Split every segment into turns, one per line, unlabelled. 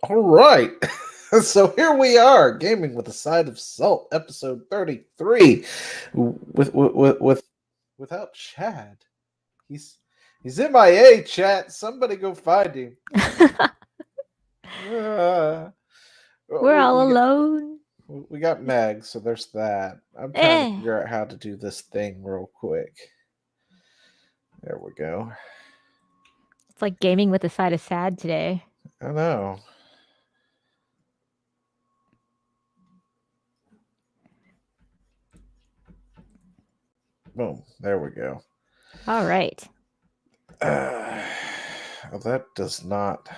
All right. So here we are, gaming with a side of salt, episode 33, with without Chad. He's he's MIA. Chat. Somebody go find him. Uh,
We're
we,
all
we got
alone.
we got Meg, so there's that. I'm trying to
Eh.
figure out how to do this thing real quick. There we go.
It's like gaming with a side of sad today.
I know. Boom. There we go.
All right.
That does not.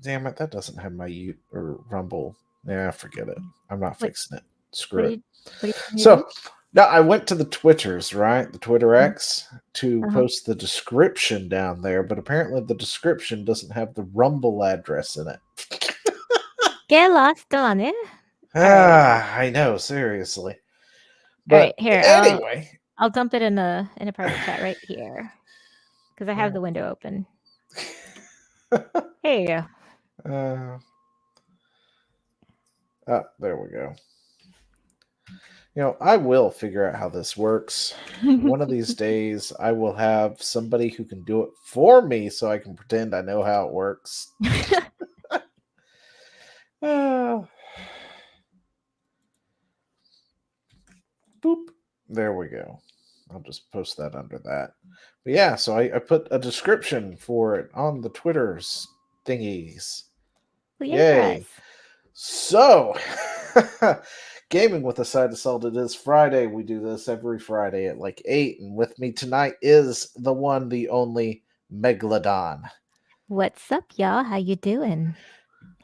Damn it! That doesn't have my or Rumble. Yeah, forget it. I'm not
What
fixing it.
what
Screw
are
it.
you what are you trying to
So now I went to the Twitters, right? The Twitter
do?
X to
Uh-huh.
post the description down there, but apparently the description doesn't have the Rumble address in it.
Get lost on it. All right.
I know, seriously.
All right.
But
Here,
anyway,
I'll dump it in a private chat right here because I have
yeah.
the window open. Here you go.
There we go. I will figure out how this works. One of these days, I will have somebody who can do it for me so I can pretend I know how it works. Boop. There we go. I'll just post that under that. But yeah, so I put a description for it on the Twitter's thingies.
Well,
Yay.
yes.
So, gaming with a side of salt. It is Friday. We do this every Friday at like 8. And with me tonight is the one, the only Megalodon.
What's up, y'all? How you doing?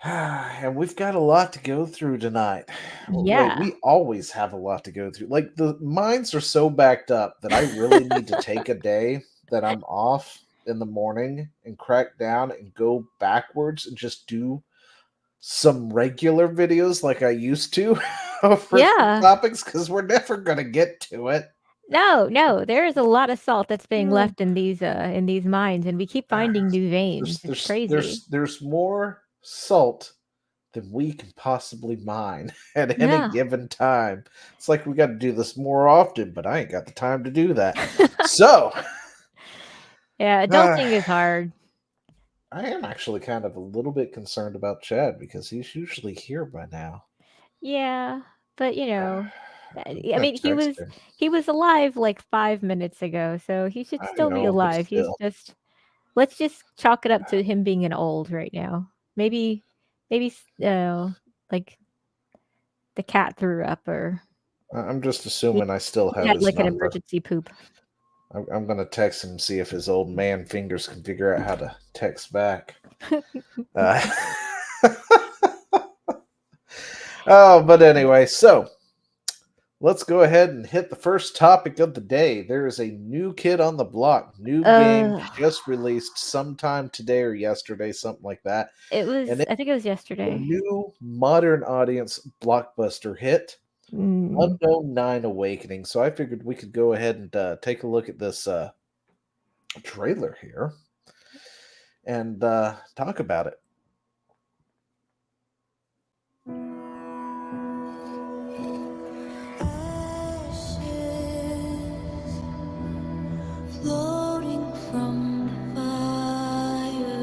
And we've got a lot to go through tonight. Wait,
Yeah.
we always have a lot to go through. Like, the minds are so backed up that I really need to take a day that I'm off in the morning and crack down and go backwards and just do some regular videos like I used to for
Yeah.
topics, because we're never gonna get to it.
No, there is a lot of salt that's being left in these mines, and we keep finding new
There's
veins. It's
there's
crazy.
there's there's more salt than we can possibly mine at any
Yeah.
given time. It's like we got to do this more often, but I ain't got the time to do that. So,
Yeah,
uh,
adulting is hard.
I am actually kind of a little bit concerned about Chad because he's usually here by now.
Yeah, but
I'm
I
gonna
mean, he
text
was
him.
he was alive like 5 minutes ago, so he should
I
still be
know, but
alive. He's
still.
just let's just chalk it up to him being an old right now. Maybe like the cat threw up or
I'm just
he
assuming I still
he
have
had
his
like an
number.
emergency poop.
I'm gonna text him, see if his old man fingers can figure out how to text back. Uh, oh, but anyway, so let's go ahead and hit the first topic of the day. There is a new kid on the block, new game
Uh,
just released sometime today or yesterday, something like that. And it's
I think it was
a
yesterday.
new modern audience blockbuster hit,
Mm.
Unknown 9 Awakening. So I figured we could go ahead and take a look at this trailer here and talk about it.
Floating from the fire,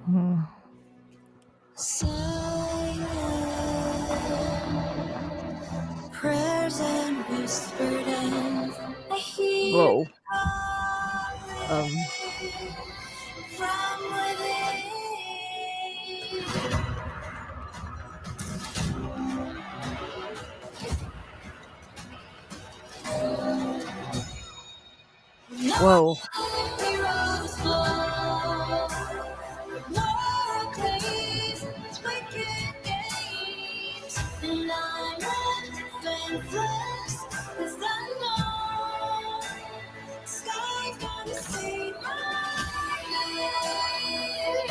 Mm.
silent prayers and whispered ends. I hear
Whoa. Um.
from within. No
Whoa.
heroes flow, no claims its wicked games, and I'm left defenseless 'cause I know sky's gonna see my name.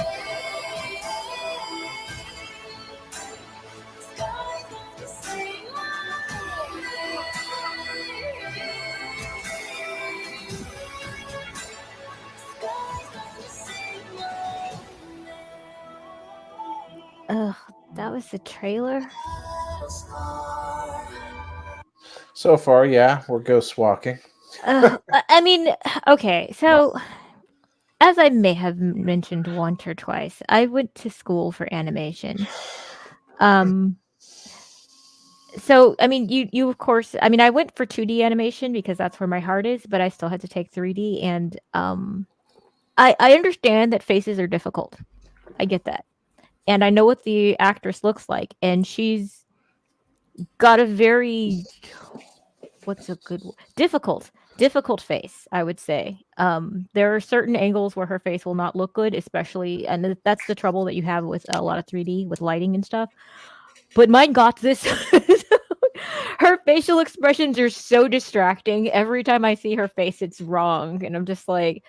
Sky's gonna see my name.
was the trailer.
So far, yeah, we're ghost walking.
I mean, okay, so as I may have mentioned once or twice, I went to school for animation. So I mean, you of course, I mean, I went for 2D animation because that's where my heart is, but I still had to take 3D, and I understand that faces are difficult. I get that, and I know what the actress looks like, and she's got a very what's a good difficult face, I would say. There are certain angles where her face will not look good, especially, and that's the trouble that you have with a lot of 3D with lighting and stuff. But mine got this. Her facial expressions are so distracting. Every time I see her face, it's wrong, and I'm just like,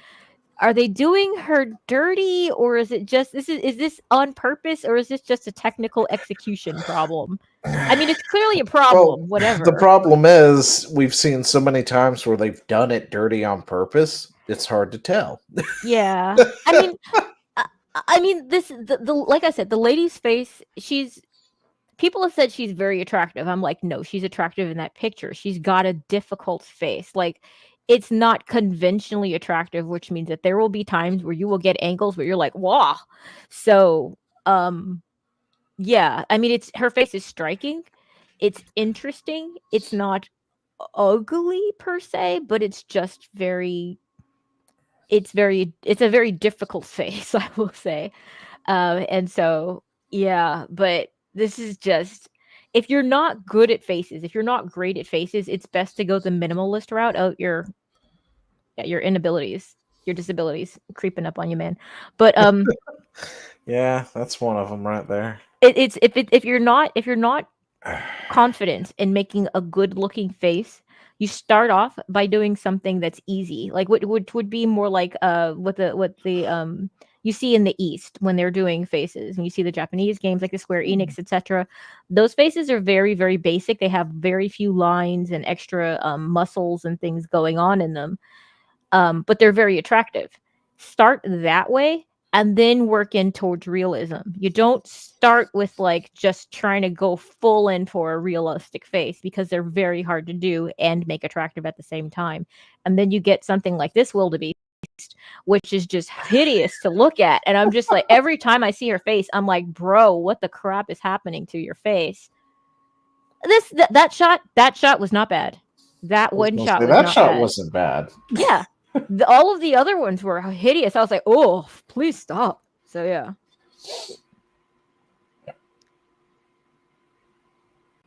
are they doing her dirty, or is it just is this on purpose, or is this just a technical execution problem? I mean, it's clearly a problem.
Well,
Whatever.
the problem is we've seen so many times where they've done it dirty on purpose. It's hard to tell.
Yeah. I mean, the like I said, the lady's face, people have said she's very attractive. I'm like, no, she's attractive in that picture. She's got a difficult face. Like, it's not conventionally attractive, which means that there will be times where you will get angles where you're like, wow. So, yeah, I mean, her face is striking. It's interesting. It's not ugly per se, but it's just it's a very difficult face, I will say. And so, yeah, but this is just, if you're not good at faces, if you're not great at faces, it's best to go the minimalist route of your inabilities, your disabilities creeping up on you, man. But
Yeah, that's one of them right there.
if you're not confident in making a good looking face, you start off by doing something that's easy, like what would be more like what the you see in the East when they're doing faces, and you see the Japanese games like the Square Enix, etc. Those faces are very, very basic. They have very few lines and extra muscles and things going on in them, but they're very attractive. Start that way and then work in towards realism. You don't start with like just trying to go full in for a realistic face, because they're very hard to do and make attractive at the same time. And then you get something like this wildebeest, which is just hideous to look at. And I'm just like, every time I see her face, I'm like, bro, what the crap is happening to your face? That shot was not bad. That one shot was
that
not
shot
bad.
wasn't bad.
Yeah. All of the other ones were hideous. I was like, oh, please stop. So yeah.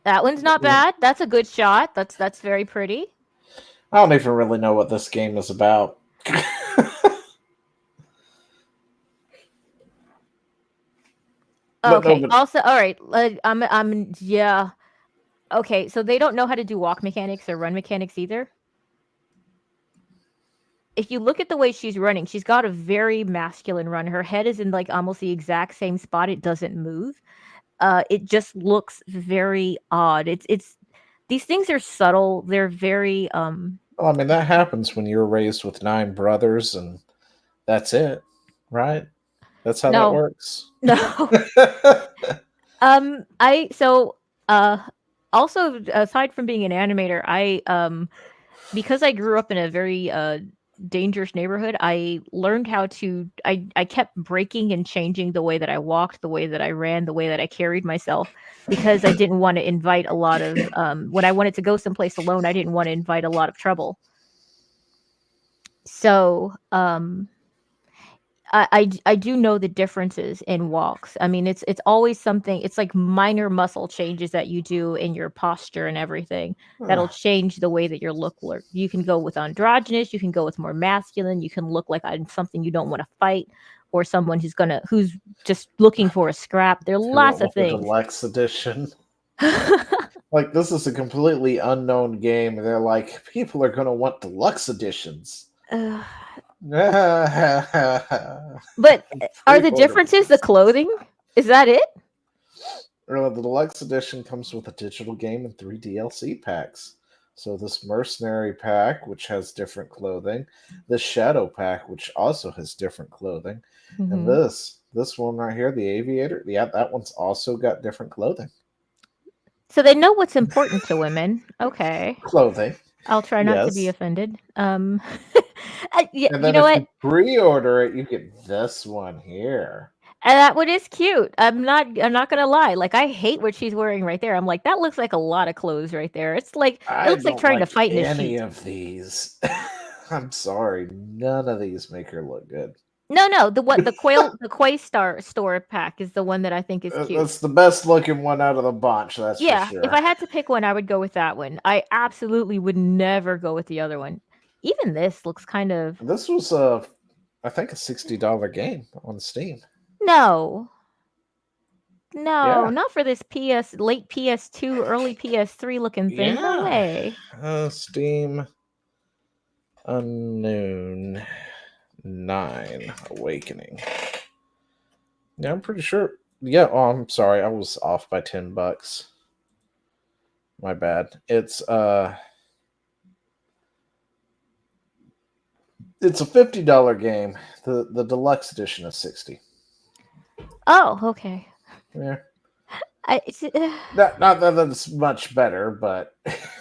That one's not bad. That's a good shot. That's very pretty.
I don't even really know what this game is about. But
Okay.
no, but
Also, all right. Yeah. Okay. So they don't know how to do walk mechanics or run mechanics either. If you look at the way she's running, she's got a very masculine run. Her head is in like almost the exact same spot. It doesn't move. It just looks very odd. It's these things are subtle. They're very
well, I mean, that happens when you're raised with 9 brothers and that's it, right? That's how that
no.
works.
No. I so also, aside from being an animator, I because I grew up in a very dangerous neighborhood, I learned how to I kept breaking and changing the way that I walked, the way that I ran, the way that I carried myself, because I didn't want to invite a lot of when I wanted to go someplace alone, I didn't want to invite a lot of trouble. So I do know the differences in walks. I mean, it's always something. It's like minor muscle changes that you do in your posture and everything that'll change the way that your look. You can go with androgynous. You can go with more masculine. You can look like I'm something you don't want to fight, or someone who's just looking for a scrap. There are lots of
The
things.
deluxe edition. Like, this is a completely unknown game, and they're like, people are going to want deluxe editions.
But are the differences the clothing? Is that it?
The deluxe edition comes with a digital game and 3 DLC packs. So this mercenary pack, which has different clothing, this shadow pack, which also has different clothing, and this This one right here, the Aviator. Yeah, that one's also got different clothing.
So they know what's important to women. Okay.
Clothing.
I'll try not to be
Yes.
offended. Yeah,
And
you
then
know
if
what?
you pre-order it, you get this one here.
And that one is cute. I'm not gonna lie. Like I hate what she's wearing right there. I'm like, that looks like a lot of clothes right there. It
I
looks like
don't
trying to
like
fight in a
any
sheet.
of these. I'm sorry, none of these make her look good.
No, the Quaystar store pack is the one that I think is cute.
That's the best looking one out of the bunch, that's for
Yeah, if
sure.
I had to pick one, I would go with that one. I absolutely would never go with the other one. Even this looks kind of
This was I think a $60 game on Steam.
no. No,
Yeah.
not for this late PS2, early PS3 looking thing. No
Yeah.
way.
Steam Unknown 9 Awakening. Yeah, I'm pretty sure. Yeah, oh, I'm sorry. I was off by $10. My bad. It's a $50 game. The deluxe edition is 60.
Oh, okay.
Yeah.
It's,
Not that that's much better, but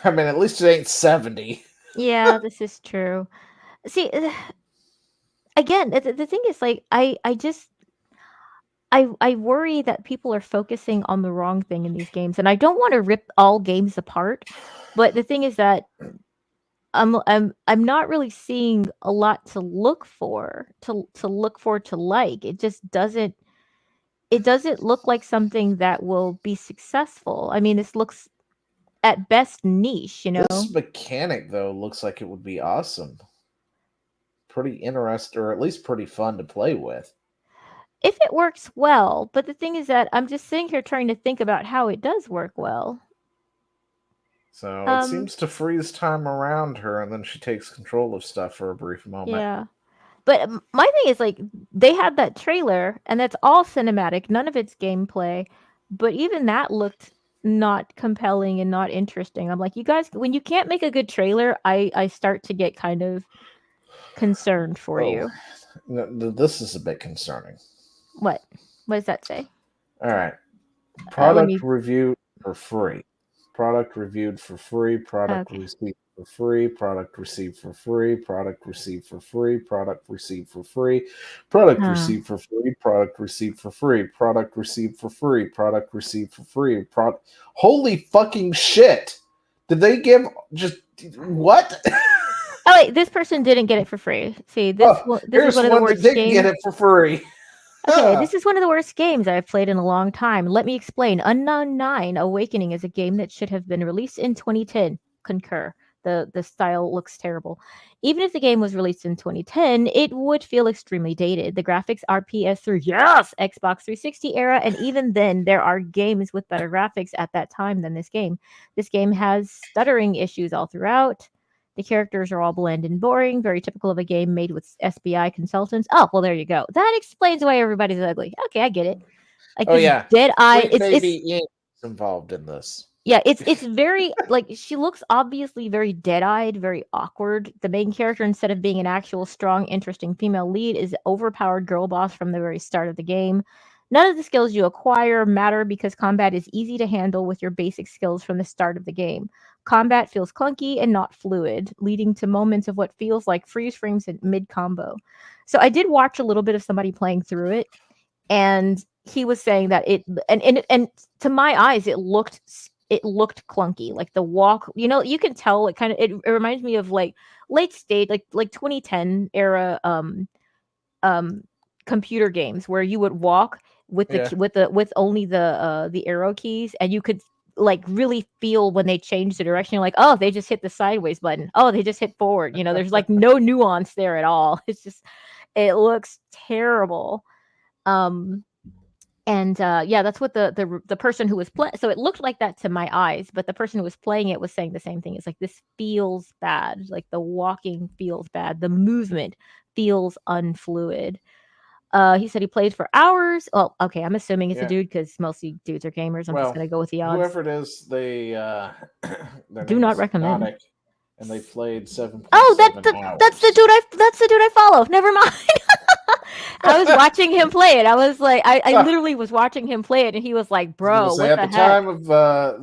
I mean, at least it ain't 70.
yeah, this is true. See, again, the thing is, like, I worry that people are focusing on the wrong thing in these games, and I don't want to rip all games apart. But the thing is that I'm not really seeing a lot to look for to like. It just doesn't. It doesn't look like something that will be successful. I mean, this looks at best niche, you know.
This mechanic, though, looks like it would be awesome. Pretty interesting, or at least pretty fun to play with.
If it works well, but the thing is that I'm just sitting here trying to think about how it does work well.
So it seems to freeze time around her, and then she takes control of stuff for a brief moment.
Yeah. But my thing is, like, they had that trailer, and that's all cinematic. None of it's gameplay. But even that looked not compelling and not interesting. I'm like, you guys, when you can't make a good trailer, I start to get kind of concerned for you.
This is a bit concerning.
What? What does that say?
All right.
let
Product
me-
review for free. Product reviewed for free. Product
Okay.
received for free. Product received for free. Product received for free. Product received for free. Product
Huh.
received for free. Product received for free. Product received for free. Product received for free. Holy fucking shit! Did they give just what?
Oh wait, this person didn't get it for free. See, this
Here's
is one of the
one that
worst
did
games.
get it for free.
Okay, this is one of the worst games I've played in a long time. Let me explain. Unknown 9 Awakening is a game that should have been released in 2010. Concur. The style looks terrible. Even if the game was released in 2010, it would feel extremely dated. The graphics are PS3, yes, Xbox 360 era, and even then, there are games with better graphics at that time than this game. This game has stuttering issues all throughout. The characters are all bland and boring, very typical of a game made with SBI consultants. Oh, well, there you go. That explains why everybody's ugly. Okay, I get it. Like this dead eye.
Sweet baby Ian is involved in this.
Yeah, it's very like she looks obviously very dead-eyed, very awkward. The main character, instead of being an actual strong, interesting female lead, is overpowered girl boss from the very start of the game. None of the skills you acquire matter because combat is easy to handle with your basic skills from the start of the game. Combat feels clunky and not fluid, leading to moments of what feels like freeze frames in mid-combo. So I did watch a little bit of somebody playing through it, and he was saying that it and to my eyes it looked clunky. Like the walk, you know, you can tell it reminds me of like late stage like 2010 era computer games where you would walk with with only the arrow keys, and you could like really feel when they change the direction. You're like, oh, they just hit the sideways button. Oh, they just hit forward. You know, there's like no nuance there at all. It's just, it looks terrible. And yeah, that's what the person who was playing. So it looked like that to my eyes, but the person who was playing it was saying the same thing. It's like, this feels bad. Like the walking feels bad. The movement feels unfluid. He said he played for hours. Well, okay, I'm assuming it's a dude because mostly dudes are gamers. I'm just gonna go with the odds.
Whoever it is, they
do not recommend.
Hypnotic, and they played 7.7
hours. That's the dude I follow. Never mind. I was watching him play it. I was like, I literally was watching him play it, and he was like,
I was
"Bro,
gonna say,
what
at
the
the
heck?"
time of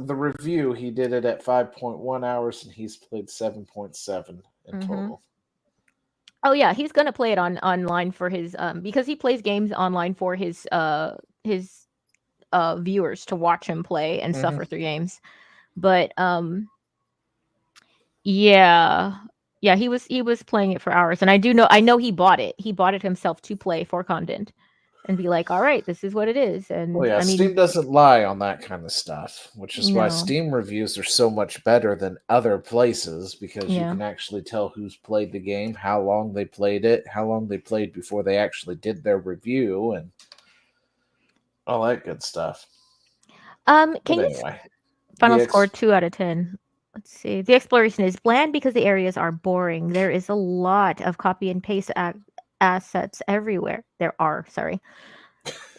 the review, he did it at 5.1 hours, and he's played 7.7 in
hmm
total.
Oh yeah, he's gonna play it online for his because he plays games online for his viewers to watch him play and
Mhm.
suffer through games. But yeah. Yeah, he was playing it for hours, and I know he bought it. He bought it himself to play for content and be like, "All right, this is what it is."
Well,
And
yeah,
I mean,
Steam doesn't lie on that kind of stuff, which is why
no.
Steam reviews are so much better than other places because you
Yeah.
can actually tell who's played the game, how long they played it, how long they played before they actually did their review, and all that good stuff.
Can
But
you
anyway,
final
the
score
ex-
2 out of 10? Let's see. The exploration is bland because the areas are boring. There is a lot of copy and paste assets everywhere. There are, sorry.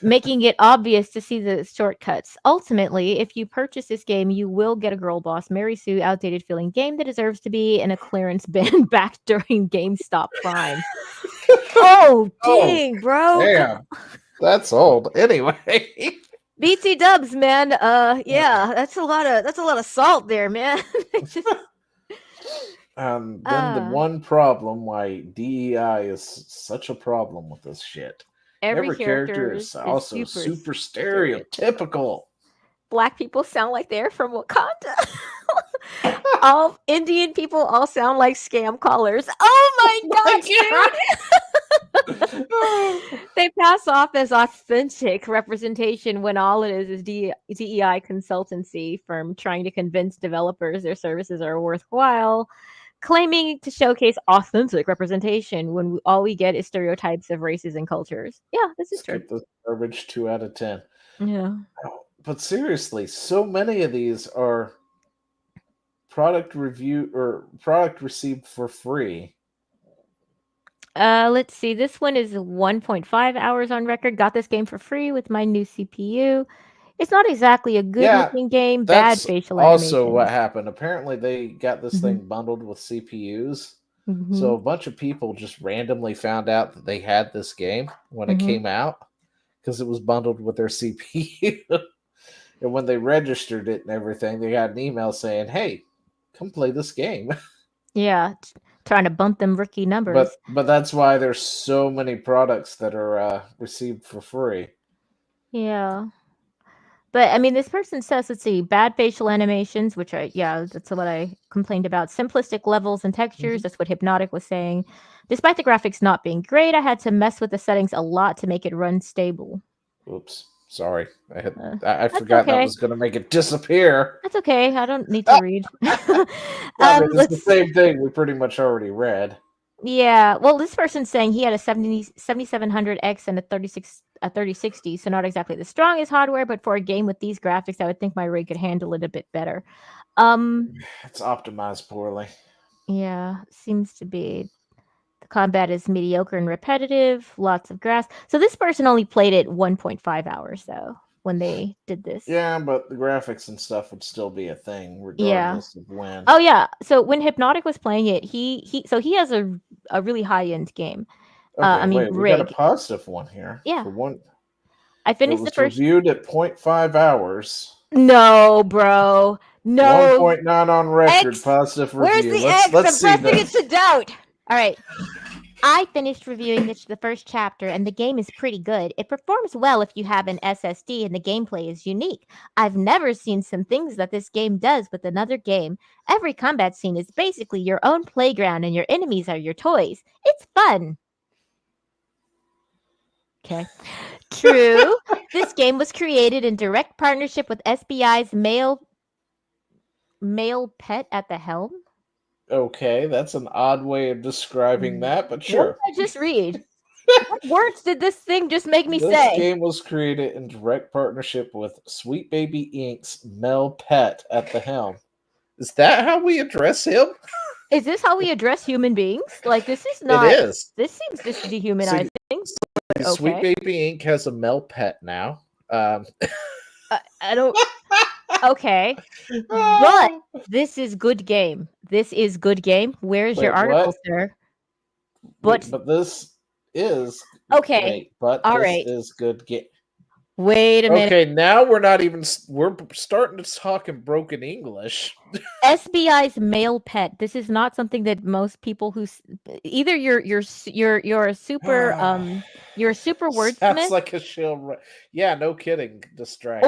Making it obvious to see the shortcuts. Ultimately, if you purchase this game, you will get a girl boss, Mary Sue, outdated feeling game that deserves to be in a clearance bin back during GameStop Prime. Oh,
oh,
dang, bro.
damn, that's old. Anyway,
BT dubs, man. Yeah, that's a lot of salt there, man. Just,
then the
uh,
one problem why DEI is such a problem with this shit.
every
Every character
character
is
is
also super
stereotypical.
stereotypical.
Black people sound like they're from Wakanda. All Indian people all sound like scam callers. Oh my gosh, dude! They pass off as authentic representation when all it is DEI consultancy firm trying to convince developers their services are worthwhile, claiming to showcase authentic representation when all we get is stereotypes of races and cultures. Yeah, this is true.
Skip this garbage 2 out of 10.
Yeah.
But seriously, so many of these are product review or product received for free.
Let's see. This one is 1.5 hours on record. Got this game for free with my new CPU. It's not exactly a good
Yeah,
looking game. Bad
that's
facial
also what
animations.
happened. Apparently, they got this
hmm
thing bundled with CPUs.
hmm
So a bunch of people just randomly found out that they had this game when it
hmm
came out because it was bundled with their CPU. And when they registered it and everything, they got an email saying, "Hey, come play this game."
Yeah, trying to bump them rookie numbers.
But that's why there's so many products that are received for free.
Yeah. But I mean, this person says, let's see, bad facial animations, which that's what I complained about. Simplistic levels and textures.
Mhm.
That's what Hypnotic was saying. Despite the graphics not being great, I had to mess with the settings a lot to make it run stable.
Oops, sorry,
Uh,
I
that's
forgot that
okay.
was going to make it disappear.
That's okay. I don't need to read.
I mean, it's the
Let's.
same thing we pretty much already read.
Yeah. Well, this person's saying he had a 7700X and a 3060, so not exactly the strongest hardware, but for a game with these graphics, I would think my rig could handle it a bit better.
It's optimized poorly.
Yeah, seems to be. The combat is mediocre and repetitive, lots of grass. So this person only played it 1.5 hours though when they did this.
Yeah, but the graphics and stuff would still be a thing
Yeah.
regardless of when.
Oh yeah. So when Hypnotic was playing it, he has a really high end game.
Okay,
I mean
wait, we got a
rig.
positive one here.
Yeah.
For one,
I
it
finished the
was
first.
reviewed at 0.5 hours.
No, bro. No.
1.9 on record,
X.
positive
Where's
review.
the
Let's
X? I'm
see
pressing it
this.
to doubt. All right. I finished reviewing the first chapter, and the game is pretty good. It performs well if you have an SSD, and the gameplay is unique. I've never seen some things that this game does with another game. Every combat scene is basically your own playground, and your enemies are your toys. It's fun. Okay. True. This game was created in direct partnership with SBI's male pet at the helm.
Okay, that's an odd way of describing that, but
What
sure.
did I just read? What words did this thing just make me
This
say?
game was created in direct partnership with Sweet Baby Inc.'s Mel Pet at the helm. Is that how we address him?
Is this how we address human beings? Like, this is
It
not.
is.
This seems just dehumanizing.
Sweet
Okay.
Baby Inc. has a Mel Pet now.
I don't. Okay. But this is good game. This is good game. Where's your
Wait,
article,
what?
sir?
Wait,
But
but this is
Okay.
great, but
All
this
right.
is good game.
Wait a minute.
Okay, now we're not even. We're starting to talk in broken English.
SBI's male pet. This is not something that most people either you're a super you're a super
Sounds
wordsmith,
like a shill. Yeah, no kidding. Distracted.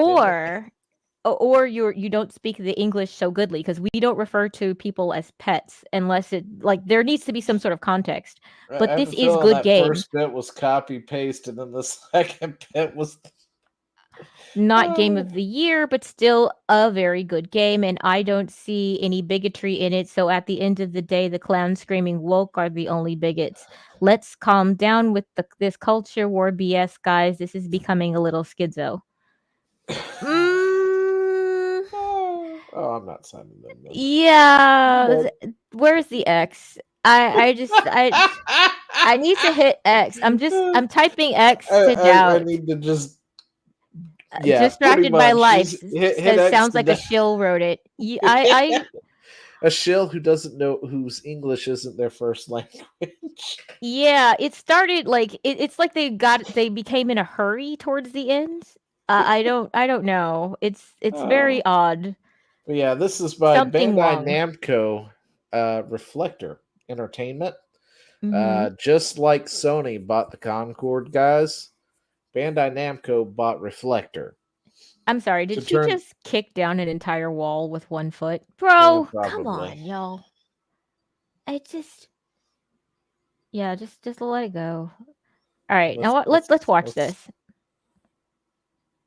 or you don't speak the English so goodly, because we don't refer to people as pets unless it like there needs to be some sort of context.
I
But
have
this
a
is
feeling
good
that
game.
first bit was copy paste, and then the second bit was
Not game of the year, but still a very good game, and I don't see any bigotry in it. So at the end of the day, the clowns screaming woke are the only bigots. Let's calm down with this culture war BS, guys. This is becoming a little schizo. Mm,
oh, I'm not signing them. Then.
yeah.
But-
Where's the X? I need to hit X. I'm typing X to doubt.
I need to just. Yeah,
Distracted by life.
Hit
Says
X
sounds
to
like a
doubt.
shill wrote it. I
A shill who doesn't know whose English isn't their first language.
Yeah, it started like it's like they became in a hurry towards the end. I don't know. It's very odd.
But yeah, this is by
Something
Bandai
wrong.
Namco Reflector Entertainment.
Mhm.
Just like Sony bought the Concord guys, Bandai Namco bought Reflector.
I'm sorry.
To
Did she
turn-
just kick down an entire wall with one foot, bro? Come
probably.
on, y'all. I just yeah, just let it go. All right, now let's watch this.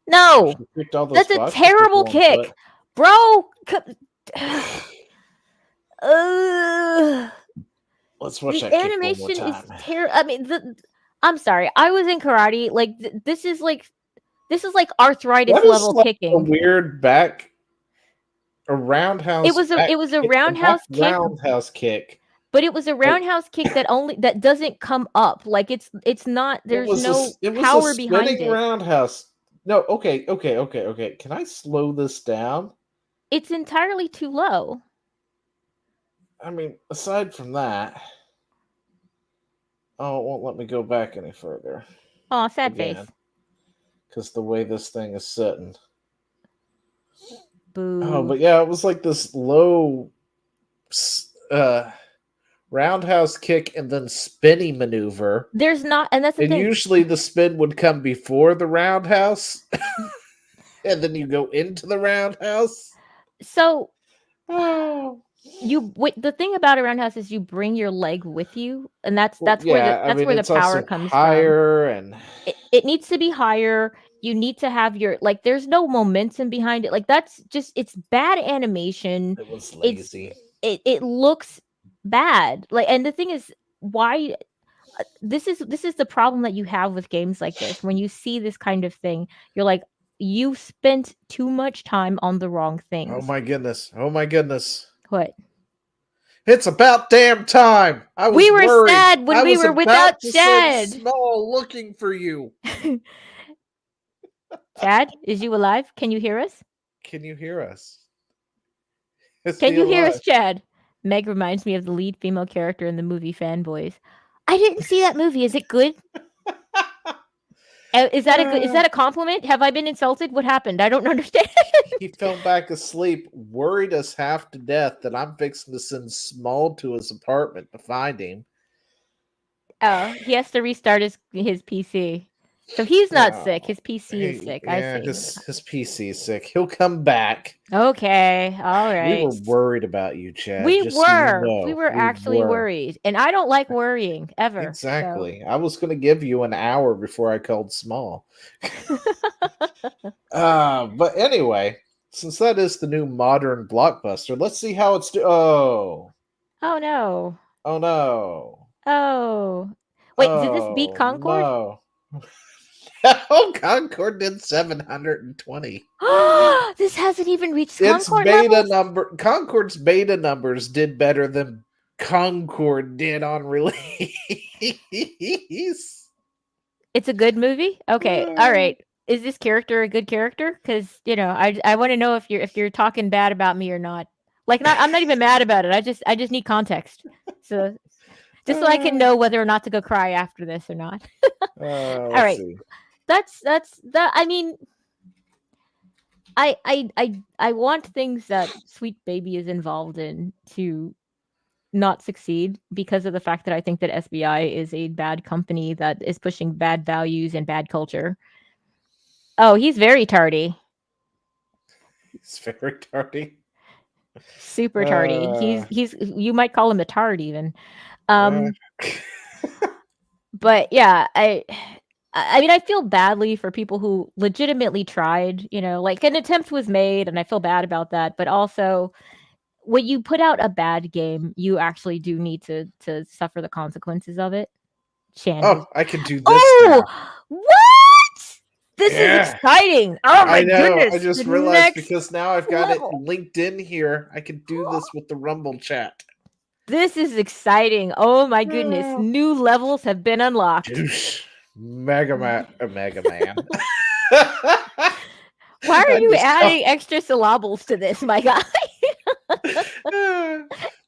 No,
She kicked all those
that's a
boxes with
terrible
one
kick,
foot.
bro. Ugh.
Let's watch
The
that kick one
animation
more
is
time.
terrible. I mean, I'm sorry. I was in karate. Like this is like arthritis
What is
level
like a
kicking.
weird a roundhouse.
It was a roundhouse kick,
roundhouse kick.
but it was a roundhouse kick that doesn't come up. Like it's not. There's no power behind it.
Roundhouse. No, okay. Can I slow this down?
It's entirely too low.
I mean, aside from that, it won't let me go back any further.
Oh, sad face.
Because the way this thing is sitting.
Boo.
Oh, but yeah, it was like this low roundhouse kick and then spinny maneuver.
There's not, and that's the
And
thing.
usually the spin would come before the roundhouse. And then you go into the roundhouse.
So
Oh.
the thing about a roundhouse is you bring your leg with you, and that's where the
it's
power
also
comes
higher
from.
And
It needs to be higher. You need to have your there's no momentum behind it. Like that's just it's bad animation.
it was lazy.
It looks bad. Like, and the thing is, why this is the problem that you have with games like this. When you see this kind of thing, you're like, you spent too much time on the wrong things.
Oh my goodness.
What?
It's about damn time.
We were
worried.
sad when we were without Chad.
Small looking for you.
Chad, is you alive? Can you hear us?
Can you hear us?
Can you hear us, Chad? Meg reminds me of the lead female character in the movie Fanboys. I didn't see that movie. Is it good? Is that a compliment? Have I been insulted? What happened? I don't understand.
He fell back asleep, worried us half to death that I'm fixing to send Small to his apartment to find him.
Oh, he has to restart his PC. So he's not sick. His PC is sick.
Yeah,
I see.
his PC is sick. He'll come back.
Okay, all right.
We were worried about you, Chad.
We
just so you know.
We were actually worried, and I don't like worrying ever.
Exactly. So. I was going to give you an hour before I called Small. But anyway, since that is the new modern blockbuster, let's see how it's Oh
no.
Oh no.
Oh. Wait, did this beat Concord?
No. Concord did 720.
This hasn't even reached Concord levels?
Concord's beta numbers did better than Concord did on release.
It's a good movie? Okay. All right. Is this character a good character? Because I want to know if you're talking bad about me or not. Like, I'm not even mad about it. I just need context. So just so I can know whether or not to go cry after this or not. All
Let's
right,
see.
that's that. I mean, I want things that Sweet Baby is involved in to not succeed because of the fact that I think that SBI is a bad company that is pushing bad values and bad culture. Oh, he's very tardy.
It's very tardy.
Super tardy. He's you might call him a tard even. Um but yeah, I mean I feel badly for people who legitimately tried, you know, like an attempt was made and I feel bad about that, but also when you put out a bad game, you actually do need to suffer the consequences of it. Shandy.
I can do this
Oh,
now.
what? This is
Yeah.
exciting. Oh my
I know.
goodness.
I just
the
realized
next
because now I've got
level.
it linked in here. I can do this with the Rumble chat.
This is exciting. Oh my goodness.
Oh.
New levels have been unlocked.
Douche. Mega Man. Mega Man.
Why are
I
you
just-
adding extra syllables to this, my guy?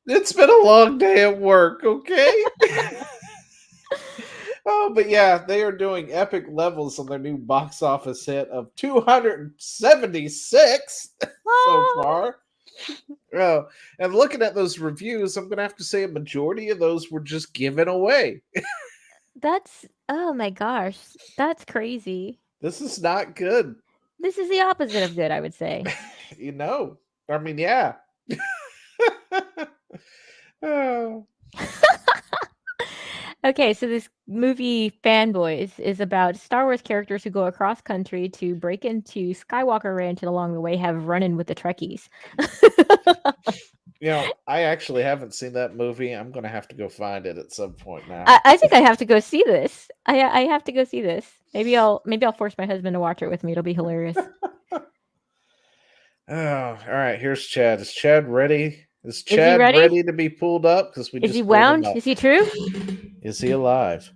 It's been a long day at work, okay? Oh, but yeah, they are doing epic levels on their new box office hit of 276 so far. Oh, and looking at those reviews, I'm gonna have to say a majority of those were just given away.
That's oh my gosh. That's crazy.
This is not good.
This is the opposite of good, I would say.
You know. I mean, yeah. Oh.
Okay, so this movie Fanboys is about Star Wars characters who go across country to break into Skywalker Ranch and along the way have run-in with the Trekkies.
You know, I actually haven't seen that movie. I'm gonna have to go find it at some point now.
I think I have to go see this. I have to go see this. Maybe I'll force my husband to watch it with me. It'll be hilarious.
Oh, all right. Here's Chad. Is Chad ready? Is
he
Chad
ready?
ready to be pulled up? Because we
Is
just
he
pulled him
wound?
up.
Is he true?
Is he alive?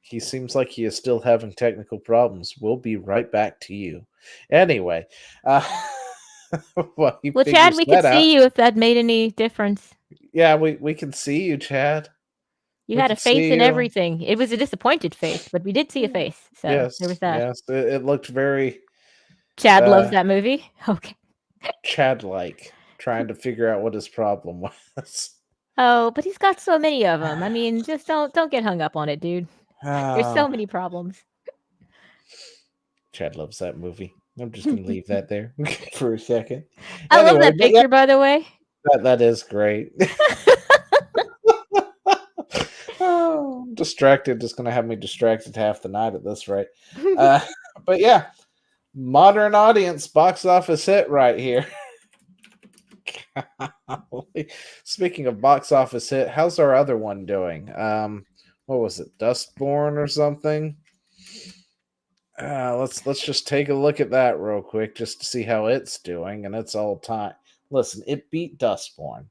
He seems like he is still having technical problems. We'll be right back to you. Anyway, well, he
Well, Chad,
figures
we could
that out.
see you if that made any difference.
Yeah, we can see you, Chad.
You
We
had a
can see
face and
you.
everything. It was a disappointed face, but we did see a face. So
Yes,
there was that.
yes. It looked very
Chad loves that movie. Okay.
Chad-like, trying to figure out what his problem was.
Oh, but he's got so many of them. I mean, just don't get hung up on it, dude. There's so many problems.
Chad loves that movie. I'm just gonna leave that there for a second.
I love
Anyway,
that
but
picture, by the way.
that is great. Oh, I'm distracted. Just gonna have me distracted half the night at this rate. But yeah, modern audience box office hit right here. Speaking of box office hit, how's our other one doing? What was it, Dustborn or something? Let's just take a look at that real quick just to see how it's doing, and it's all time. Listen, it beat Dustborn,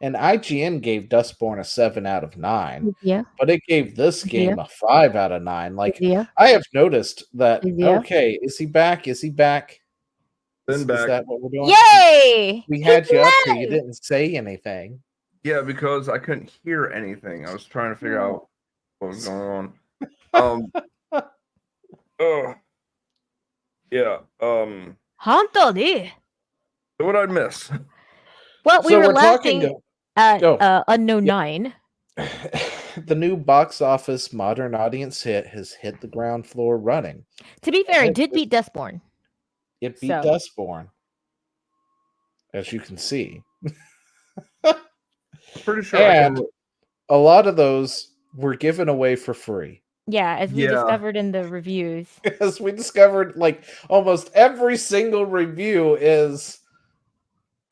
and IGN gave Dustborn a 7 out of 9,
Yeah.
but it gave this game a 5 out of 9. Like,
Yeah.
I have noticed that.
Yeah.
Okay, is he back? Is he back?
Been
Is
back.
that what we're doing?
Yay!
We had
He's
you up here. You
alive!
didn't say anything.
Yeah, because I couldn't hear anything. I was trying to figure out what was going on. Oh, yeah.
Honto de.
What did I miss?
Well, we
So
were
we're talking
laughing at
Oh.
Unknown
Yeah.
9.
The new box office modern audience hit has hit the ground floor running.
To be fair,
And
it did beat Dustborn.
It beat
So-
Dustborn, as you can see.
Pretty sure. I
And
can,
a lot of those were given away for free.
Yeah, as we
Yeah.
discovered in the reviews.
As we discovered, like, almost every single review is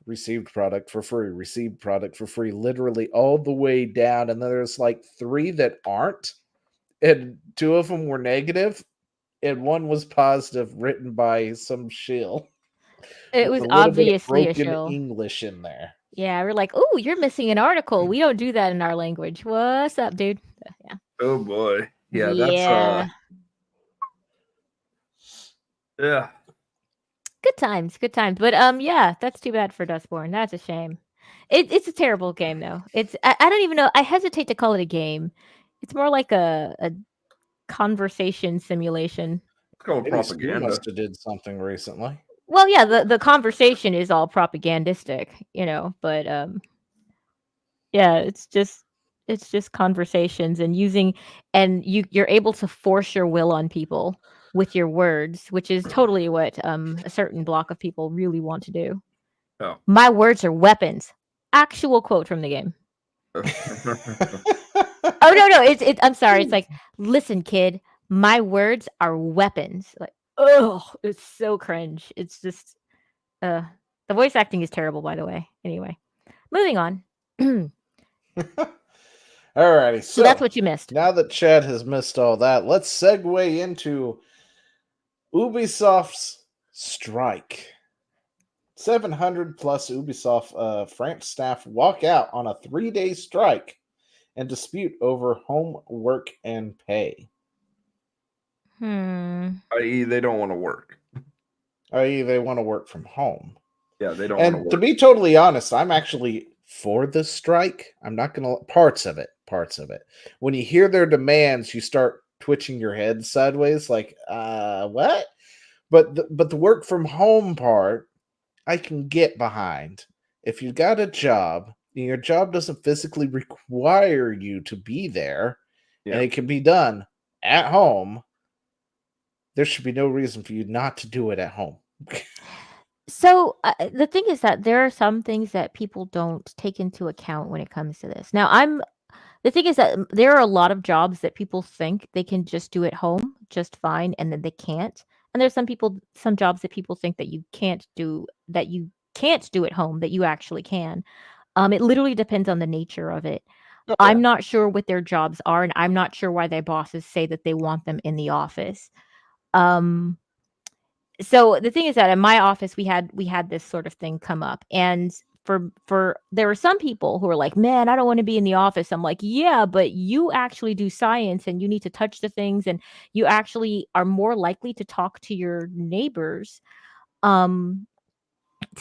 received product for free, received product for free, literally all the way down. And then there's like 3 that aren't, and 2 of them were negative, and 1 was positive, written by some shill.
It
with
was
a little bit of
obviously a
broken
show.
English in there.
Yeah, we're like, oh, you're missing an article. We don't do that in our language. What's up, dude? Yeah.
oh boy. Yeah,
Yeah.
yeah.
Good times, good times. But yeah, that's too bad for Dustborn. That's a shame. It's a terrible game though. I don't even know. I hesitate to call it a game. It's more like a conversation simulation.
It's called
Maybe Steam
propaganda.
must have did something recently.
Well, yeah, the conversation is all propagandistic, but yeah, it's just conversations and you're able to force your will on people with your words, which is totally what a certain block of people really want to do.
Oh.
My words are weapons. Actual quote from the game. Oh no, it's I'm sorry. It's like, listen, kid, my words are weapons. Like, oh, it's so cringe. It's just the voice acting is terrible, by the way. Anyway, moving on.
Alrighty,
So that's what you missed.
now that Chad has missed all that, let's segue into Ubisoft's Strike. 700 plus Ubisoft France staff walk out on a 3-day strike and dispute over home work and pay.
I.e., they don't want to work.
I.e., they want to work from home.
Yeah, they don't want to
And
work.
to be totally honest, I'm actually for this strike. I'm not going to... Parts of it. When you hear their demands, you start twitching your head sideways like, what? But the work from home part, I can get behind. If you've got a job, and your job doesn't physically require you to be there,
Yeah.
and it can be done at home, there should be no reason for you not to do it at home.
So the thing is that there are some things that people don't take into account when it comes to this. Now, the thing is that there are a lot of jobs that people think they can just do at home just fine, and then they can't. And there's some jobs that people think that you can't do at home that you actually can. It literally depends on the nature of it.
Oh,
I'm not sure what their jobs are, and I'm not sure why their bosses say that they want them in the office. So the thing is that in my office we had this sort of thing come up, and for there were some people who were like, man, I don't want to be in the office. I'm like, yeah, but you actually do science and you need to touch the things, and you actually are more likely to talk to your neighbors and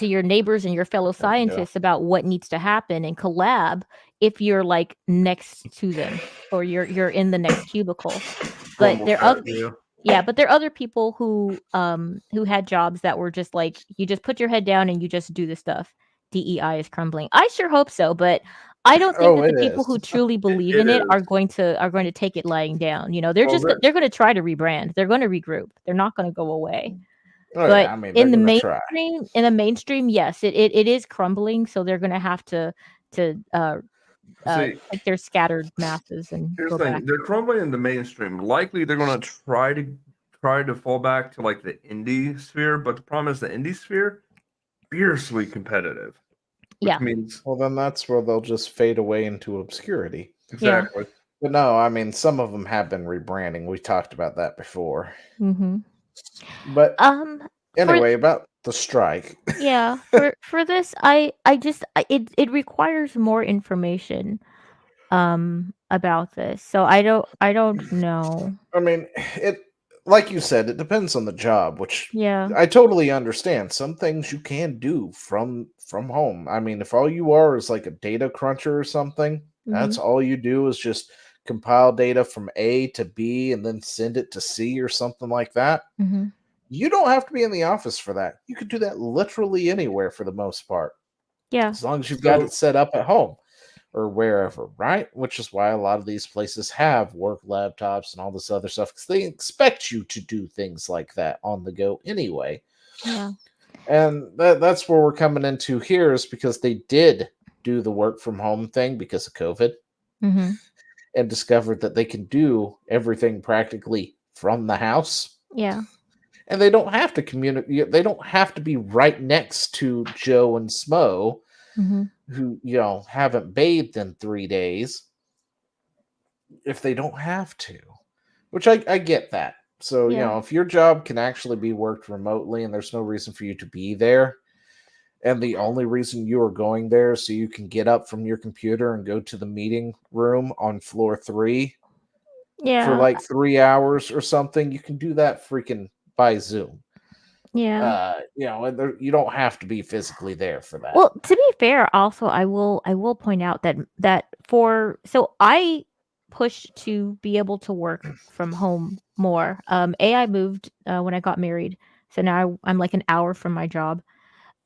your fellow scientists about what needs to happen and collab if you're like next to them or you're in the next cubicle. But
Rumble
there
chat,
are
yeah.
but there are other people who had jobs that were just like, you just put your head down and you just do the stuff. DEI is crumbling. I sure hope so, but I don't think that the people who truly believe in it
is.
are going to take it lying down. They're
Well,
they're going to try to rebrand. They're going to regroup. They're not going to go away.
Oh,
But
yeah, I mean, they're
in the
gonna try.
mainstream, yes, it is crumbling. So they're going to have to
See,
take their scattered masses and
here's
go
the thing:
back.
they're crumbling in the mainstream. Likely, they're going to try to fall back to like the indie sphere. But the problem is the indie sphere fiercely competitive. Which
Yeah.
means
Well, then that's where they'll just fade away into obscurity.
exactly.
But no, I mean, some of them have been rebranding. We talked about that before.
Mm-hmm.
But anyway, about the strike.
Yeah, for this, it requires more information about this. So I don't know.
I mean, it, like you said, it depends on the job, which
Yeah.
I totally understand. Some things you can do from home. I mean, if all you are is like a data cruncher or something, that's all you do is just compile data from A to B and then send it to C or something like that.
Mm-hmm.
You don't have to be in the office for that. You could do that literally anywhere for the most part.
Yeah.
As long as you've got it set up at home or wherever, right? Which is why a lot of these places have work laptops and all this other stuff, because they expect you to do things like that on the go anyway.
Yeah.
And that's where we're coming into here, is because they did do the work from home thing because of COVID and discovered that they can do everything practically from the house.
Yeah.
And they don't have to communicate. They don't have to be right next to Joe and Smo, who haven't bathed in 3 days, if they don't have to. Which I get that. So if your job can actually be worked remotely and there's no reason for you to be there, and the only reason you are going there is so you can get up from your computer and go to the meeting room on floor 3 for like 3 hours or something, you can do that freaking by Zoom.
Yeah.
and you don't have to be physically there for that.
Well, to be fair, also I will point out that I pushed to be able to work from home more. AI moved when I got married, so now I'm like an hour from my job,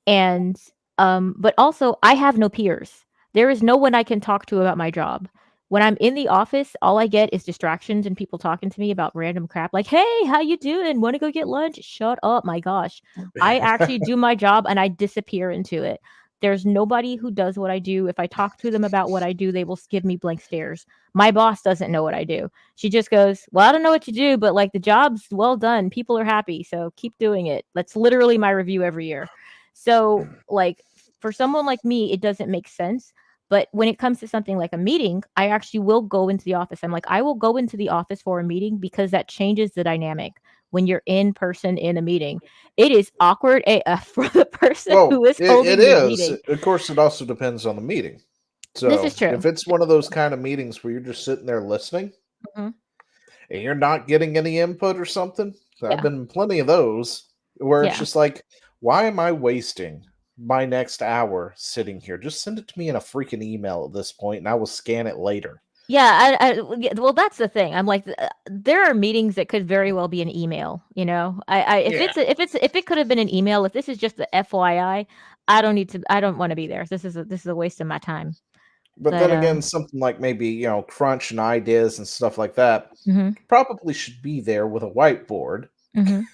and but also I have no peers. There is no one I can talk to about my job. When I'm in the office, all I get is distractions and people talking to me about random crap like, "Hey, how you doing? Want to go get lunch?" Shut up, my gosh. I actually do my job and I disappear into it. There's nobody who does what I do. If I talk to them about what I do, they will give me blank stares. My boss doesn't know what I do. She just goes, "Well, I don't know what you do, but like the job's well done. People are happy, so keep doing it." That's literally my review every year. So, like, for someone like me, it doesn't make sense. But when it comes to something like a meeting, I actually will go into the office. I'm like, I will go into the office for a meeting because that changes the dynamic when you're in person in a meeting. It is awkward AF for the person
Well,
who is
it
holding the
is.
meeting.
Of course, it also depends on the meeting.
This
So
is true.
if it's one of those kind of meetings where you're just sitting there listening
Mhm.
and you're not getting any input or something, I've
Yeah.
been in plenty of those where it's
Yeah.
just like, why am I wasting my next hour sitting here? Just send it to me in a freaking email at this point, and I will scan it later.
Yeah, well, that's the thing. I'm like, there are meetings that could very well be an email. If
Yeah.
if it could have been an email, if this is just the FYI, I don't want to be there. This is a waste of my time.
But
But
then again, something like maybe, crunch and ideas and stuff like that
mhm,
probably should be there with a whiteboard
mhm.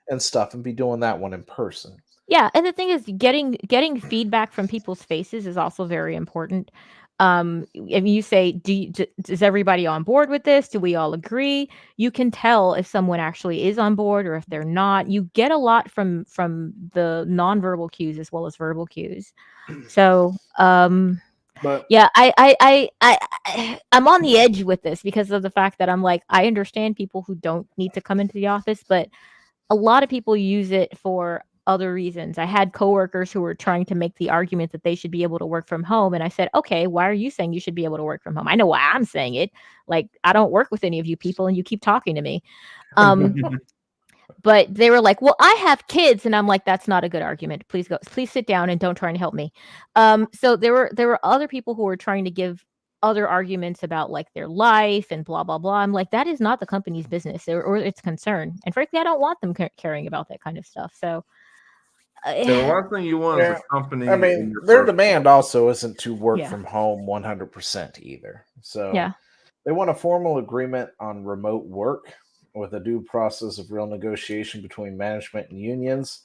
and stuff and be doing that one in person.
Yeah, and the thing is, getting feedback from people's faces is also very important. If you say, is everybody on board with this? Do we all agree? You can tell if someone actually is on board or if they're not. You get a lot from the nonverbal cues as well as verbal cues. So,
But
yeah, I'm on the edge with this because of the fact that I'm like, I understand people who don't need to come into the office, but a lot of people use it for other reasons. I had coworkers who were trying to make the argument that they should be able to work from home. And I said, okay, why are you saying you should be able to work from home? I know why I'm saying it. Like, I don't work with any of you people and you keep talking to me. But they were like, well, I have kids. And I'm like, that's not a good argument. Please sit down and don't try and help me. So there were other people who were trying to give other arguments about like their life and blah blah blah. I'm like, that is not the company's business or its concern. And frankly, I don't want them caring about that kind of stuff. So
The last thing you want is
yeah,
a company.
I mean,
in your
their
personal
demand
life.
also isn't to work
Yeah.
from home 100% either. So
yeah.
they want a formal agreement on remote work with a due process of real negotiation between management and unions,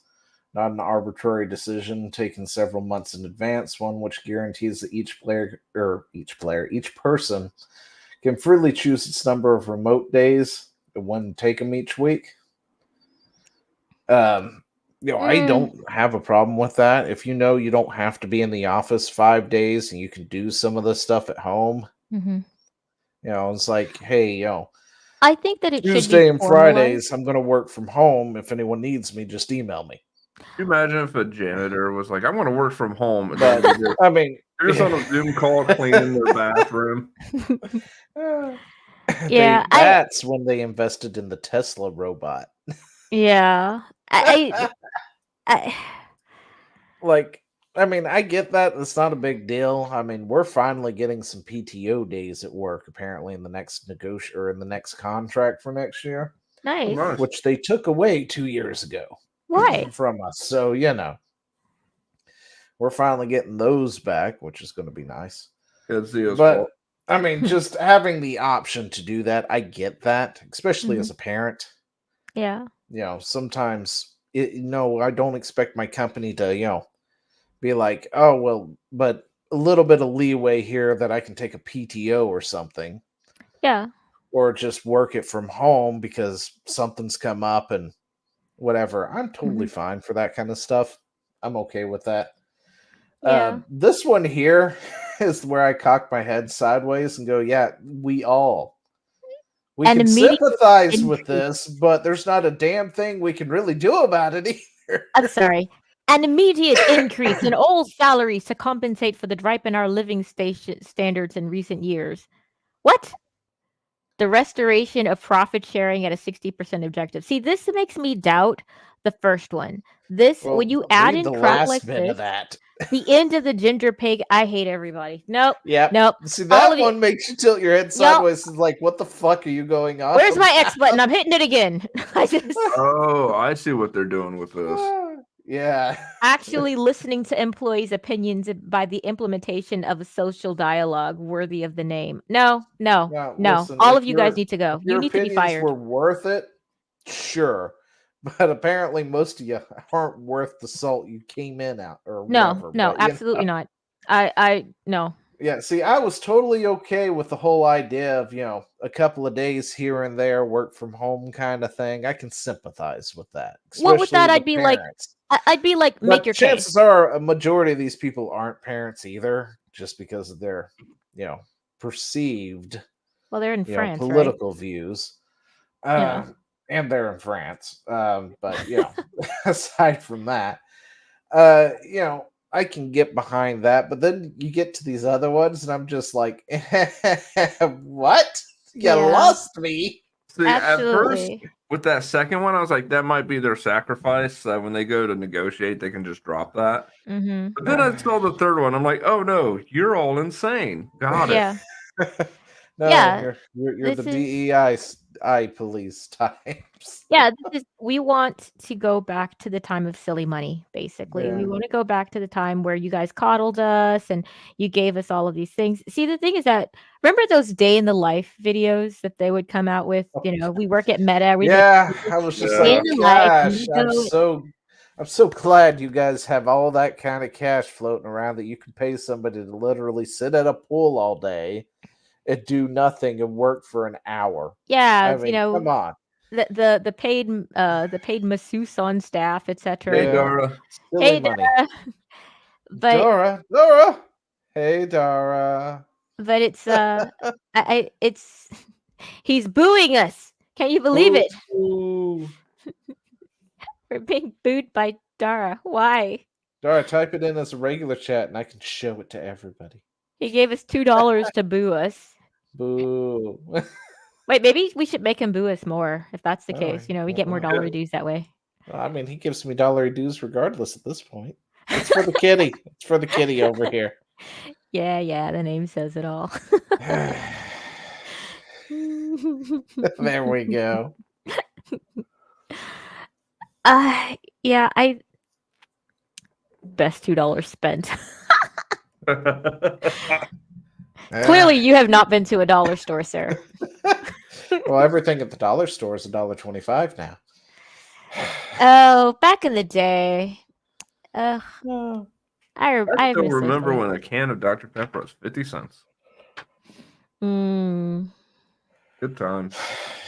not an arbitrary decision taken several months in advance, one which guarantees that each person can freely choose its number of remote days and when to take them each week. I don't have a problem with that. If you know you don't have to be in the office 5 days and you can do some of the stuff at home,
Mm-hmm.
it's like, hey,
I think that it should be
Tuesday and
formalized.
Fridays, I'm going to work from home. If anyone needs me, just email me.
Can you imagine if a janitor was like, "I want to work from home," and
But
then
I mean,
they're just on a Zoom call cleaning their bathroom.
Yeah,
that's when they invested in the Tesla robot.
yeah. I
Like, I mean, I get that. It's not a big deal. I mean, we're finally getting some PTO days at work, apparently, in the next in the next contract for next year,
nice.
Nice.
which they took away 2 years ago
Why?
from us. So, we're finally getting those back, which is going to be nice.
It's Theo's
But
fault.
I mean, just having the option to do that, I get that, especially as a parent.
Yeah.
Sometimes I don't expect my company to, be like, oh well, but a little bit of leeway here that I can take a PTO or something,
Yeah.
or just work it from home because something's come up and whatever. I'm totally fine for that kind of stuff. I'm okay with that.
Yeah.
This one here is where I cock my head sideways and go, yeah, we
And
can
immediate
sympathize with
increase.
this, but there's not a damn thing we can really do about it either.
I'm sorry. An immediate increase in all salaries to compensate for the drop in our living standards in recent years. What? The restoration of profit sharing at a 60% objective. See, this makes me doubt the first one. This
Well,
when you add
read
in
the
crap
last
like
bit
this,
of that.
the end of the ginger pig. I hate everybody. Nope.
Yep.
Nope.
See,
All
that
of you.
one makes you tilt your head
Nope.
sideways. It's like, what the fuck are you going on?
Where's my X button? I'm hitting it again. I just
Oh, I see what they're doing with this.
Yeah.
actually listening to employees' opinions by the implementation of a social dialogue worthy of the name. No.
Now, listen,
All
if
of you guys
your-
need to go.
if
You
your
need to be
opinions
fired.
were worth it, sure. But apparently, most of you aren't worth the salt you came in out or whatever.
No,
but, you
absolutely not. I no.
Yeah, see, I was totally okay with the whole idea of, a couple of days here and there, work from home kind of thing. I can sympathize with that.
Well, with that,
Especially
I'd
the
be like,
parents.
I'd be like, make
But
your
chances
case.
are a majority of these people aren't parents either, just because of their, perceived,
Well, they're in France, right?
political views.
Yeah.
And they're in France. But, aside from that, I can get behind that, but then you get to these other ones, and I'm just like, what? You
Yeah.
lost me.
See, at first,
Absolutely.
with that second one, I was like, that might be their sacrifice. That when they go to negotiate, they can just drop that.
Mm-hmm.
But then I saw the third one. I'm like, oh no, you're all insane. Got it.
Yeah.
No,
Yeah,
you're the
this is-
DEI police types.
Yeah, we want to go back to the time of silly money, basically. We
Yeah.
want to go back to the time where you guys coddled us and you gave us all of these things. See, the thing is that remember those day in the life videos that they would come out with? We work at Meta. We make
Yeah, I was just
Yeah.
day
like,
in the life. and
gosh,
you go-
I'm so glad you guys have all that kind of cash floating around that you can pay somebody to literally sit at a pool all day and do nothing and work for an hour.
Yeah,
I mean, come on.
the paid masseuse on staff, etc.
Hey,
Yeah.
Dara.
Silly
Hey,
money.
Dara. But
Dara. Hey, Dara.
but it's it's he's booing us. Can you believe it?
Ooh.
We're being booed by Dara. Why?
Dara, type it in as a regular chat and I can show it to everybody.
He gave us $2 to boo us.
Boo.
Wait, maybe we should make him boo us more. If that's the
All
case,
right.
we get more
Well,
dollar dues that way.
I mean, he gives me $1 dues regardless at this point. It's for the kitty. It's for the kitty over here.
Yeah, the name says it all.
There we go.
Yeah, best $2 spent. Clearly, you have not been to a dollar store, sir.
Well, everything at the dollar store is $1.25 now.
Oh, back in the day. I
I still
miss those
remember
days.
when a can of Dr. Pepper was 50 cents.
Mm,
Good times.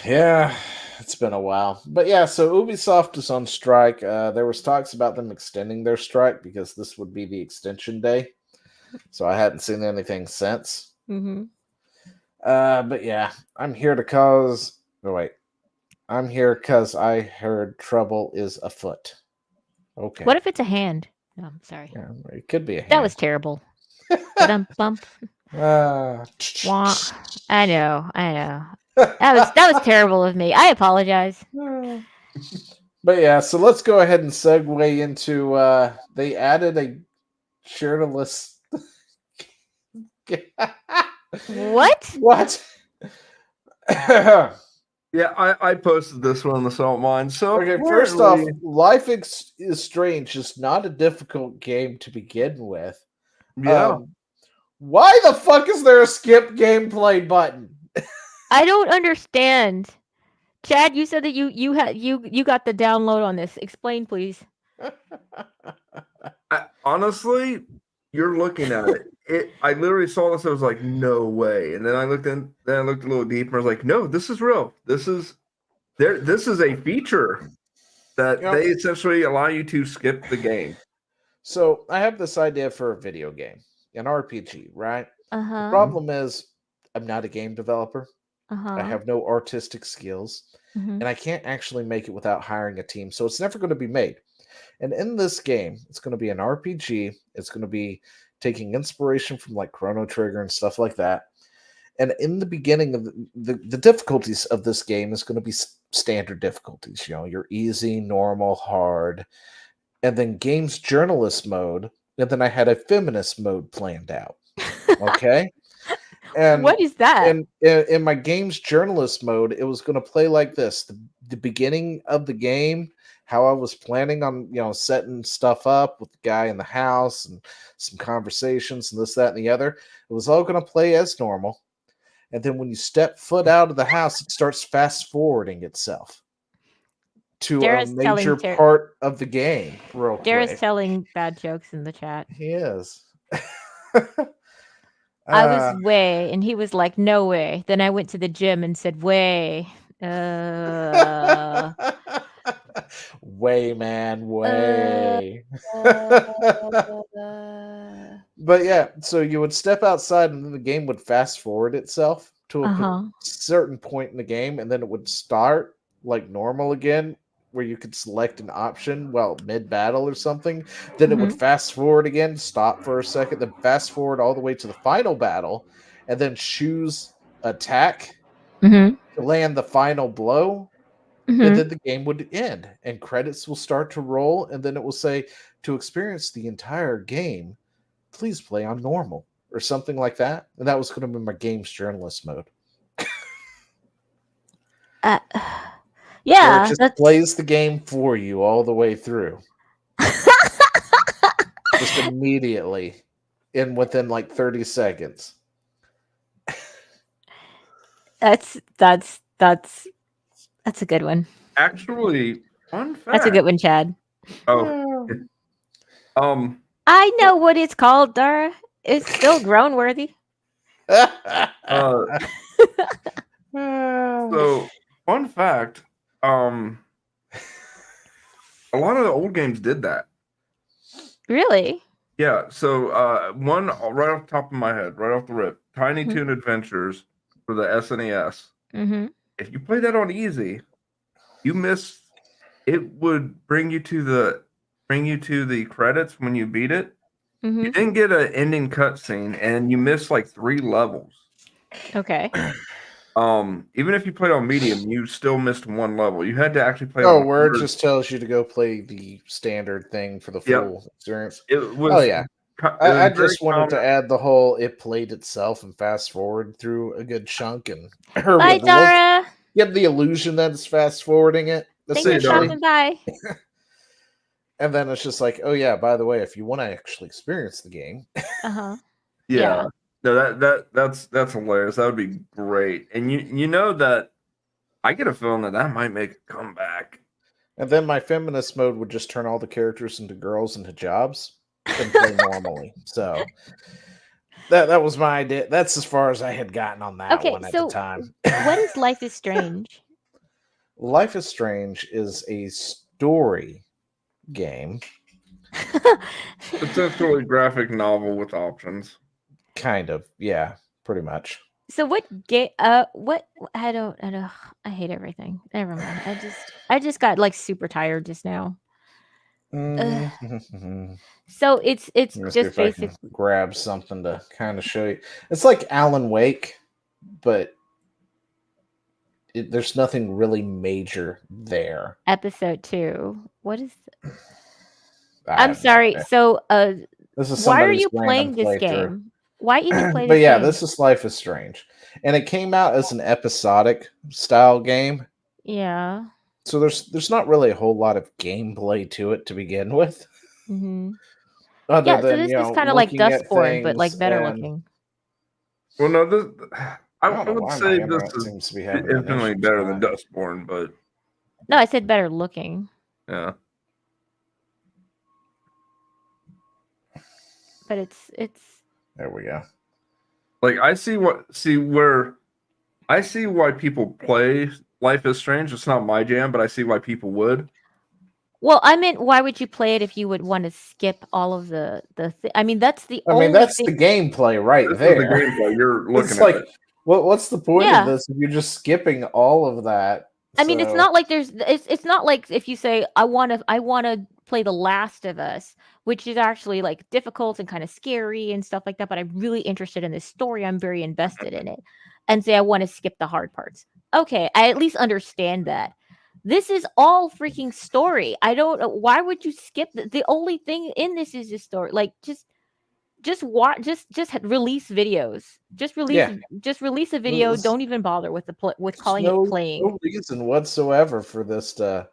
Yeah, it's been a while. But yeah, so Ubisoft is on strike. There was talks about them extending their strike because this would be the extension day. So I hadn't seen anything since.
mhm.
But yeah, I'm here to cause. Oh wait, I'm here because I heard trouble is afoot. Okay.
What if it's a hand? No, I'm sorry.
Yeah, it could be a hand.
That was terrible. Bump.
Uh,
Wah. I know. That was terrible of me. I apologize.
But yeah, so let's go ahead and segue into they added a shirtless
What?
What?
Yeah, I posted this one on the Salt Mine. So
Okay, first off,
apparently-
Life is Strange is not a difficult game to begin with.
yeah,
Why the fuck is there a skip gameplay button?
I don't understand. Chad, you said that you got the download on this. Explain, please.
honestly, you're looking at it. I literally saw this. I was like, no way. And then I looked a little deeper. I was like, no, this is real. This is a feature that
Yep.
they essentially allow you to skip the game.
So I have this idea for a video game, an RPG, right? The
Uh-huh.
problem is I'm not a game developer.
Uh-huh.
I have no artistic skills,
Mhm.
and I can't actually make it without hiring a team. So it's never going to be made. And in this game, it's going to be an RPG. It's going to be taking inspiration from like Chrono Trigger and stuff like that. And in the beginning of the difficulties of this game is going to be standard difficulties. You know, your easy, normal, hard, and then games journalist mode. And then I had a feminist mode planned out. Okay. And
What is that?
in my games journalist mode, it was going to play like this: the beginning of the game, how I was planning on setting stuff up with the guy in the house and some conversations and this, that, and the other. It was all going to play as normal, and then when you step foot out of the house, it starts fast forwarding itself to
Dara's
a major
telling
part of the game. Real
Dara's
quick,
telling bad jokes in the chat.
he is.
I was way, and he was like, "No way." Then I went to the gym and said, "Way."
Way, man, way.
uh,
But yeah, so you would step outside and then the game would fast forward itself to a
Uh-huh.
certain point in the game, and then it would start like normal again, where you could select an option mid battle or something. Then it would fast forward again, stop for a second, then fast forward all the way to the final battle, and then choose attack
Mhm.
to land the final blow. And
Mhm.
then the game would end and credits will start to roll, and then it will say, to experience the entire game, please play on normal or something like that. And that was going to be my games journalist mode. Where
Yeah,
it just
that's
plays the game for you all the way through. Just immediately within like 30 seconds.
that's a good one.
Actually, fun fact.
That's a good one, Chad.
Oh,
I know what it's called, Dara. It's still grown worthy.
So fun fact. A lot of the old games did that.
Really?
Yeah. So one right off the top of my head, right off the rip, Tiny Toon Adventures for the SNES.
Mm-hmm.
If you play that on easy, you miss. It would bring you to the credits when you beat it.
Mm-hmm.
You didn't get an ending cutscene, and you missed like 3 levels.
Okay.
Even if you played on medium, you still missed 1 level. You had to actually play.
Oh,
on
where it
hard.
just tells you to go play the standard thing for the full experience.
It was.
Oh yeah. I just wanted to
common.
add the whole it played itself and fast forward through a good chunk and
Bye, Dara.
you have the illusion that it's fast forwarding it.
Thanks for
Dara.
stopping by.
And then it's just like, oh yeah, by the way, if you want to actually experience the game,
Uh-huh.
Yeah. No, that's hilarious. That would be great. And you know that I get a feeling that might make a comeback.
and then my feminist mode would just turn all the characters into girls and hijabs and play normally. So that was my idea. That's as far as I had gotten on that
Okay,
one at
so
the time.
what is Life is Strange?
Life is Strange is a story game.
It's actually a graphic novel with options.
Kind of, yeah, pretty much.
So what game? What I don't. I hate everything. Never mind. I just got like super tired just now.
Mhm.
So it's
Let me see
just
if I can
basic.
grab something to kind of show you. It's like Alan Wake, but there's nothing really major there.
Episode 2. What is?
I
I'm
have no
sorry.
idea.
So
This is
why are
somebody's
you
random
playing this
playthrough.
game? Why even play this
But yeah,
game?
this is Life is Strange, and it came out as an episodic style game.
Yeah.
So there's not really a whole lot of gameplay to it to begin with.
Mm-hmm.
Other
Yeah. So
than
this is kind of like
looking at
Dustborn, but like
things
better
and-
looking.
Well, no, this
I
I
don't know
would
why my
say this
internet
is
seems to be having an
infinitely
issue
better than
tonight.
Dustborn, but
No, I said better looking,
yeah.
but it's
There we go.
Like I see why people play Life is Strange. It's not my jam, but I see why people would.
well. I meant, why would you play it if you would want to skip all of the? I mean, that's the
I
only.
mean, that's
thing.
the gameplay right
This is
there.
the gameplay. You're looking
It's
at
like,
it.
what's the point
Yeah.
of this if you're just skipping all of that?
I mean, it's
So-
not like it's not like if you say I want to play The Last of Us, which is actually like difficult and kind of scary and stuff like that, but I'm really interested in this story. I'm very invested in it. And say I want to skip the hard parts. Okay, I at least understand that. This is all freaking story. I don't know why would you skip the only thing in this is the story. Like just watch just release videos. Just release a video.
There's-
Don't even bother with with
There's
calling it playing.
no reason whatsoever for this to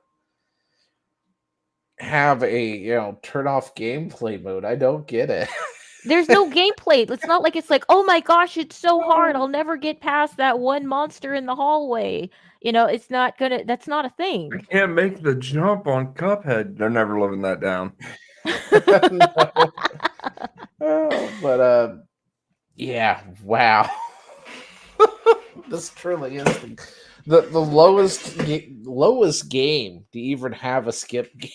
have a turn off gameplay mode. I don't get it.
There's no gameplay. It's not like it's like, oh my gosh, it's so hard. I'll never get past that one monster in the hallway. It's not gonna. That's not a
I
thing.
can't make the jump on Cuphead. They're never living that down.
No. Oh, but yeah, wow. This truly is the lowest game to even have a skip game.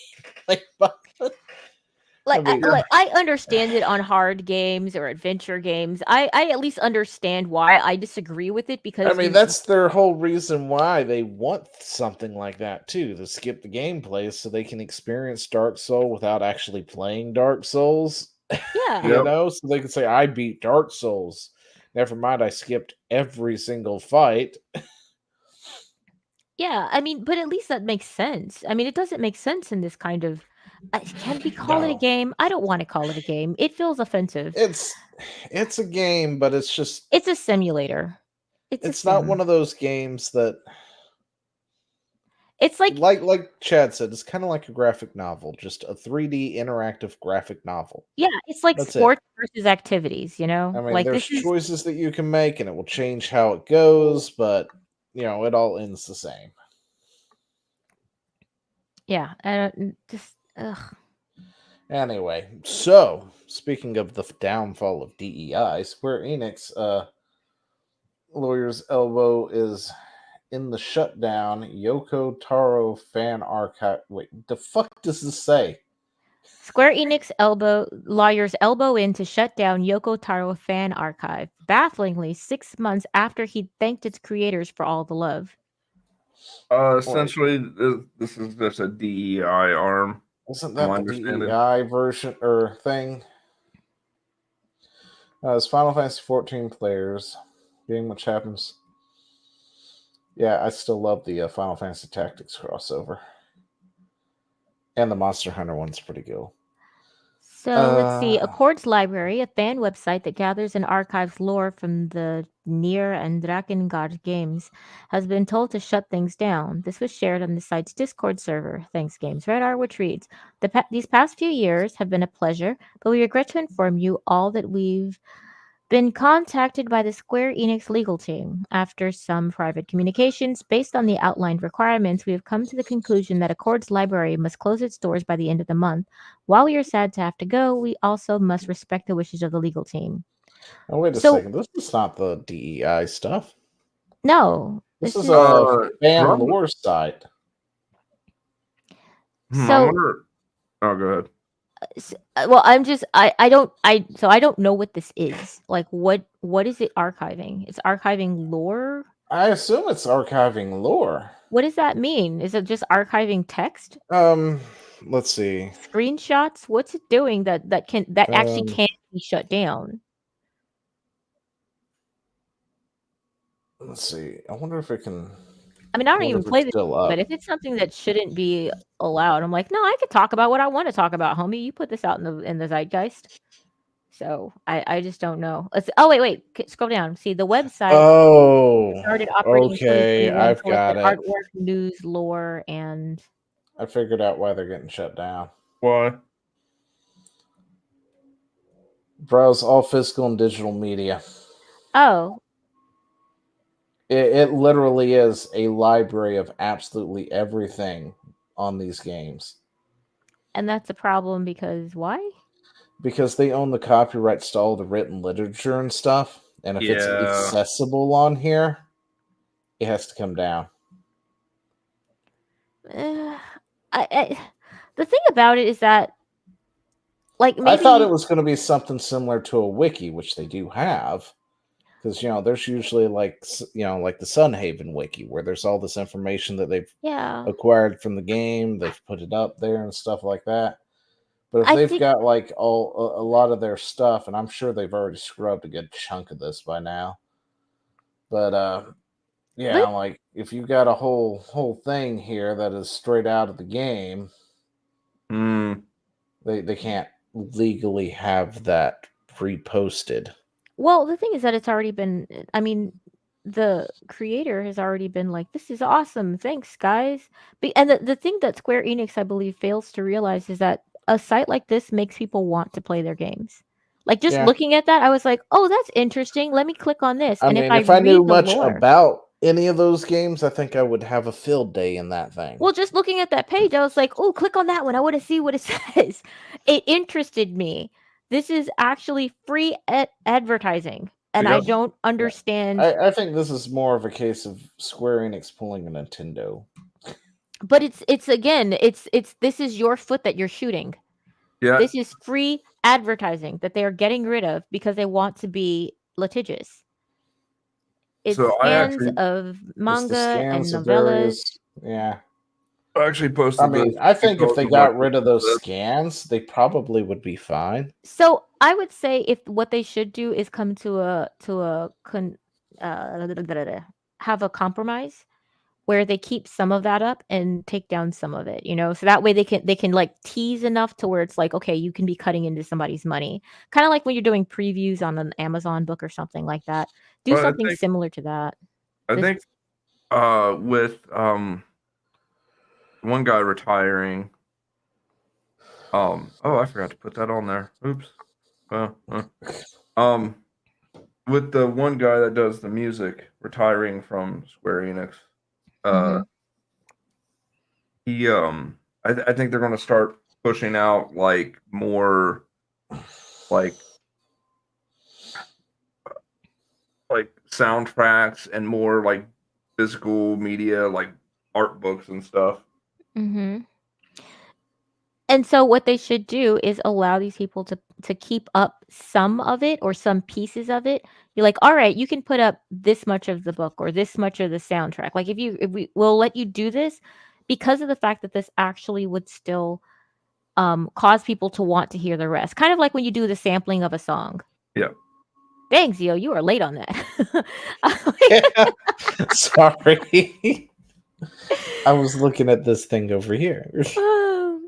I understand it on hard games or adventure games. I at least understand why I disagree with it because
that's their whole reason why they want something like that too, to skip the gameplay so they can experience Dark Soul without actually playing Dark Souls.
yeah.
So they can say, I beat Dark Souls. Never mind, I skipped every single fight.
Yeah, but at least that makes sense. It doesn't make sense in this kind of. Can we call it a
No.
game? I don't want to call it a game. It feels offensive.
It's a game, but it's just
It's a simulator.
it's not one of those games that
It's like
like Chad said, it's kind of like a graphic novel, just a 3D interactive graphic novel.
yeah, it's like
That's it.
sports versus activities. Like
there's choices that you can make, and it will change how it goes, but it all ends the same.
Yeah, and just ugh.
Anyway, so speaking of the downfall of DEI, Square Enix lawyer's elbow is in the shutdown Yoko Taro fan archive. Wait, the fuck does this say?
Square Enix lawyers elbow in to shut down Yoko Taro fan archive, bafflingly 6 months after he thanked its creators for all the love.
Essentially, this is just a DEI arm.
Isn't that the DEI version or thing? It's Final Fantasy 14 players, being which happens. Yeah, I still love the Final Fantasy Tactics crossover. And the Monster Hunter one's pretty cool.
So let's see. Accord's Library, a fan website that gathers and archives lore from the Nier and Drakengard games, has been told to shut things down. This was shared on the site's Discord server. Thanks, Games Radar, which reads, these past few years have been a pleasure, but we regret to inform you all that we've been contacted by the Square Enix legal team. After some private communications based on the outlined requirements, we have come to the conclusion that Accord's Library must close its doors by the end of the month. While we are sad to have to go, we also must respect the wishes of the legal team.
Oh, wait a second. This is not the DEI stuff.
No.
This is a fan lore site.
So,
oh, go ahead.
Well, I don't know what this is. Like, what is it archiving? It's archiving lore?
I assume it's archiving lore.
What does that mean? Is it just archiving text?
Let's see.
Screenshots? What's it doing that actually can't be shut down?
Let's see. I wonder if it can.
I don't even play this, but if it's something that shouldn't be allowed, I'm like, no, I could talk about what I want to talk about, homie. You put this out in the zeitgeist. So I just don't know. Wait, scroll down. See the website. Started operating.
Okay, I've got it.
Artwork, news, lore, and
I figured out why they're getting shut down.
Why?
Browse all physical and digital media.
Oh.
It literally is a library of absolutely everything on these games.
And that's a problem because why?
Because they own the copyrights to all the written literature and stuff. And if it's accessible on here, it has to come down.
The thing about it is that, like, maybe
I thought it was going to be something similar to a wiki, which they do have. because there's usually like like the Sunhaven wiki where there's all this information that they've
Yeah.
acquired from the game. They've put it up there and stuff like that. But if
I
they've
think
got like a lot of their stuff, and I'm sure they've already scrubbed a good chunk of this by now. But yeah,
let
like if you got a whole thing here that is straight out of the game,
Mm,
they can't legally have that reposted.
well, the thing is that it's already been I mean, the creator has already been like, "This is awesome. Thanks, guys." And the thing that Square Enix, I believe, fails to realize is that a site like this makes people want to play their games. Like, just
Yeah.
looking at that, I was like, "Oh, that's interesting. Let me click on this."
I
And if
mean,
I
if I knew
read the
much
lore,
about any of those games, I think I would have a field day in that thing.
well, just looking at that page, I was like, "Oh, click on that one. I want to see what it says." It interested me. This is actually free advertising, and I
Yep.
don't understand.
I think this is more of a case of Square Enix pulling a Nintendo.
But it's again, it's this is your foot that you're shooting.
yeah.
This is free advertising that they are getting rid of because they want to be litigious. It's
So I
scans
actually
of
It's the
manga and
scans of
novellas.
various. Yeah.
posted
I mean,
this.
I think if they
because of
got
what
rid of
you
those
said.
scans, they probably would be fine.
So I would say if what they should do is come to have a compromise where they keep some of that up and take down some of it, so that way they can like tease enough to where it's like, okay, you can be cutting into somebody's money, kind of like when you're doing previews on an Amazon book or something like that. Do
Well,
something similar to that.
I
This-
think with one guy retiring. Oh, I forgot to put that on there. Oops. With the one guy that does the music retiring from Square Enix,
Mhm.
he I think they're going to start pushing out like more like soundtracks and more like physical media, like art books and stuff.
Mhm. And so what they should do is allow these people to keep up some of it or some pieces of it. You're like, all right, you can put up this much of the book or this much of the soundtrack. Like if we will let you do this because of the fact that this actually would still cause people to want to hear the rest. Kind of like when you do the sampling of a song.
Yeah.
Dang, Zio, you are late on that.
Sorry. I was looking at this thing over here.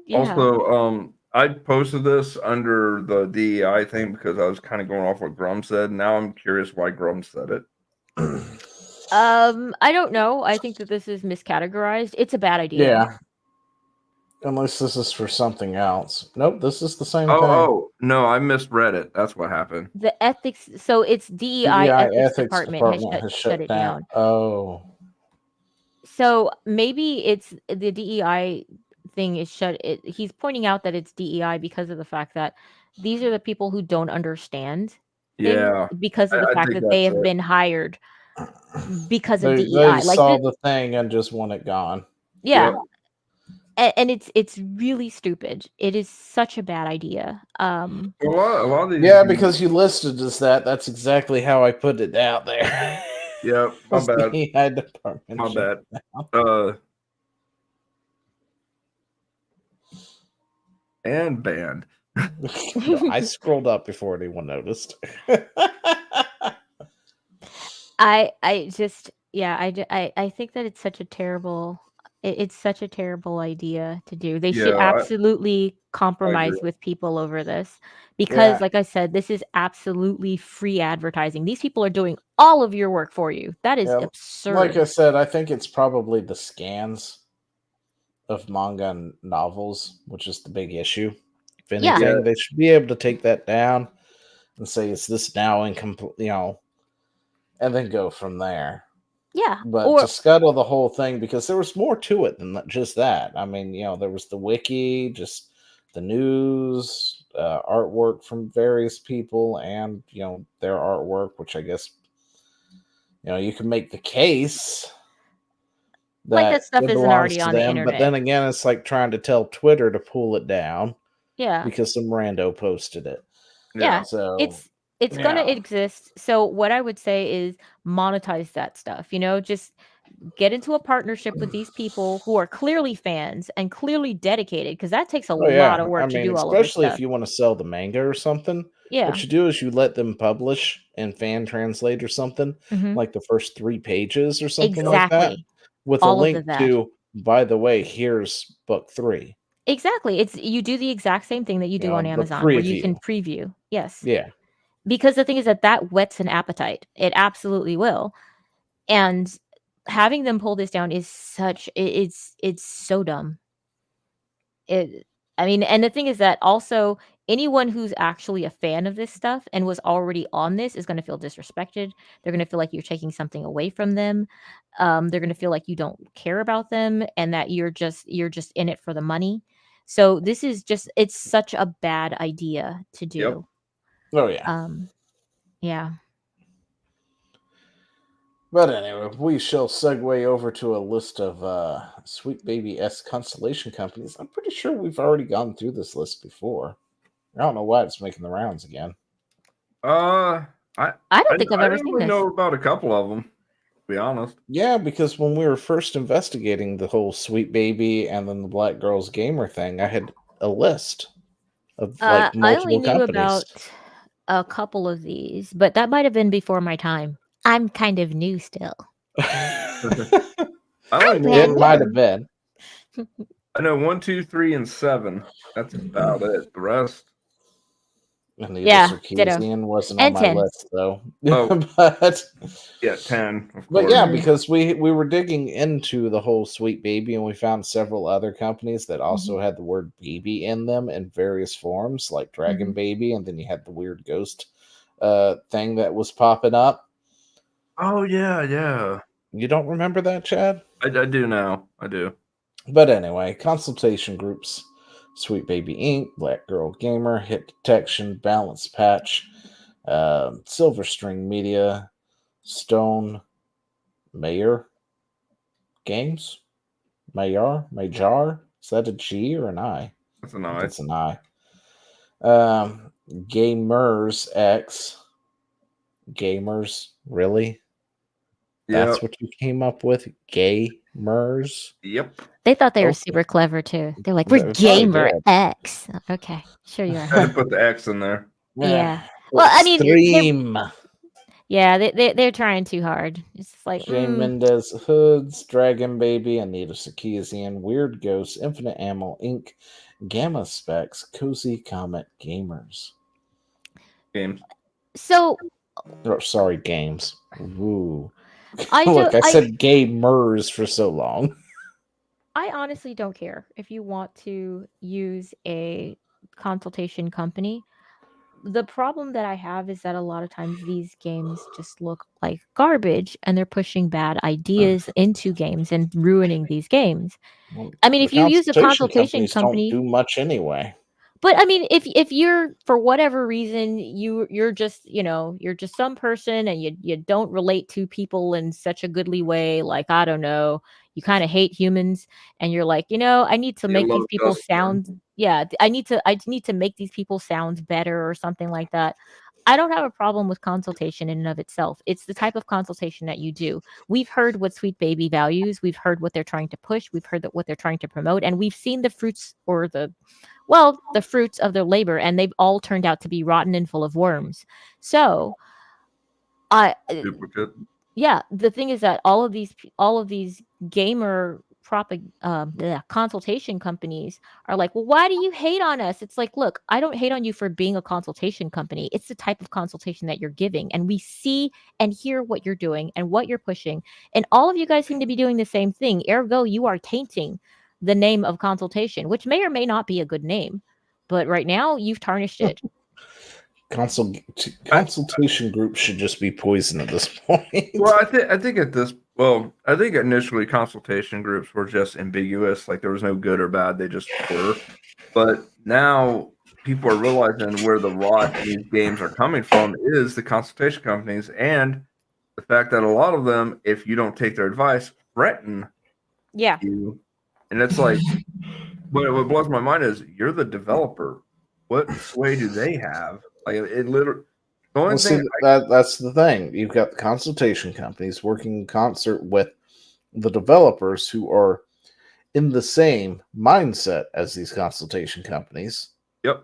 Yeah.
Also, I posted this under the DEI thing because I was kind of going off what Grum said. Now I'm curious why Grum said it.
I don't know. I think that this is miscategorized. It's a bad idea.
Yeah. Unless this is for something else. Nope, this is the same thing.
Oh, no, I misread it. That's what happened.
The ethics, so it's DEI ethics department has shut it down.
Oh.
So maybe it's the DEI thing is shut. He's pointing out that it's DEI because of the fact that these are the people who don't understand things
Yeah.
because of the
I
fact
think
that they
that's
have
it.
been hired because of
They
DEI. Like
saw the thing and just want it gone.
yeah.
Yep.
And it's really stupid. It is such a bad idea.
Well, a lot of these.
Yeah, because you listed as that. That's exactly how I put it out there.
Yeah, my bad.
DEI department.
My
shut
bad. And banned.
No, I scrolled up before anyone noticed.
I just I think that it's such a terrible it's such a terrible idea to do. They should
Yeah, I
absolutely compromise
agree.
with people over this because
Yeah.
like I said, this is absolutely free advertising. These people are doing all of your work for you. That is
Yeah,
absurd.
Like I said, I think it's probably the scans of manga and novels, which is the big issue. If anything,
Yeah.
they should be able to take that down and say, "Is this now incomplete?" And then go from there.
Yeah.
But
Or
to scuttle the whole thing, because there was more to it than just that. I mean, there was the wiki, just the news, artwork from various people, and their artwork, which I guess you can make the case
like that stuff
it
isn't
belongs
already
to
on the
them.
internet.
But then again, it's like trying to tell Twitter to pull it down
Yeah.
because some rando posted it.
Yeah.
So
It's gonna
Yeah.
exist. So what I would say is monetize that stuff. Just get into a partnership with these people who are clearly fans and clearly dedicated, because that takes a
Oh
lot of
yeah. I
work to
mean,
do all of this
especially if
stuff.
you want to sell the manga or something,
Yeah.
what you do is you let them publish and fan translate or something,
Mhm.
like the first 3 pages or something like that,
Exactly.
with a
All of
link
that.
to, by the way, here's book 3.
Exactly. You do the exact same thing that you do on
The
Amazon, where you can
preview.
preview. Yes.
Yeah.
Because the thing is that whets an appetite. It absolutely will. And having them pull this down is it's so dumb. I mean, and the thing is that also anyone who's actually a fan of this stuff and was already on this is going to feel disrespected. They're going to feel like you're taking something away from them. They're going to feel like you don't care about them and that you're just in it for the money. So this is it's such a bad idea to
Yep.
do.
Oh yeah.
Yeah.
But anyway, we shall segue over to a list of Sweet Baby S constellation companies. I'm pretty sure we've already gone through this list before. I don't know why it's making the rounds again.
I don't think I've ever seen
really
this.
know about a couple of them, to be honest.
Yeah, because when we were first investigating the whole Sweet Baby and then the Black Girls Gamer thing, I had a list of like
I only
multiple
knew
companies.
about a couple of these, but that might have been before my time. I'm kind of new still.
I only know
It might have been.
I know 1, 2, 3, and 7. That's about it. The rest.
Anita
Yeah, ditto.
Sarkeesian wasn't
And
on my
10.
list though.
Oh.
but
10, of
But
course.
yeah,
Mhm.
because we were digging into the whole Sweet Baby and we found several other companies that also had the word baby in them in various forms, like Dragon
Mhm.
Baby, and then you had the weird ghost thing that was popping up.
Oh, yeah.
You don't remember that, Chad?
I do now. I do.
But anyway, consultation groups: Sweet Baby Inc., Black Girl Gamer, Hit Detection, Balance Patch, Silver String Media, Stone Mayor Games, Majar. Is that a G or an I?
That's a
I think
nice.
it's an I. Gamers X. Gamers, really? That's
Yep.
what you came up with? Gamers?
Yep.
They thought they were
Okay.
super clever too. They're like,
They
we're
probably
Gamer
did.
X. Okay, sure you
Had to
are.
put the X in there.
Yeah. Well, I mean,
Stream.
they're trying too hard. It's just like,
Shane Mendez Hoods, Dragon Baby, Anita Sarkeesian, Weird Ghosts, Infinite Ammo Inc., Gamma Specs, Cozy Comet Gamers.
Games.
so
Oh, sorry, games. Ooh.
I
Look,
do.
I said gamers for so long.
I honestly don't care if you want to use a consultation company. The problem that I have is that a lot of times these games just look like garbage and they're pushing bad ideas into games and ruining these games. I mean,
The
if you use a consultation
companies
company,
don't do much anyway.
but I mean, if you're for whatever reason you're just you're just some person and you don't relate to people in such a goodly way, like I don't know, you kind of hate humans, and you're like, I need to
You
make
love
these people
Dustburn.
sound, yeah, I need to make these people sound better or something like that. I don't have a problem with consultation in and of itself. It's the type of consultation that you do. We've heard what Sweet Baby values. We've heard what they're trying to push. We've heard what they're trying to promote, and we've seen the fruits or the fruits of their labor, and they've all turned out to be rotten and full of worms. So,
Duplicate.
yeah, the thing is that all of these gamer consultation companies are like, well, why do you hate on us? It's like, look, I don't hate on you for being a consultation company. It's the type of consultation that you're giving, and we see and hear what you're doing and what you're pushing, and all of you guys seem to be doing the same thing. Ergo, you are tainting the name of consultation, which may or may not be a good name, but right now you've tarnished it.
Consultation groups should just be poison at this point.
Well, I think I think initially consultation groups were just ambiguous, like there was no good or bad, they just were. But now people are realizing where the rot in these games are coming from is the consultation companies, and the fact that a lot of them, if you don't take their advice, threaten
Yeah.
you. And it's like, what blows my mind is you're the developer. What sway do they have? Like it literally, The only
Well, see,
thing,
that's the thing. You've got the consultation companies working in concert with the developers who are in the same mindset as these consultation companies.
yep,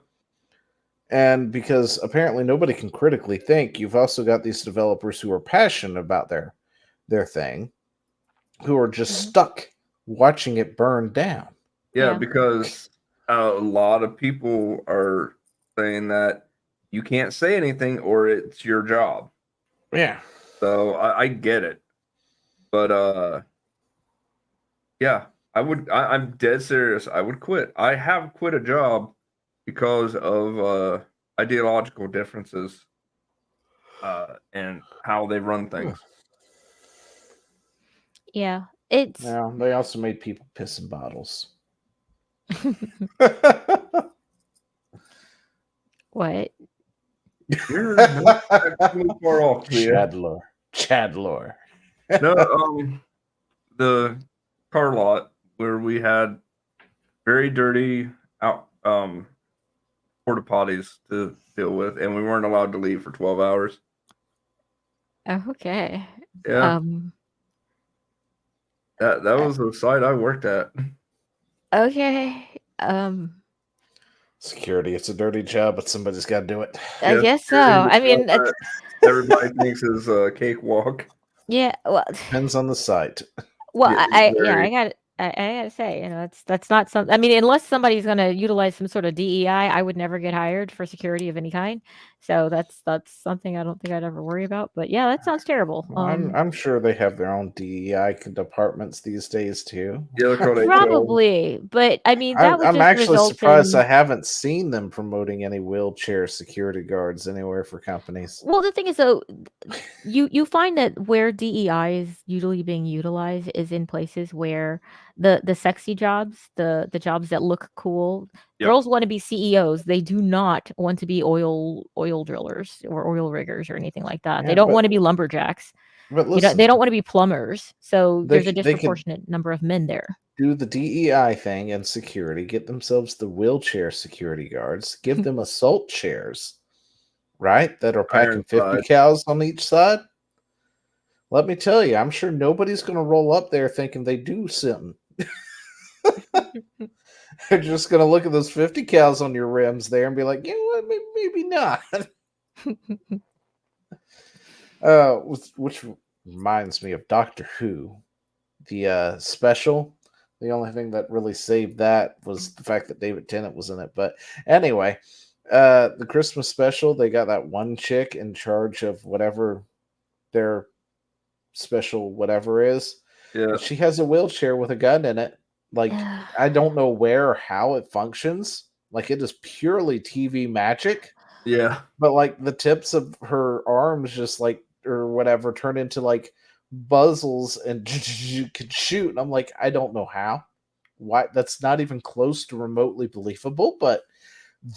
And because apparently nobody can critically think, you've also got these developers who are passionate about their thing, who are just
Mhm.
stuck watching it burn down.
yeah,
Yeah.
because a lot of people are saying that you can't say anything or it's your job.
Yeah.
So I get it, but yeah, I'm dead serious. I would quit. I have quit a job because of ideological differences and how they run things.
Yeah. It's
Now, they also made people piss in bottles.
what?
You're not too far off, Leah.
Chadlor. Chadlor.
No, the car lot where we had very dirty out porta potties to deal with, and we weren't allowed to leave for 12 hours.
Okay.
Yeah,
Um.
that was the site I worked at.
Okay.
Security, it's a dirty job, but somebody's got to do it.
I
Yeah,
guess so.
security
I mean,
stuff that everybody thinks is a cakewalk.
yeah. Well,
Depends on the site.
Yeah, it's
yeah,
very.
I gotta say, that's not something. I mean, unless somebody's gonna utilize some sort of DEI, I would never get hired for security of any kind. So that's something I don't think I'd ever worry about. But yeah, that sounds terrible.
Well, I'm sure they have their own DEI departments these days too.
Yeah, they're called HO.
Probably, but I mean, that would
I'm
just
actually
result
surprised
in.
I haven't seen them promoting any wheelchair security guards anywhere for companies.
Well, the thing is, though, you find that where DEI is usually being utilized is in places where the sexy jobs, the jobs that look cool,
Yep.
girls want to be CEOs. They do not want to be oil drillers or oil riggers or anything like that. They
Yeah,
don't
but-
want to be lumberjacks.
But
You know,
listen,
they don't want to be plumbers. So
They
there's a
c- they could-
disproportionate number of men there.
do the DEI thing and security, get themselves the wheelchair security guards, give them assault chairs, right? That are packing 50
Ironside.
cows on each side. Let me tell you, I'm sure nobody's going to roll up there thinking they do something. They're just going to look at those 50 cows on your rims there and be like, you know what, maybe not. Which reminds me of Doctor Who. The special, the only thing that really saved that was the fact that David Tennant was in it. But anyway, the Christmas special, they got that one chick in charge of whatever their special whatever is.
Yeah,
She has a wheelchair with a gun in it. Like, I don't know where or how it functions. Like, it is purely TV magic.
yeah.
But like the tips of her arms just like or whatever turn into like buzzles and could shoot. And I'm like, I don't know how. Why that's not even close to remotely believable, but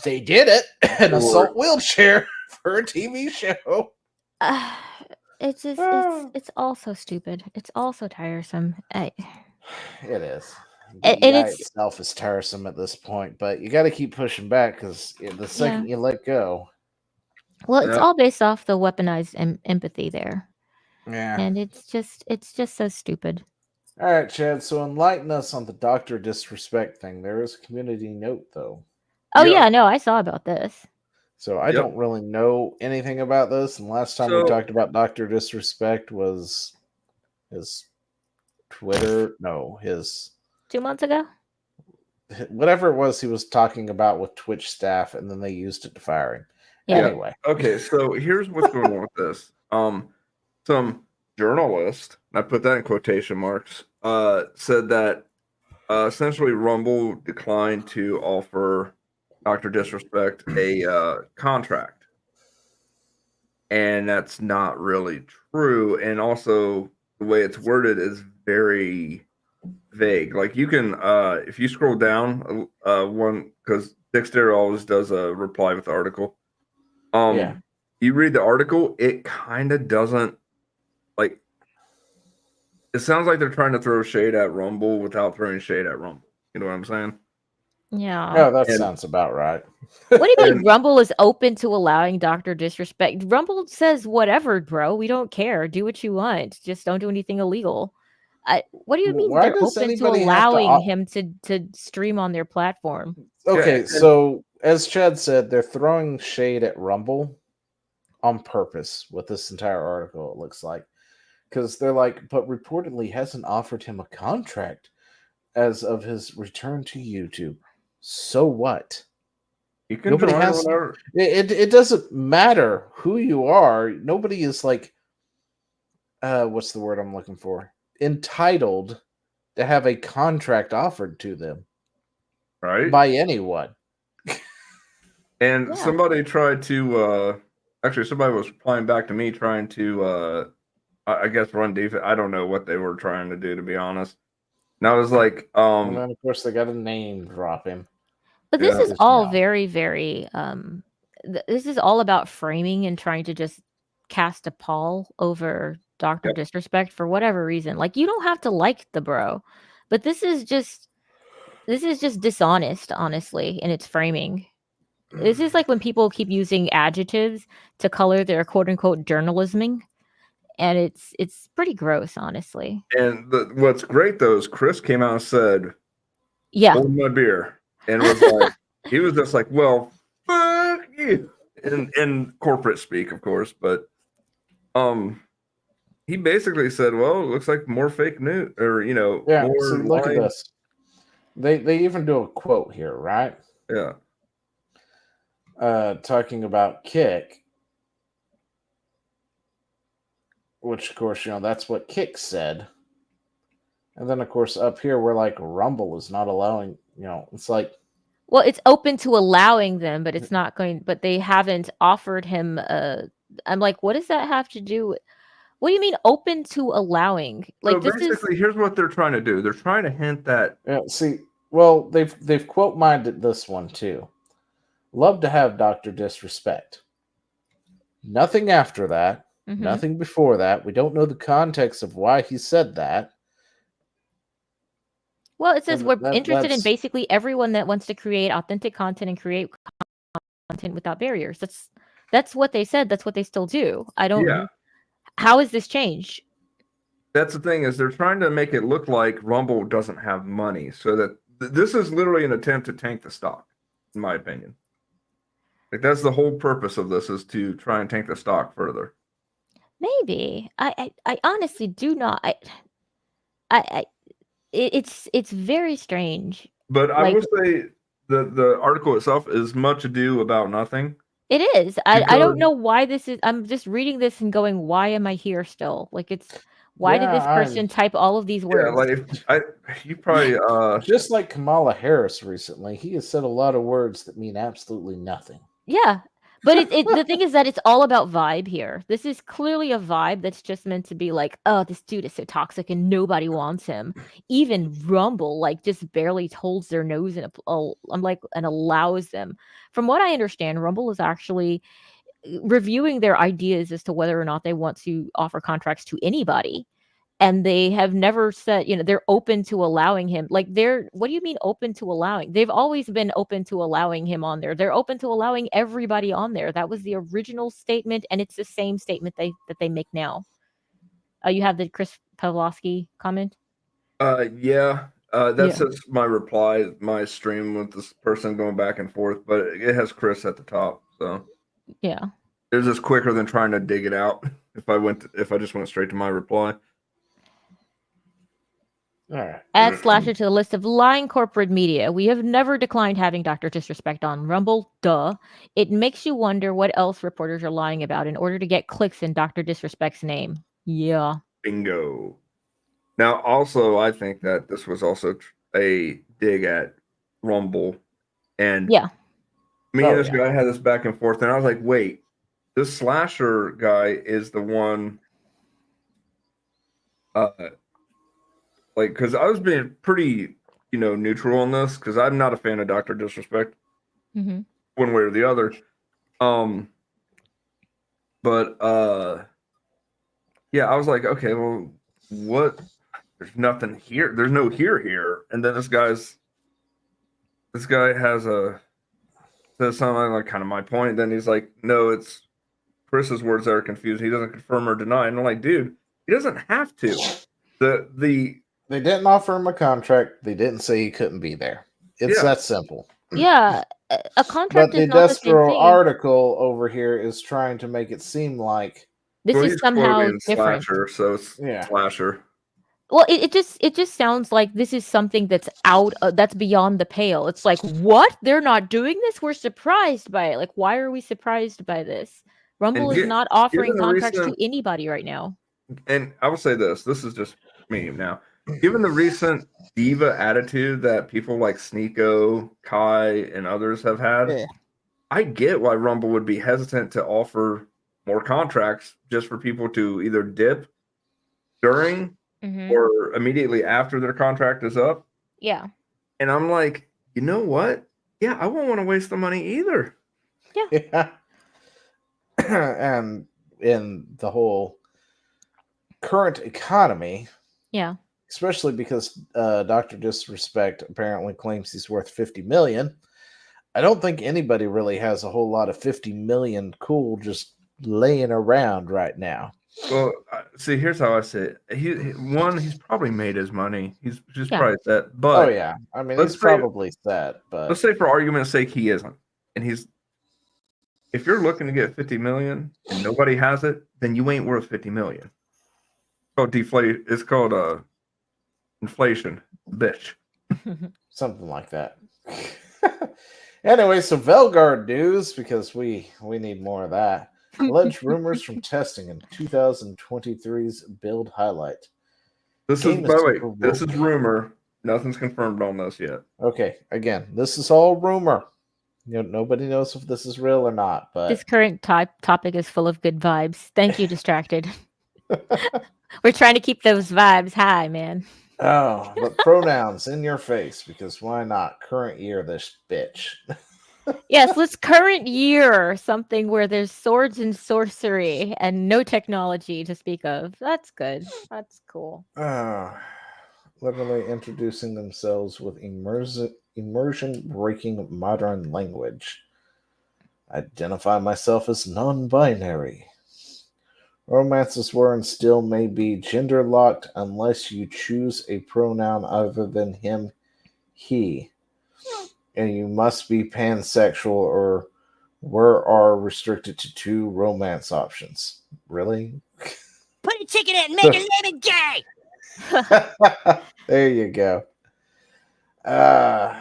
they did it. An
Or-
assault wheelchair for a TV show.
It's just
Oh.
it's all so stupid. It's all so tiresome.
It is.
And
DEI
it's-
itself is tiresome at this point, but you got to keep pushing back because the second you let go,
Well, it's
Yeah.
all based off the weaponized empathy there,
yeah.
and it's just so stupid.
All right, Chad. So enlighten us on the doctor disrespect thing. There is a community note, though.
Oh
Yeah.
yeah, no, I saw about this.
So I
Yep.
don't really know anything about this. And last time we
So-
talked about Doctor Disrespect was his Twitter. No, his
2 months ago.
whatever it was he was talking about with Twitch staff, and then they used it to fire him.
Yeah.
Anyway,
Okay, so here's what's going on with this. Some journalist, and I put that in quotation marks, said that essentially Rumble declined to offer Dr. Disrespect a contract. And that's not really true. And also the way it's worded is very vague. Like you can if you scroll down one because Dexter always does a reply with the article.
Yeah.
You read the article, it kind of doesn't like it sounds like they're trying to throw shade at Rumble without throwing shade at Rumble. You know what I'm saying?
Yeah.
No, that
And-
sounds about right.
What do you mean
And-
Rumble is open to allowing Dr. Disrespect? Rumble says whatever, bro. We don't care. Do what you want. Just don't do anything illegal. What do you mean
Why
they're
does
open to
anybody have to
allowing him to stream on their platform?
Okay,
and-
so as Chad said, they're throwing shade at Rumble on purpose with this entire article, it looks like. Because they're like, but reportedly hasn't offered him a contract as of his return to YouTube. So what?
You can
Nobody
join
has
whenever.
it doesn't matter who you are. Nobody is like what's the word I'm looking for? Entitled to have a contract offered to them
Right.
by anyone.
And
Yeah.
somebody tried to actually somebody was replying back to me trying to I guess run defense. I don't know what they were trying to do, to be honest. And I was like,
And then of course they got a name drop him.
But this
Yeah.
is all
Yeah.
very, very. This is all about framing and trying to just cast a pall over Doctor
Yep.
Disrespect for whatever reason. Like you don't have to like the bro, but this is just dishonest, honestly, in its framing. This is like when people keep using adjectives to color their quote unquote journalisming, and it's pretty gross, honestly.
and what's great though is Chris came out and said,
Yeah,
"Hold my beer," and was like, he was just like, "Well, fuck you," in corporate speak, of course, but he basically said, "Well, it looks like more fake news, or
Yeah,
more
so look at
lying."
this. They even do a quote here, right?
Yeah,
Talking about Kick, which of course, that's what Kick said. And then of course up here we're like Rumble is not allowing, it's like
well, it's open to allowing them, but it's not going. But they haven't offered him. I'm like, what does that have to do with? What do you mean open to allowing? Like
so
this is
basically, here's what they're trying to do. They're trying to hint that
see, well, they've quote minded this one too. Love to have Dr. Disrespect. Nothing after that,
Mhm.
nothing before that. We don't know the context of why he said that.
Well, it says
And
we're
that-
interested in
that's-
basically everyone that wants to create authentic content and create content without barriers. That's what they said. That's what they still do. I don't.
Yeah.
How has this changed?
that's the thing is they're trying to make it look like Rumble doesn't have money, so that this is literally an attempt to tank the stock, in my opinion. Like that's the whole purpose of this is to try and tank the stock further.
Maybe. I honestly do not. It's very strange.
But I
Like-
will say the article itself is much ado about nothing.
It is. I don't
Because-
know why this is. I'm just reading this and going, why am I here still? Like it's. Why did
Yeah,
this person type all of these
Yeah,
words?
like you probably
just like Kamala Harris recently, he has said a lot of words that mean absolutely nothing.
Yeah. But the thing is that it's all about vibe here. This is clearly a vibe that's just meant to be like, oh, this dude is so toxic and nobody wants him. Even Rumble, like, just barely holds their nose and allows them. From what I understand, Rumble is actually reviewing their ideas as to whether or not they want to offer contracts to anybody. And they have never said, they're open to allowing him. Like what do you mean open to allowing? They've always been open to allowing him on there. They're open to allowing everybody on there. That was the original statement, and it's the same statement that they make now. You have the Chris Pavlovsky comment?
yeah. That's
Yeah.
just my reply, my stream with this person going back and forth, but it has Chris at the top, so
Yeah.
it was just quicker than trying to dig it out if I just went straight to my reply.
All right.
Add Slasher to the list of lying corporate media. We have never declined having Dr. Disrespect on Rumble. Duh. It makes you wonder what else reporters are lying about in order to get clicks in Dr. Disrespect's name. Yeah.
Bingo. Now, also, I think that this was also a dig at Rumble, and
Yeah.
me and
Oh,
this
yeah.
guy had this back and forth, and I was like, "Wait, this Slasher guy is the one." Like, because I was being pretty, neutral on this because I'm not a fan of Dr. Disrespect,
Mm-hmm.
one way or the other. But yeah, I was like, okay, well, what? There's nothing here. There's no here, and then this this guy says something like kind of my point. Then he's like, no, it's Chris's words that are confused. He doesn't confirm or deny. And I'm like, dude, he doesn't have to. They
didn't offer him a contract. They didn't say he couldn't be there. It's that simple.
Yeah, a contract
But
is
the
not the same
Despero
thing.
article over here is trying to make it seem like
This is
he's
somehow
quoting
different.
Slasher, so it's Slasher.
Well, it just sounds like this is something that's that's beyond the pale. It's like, what? They're not doing this? We're surprised by it. Like, why are we surprised by this? Rumble is not offering contracts to anybody right now.
And I will say this is just me now. Given the recent diva attitude that people like Sneeko, Kai, and others have had, I get why Rumble would be hesitant to offer more contracts just for people to either dip during or immediately after their contract is up.
Yeah.
And I'm like, you know what? Yeah, I won't want to waste the money either.
Yeah. And in the whole current economy, especially because Dr. Disrespect apparently claims he's worth 50 million, I don't think anybody really has a whole lot of 50 million cool just laying around right now.
Well, see, here's how I see it. He's probably made his money. He's just probably set. But
I mean, he's probably set. But
let's say, for argument's sake, he isn't, and if you're looking to get 50 million and nobody has it, then you ain't worth 50 million. It's called deflate. It's called inflation, bitch.
Something like that. Anyway, so Velgard news, because we need more of that. Alleged rumors from testing in 2023's build highlight.
This is, by the way, this is rumor. Nothing's confirmed on this yet.
Okay, again, this is all rumor. Nobody knows if this is real or not. But
this current topic is full of good vibes. Thank you, Distracted. We're trying to keep those vibes high, man.
Oh, but pronouns in your face, because why not? Current year, this bitch.
Yes, let's current year something where there's swords and sorcery and no technology to speak of. That's good. That's cool.
Literally introducing themselves with immersion-breaking modern language. Identify myself as non-binary. Romances were and still may be gender-locked unless you choose a pronoun other than him, he. And you must be pansexual or are restricted to 2 romance options. Really?
Put a chicken in and make a lemon gay!
There you go. Of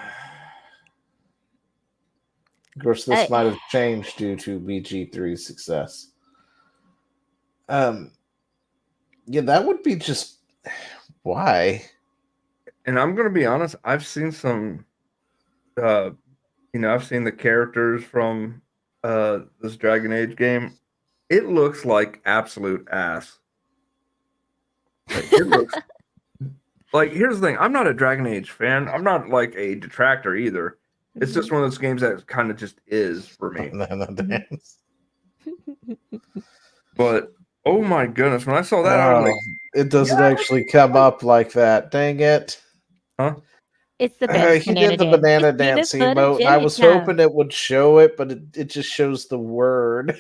course, this might have changed due to BG3's success. Yeah, that would be just why.
And I'm going to be honest, I've seen some I've seen the characters from this Dragon Age game. It looks like absolute ass. It looks like, here's the thing, I'm not a Dragon Age fan. I'm not like a detractor either. It's just one of those games that kind of just is for me. But oh my goodness, when I saw that, I was like,
it doesn't actually come up like that. Dang it.
Huh?
It's the
he did the banana dance emote, and I was hoping it would show it, but it just shows the word.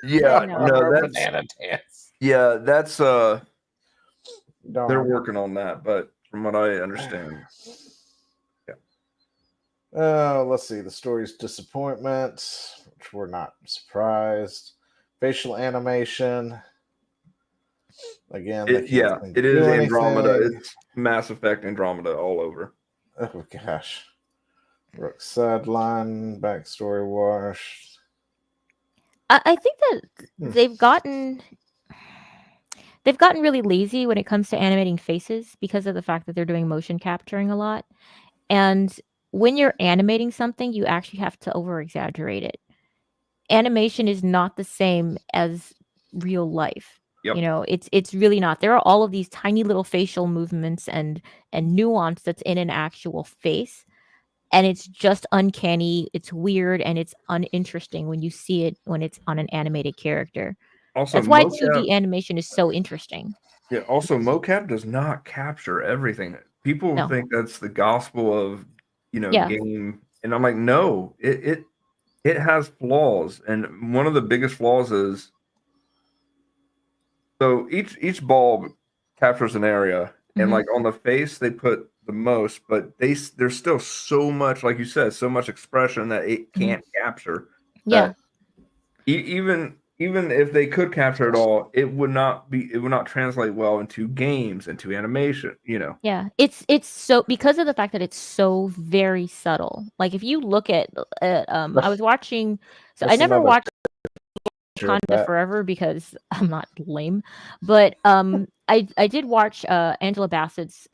Yeah, no, that's
banana dance.
Yeah, that's they're working on that, but from what I understand. Yeah.
Let's see. The story's disappointment, which we're not surprised. Facial animation. Again,
it is Andromeda. It's Mass Effect Andromeda all over.
Oh gosh. Rook's sideline, backstory wash.
I think that they've gotten really lazy when it comes to animating faces because of the fact that they're doing motion capturing a lot. And when you're animating something, you actually have to over-exaggerate it. Animation is not the same as real life.
Yep.
It's really not. There are all of these tiny little facial movements and nuance that's in an actual face, and it's just uncanny. It's weird and it's uninteresting when you see it when it's on an animated character.
Also,
that's why 2D animation is so interesting.
Yeah. Also, mocap does not capture everything. People think that's the gospel of game And I'm like, no, it has flaws, and one of the biggest flaws is so each bulb captures an area, and
Mhm.
like on the face they put the most, but there's still so much, like you said, so much expression that it can't capture.
Yeah.
That even if they could capture it all, it would not translate well into games, into animation.
Yeah, it's so because of the fact that it's so very subtle. Like if you look at I was watching, so I
That's
never
another
watched
picture of
Wakanda
that.
Forever because I'm not lame, but I did watch Angela Bassett's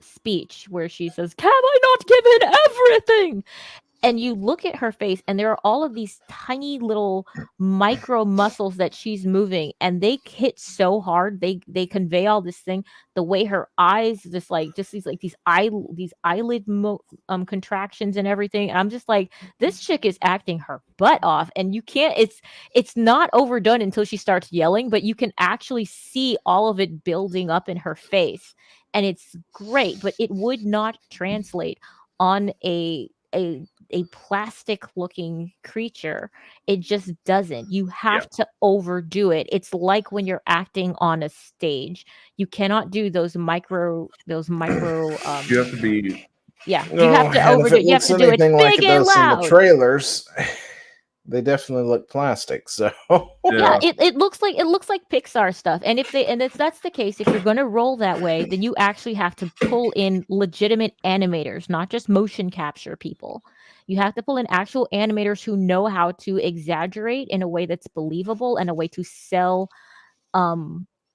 speech where she says, "Have I not given everything?" And you look at her face and there are all of these tiny little micro muscles that she's moving, and they hit so hard, they convey all this thing, the way her eyes just these eyelid contractions and everything. And I'm just like, this chick is acting her butt off, and you can't it's not overdone until she starts yelling, but you can actually see all of it building up in her face, and it's great, but it would not translate on a plastic looking creature. It just doesn't. You have to overdo it. It's like when you're acting on a stage. You cannot do those micro
You have to be
yeah, you
No,
have to
and if
overdo
it
it. You have
looks
to do it
anything like
big
it
and
does in the
loud.
trailers, they definitely look plastic. So
Yeah, it looks like Pixar stuff. And if that's the case, if you're going to roll that way, then you actually have to pull in legitimate animators, not just motion capture people. You have to pull in actual animators who know how to exaggerate in a way that's believable and a way to sell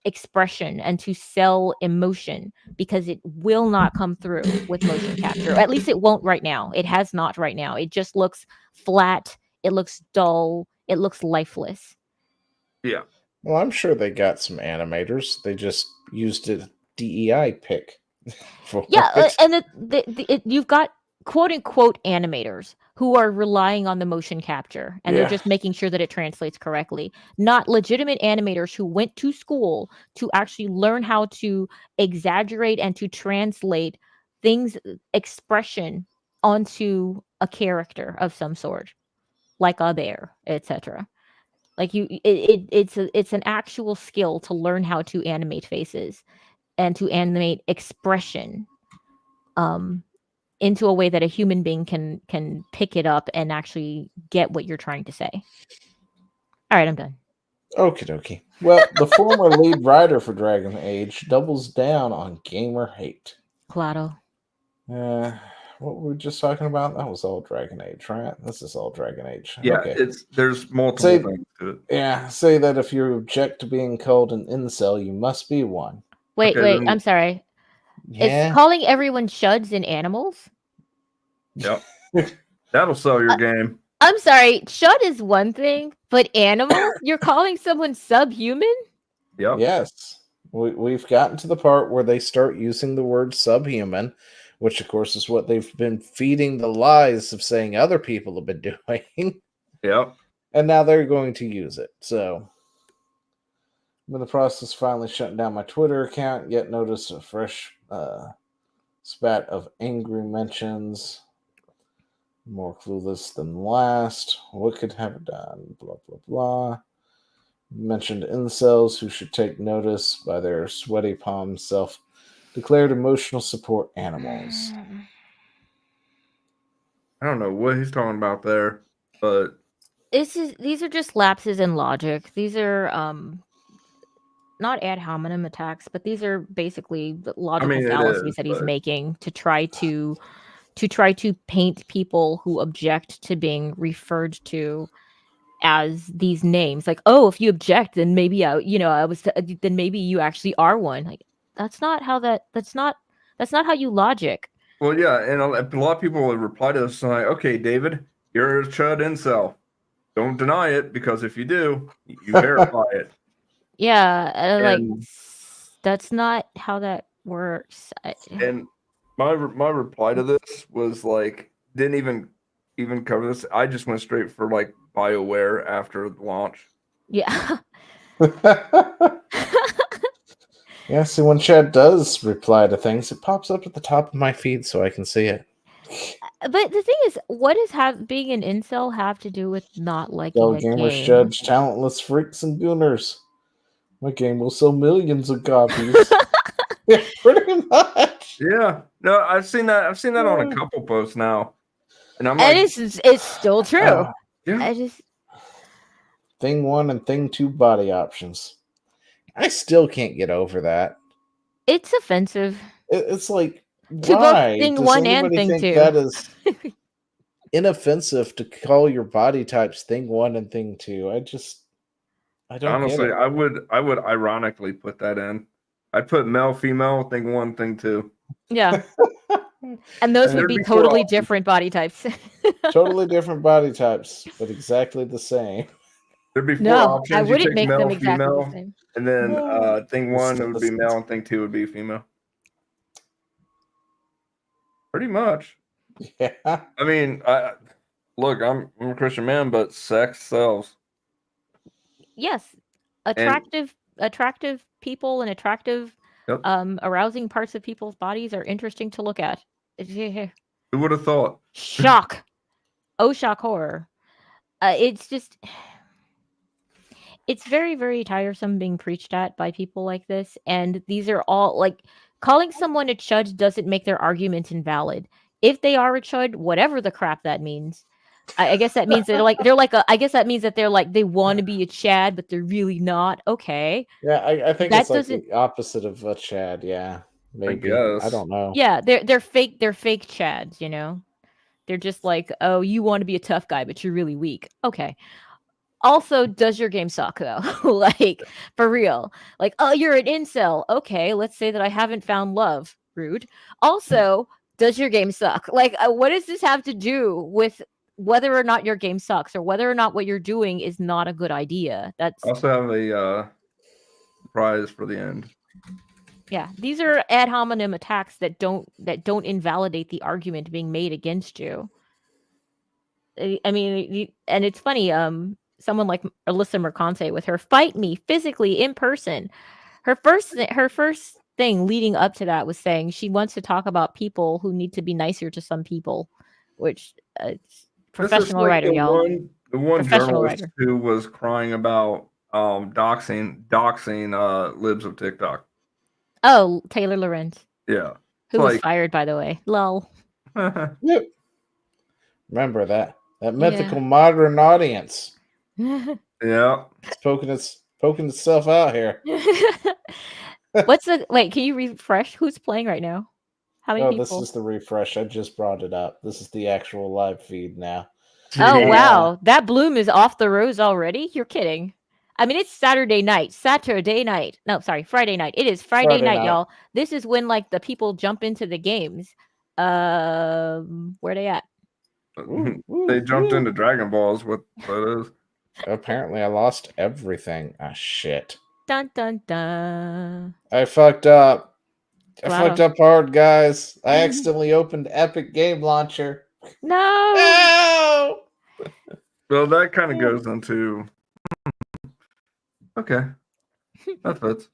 expression and to sell emotion, because it will not come through with motion capture. Or at least it won't right now. It has not right now. It just looks flat, it looks dull, it looks lifeless.
Yeah.
well, I'm sure they got some animators. They just used a DEI pick for
Yeah,
it.
and you've got quote unquote animators who are relying on the motion capture, and they're
Yeah.
just making sure that it translates correctly. Not legitimate animators who went to school to actually learn how to exaggerate and to translate things, expression onto a character of some sort, like a bear, etc. Like it's an actual skill to learn how to animate faces and to animate expression um into a way that a human being can pick it up and actually get what you're trying to say. All right, I'm done.
Okie dokie. Well, the former lead writer for Dragon Age doubles down on gamer hate.
Claro.
What were we just talking about? That was all Dragon Age, right? This is all Dragon Age.
Yeah,
Okay.
there's multiple things to it.
Yeah, say that if you object to being called an incel, you must be one.
Wait,
Okay,
I'm sorry.
Yeah.
It's calling everyone chuds and animals?
Yep. That'll sell your game.
I'm sorry, chud is one thing, but animals? You're calling someone subhuman?
Yep.
Yes. We've gotten to the part where they start using the word subhuman, which of course is what they've been feeding the lies of saying other people have been doing.
Yep.
And now they're going to use it. So I'm in the process of finally shutting down my Twitter account, yet notice a fresh spat of angry mentions. More clueless than last. What could have done? Blah, blah, blah. Mentioned incels who should take notice by their sweaty palm self-declared emotional support animals.
I don't know what he's talking about there, but
These are just lapses in logic. These are not ad hominem attacks, but these are basically the logical
it
fallacies
is,
that he's
but
making to try to paint people who object to being referred to as these names. Like, oh, if you object, then maybe then maybe you actually are one. Like, that's not how how you logic.
well, yeah, and a lot of people will reply to this and like, okay, David, you're a chud incel. Don't deny it, because if you do, you verify it.
Yeah, like
And
that's not how that works.
and my reply to this was like, didn't even cover this. I just went straight for like BioWare after the launch.
Yeah.
Yeah, see, when Chad does reply to things, it pops up at the top of my feed so I can see it.
But the thing is, what does being an incel have to do with not liking
Go
a
gamers
game?
judge talentless freaks and gooners. My game will sell millions of copies. Yeah, pretty much.
Yeah. No, I've seen that. I've seen that on a couple posts now, and I'm
And
like,
it's still true.
yeah.
I just
Thing 1 and Thing 2 body options. I still can't get over that.
it's offensive
It's like,
to both
why
thing
does
1 and
anybody
thing
think
2.
that is inoffensive to call your body types Thing 1 and Thing 2? I don't
Honestly,
get it.
I would ironically put that in. I'd put male, female, thing 1, thing 2.
Yeah. And those
And
would
there'd
be
be 4
totally
options.
different body types.
Totally different body types, but exactly the same.
There'd be 4
No,
options.
I
You
wouldn't
take
make them
male,
exactly the
female,
same.
and then thing 1 it would be
This-
male, and thing 2 would be female. Pretty much.
Yeah.
I mean, look, I'm a Christian man, but sex sells.
Yes. Attractive people and attractive
Yep.
arousing parts of people's bodies are interesting to look at.
Who would have thought?
Shock. Oh, shock horror. It's just it's very, very tiresome being preached at by people like this. And these are all like calling someone a chud doesn't make their arguments invalid. If they are a chud, whatever the crap that means, I guess that means I guess that means that they're like they want to be a Chad, but they're really not. Okay.
Yeah, I think
That
it's like
doesn't-
the opposite of a Chad. Yeah, maybe. I
guess.
don't know.
Yeah, they're fake Chads, you know. They're just like, oh, you want to be a tough guy, but you're really weak. Okay. Also, does your game suck though? Like, for real. Like, oh, you're an incel. Okay, let's say that I haven't found love. Rude. Also, does your game suck? Like, what does this have to do with whether or not your game sucks or whether or not what you're doing is not a good idea? That's
I also have a prize for the end.
yeah. These are ad hominem attacks that don't invalidate the argument being made against you. I mean, and it's funny. Someone like Alyssa Mercante with her "fight me physically in person." Her first thing leading up to that was saying she wants to talk about people who need to be nicer to some people, which professional writer, y'all.
The one
Professional
journalist
writer.
who was crying about doxing libs of TikTok.
Oh, Taylor Lorenz,
Yeah.
who was
like-
fired, by the way. Lol.
Yep. Remember that mythical modern audience.
Yeah.
It's poking itself out here.
What's the wait? Can you refresh? Who's playing right now? How many
Oh,
people?
this is the refresh. I just brought it up. This is the actual live feed now.
Oh
Yeah.
wow, that bloom is off the rose already? You're kidding. I mean, it's Saturday night. No, sorry, Friday night. It is Friday
Friday
night,
night.
y'all. This is when like the people jump into the games. Where they at?
They jumped into Dragon Balls. What that is?
Apparently, I lost everything. Ah, shit.
Dun dun dun.
I fucked up. I
Wow.
fucked up hard, guys. I accidentally opened Epic Game Launcher.
No.
No!
Well, that kind of goes into. Okay, that fits.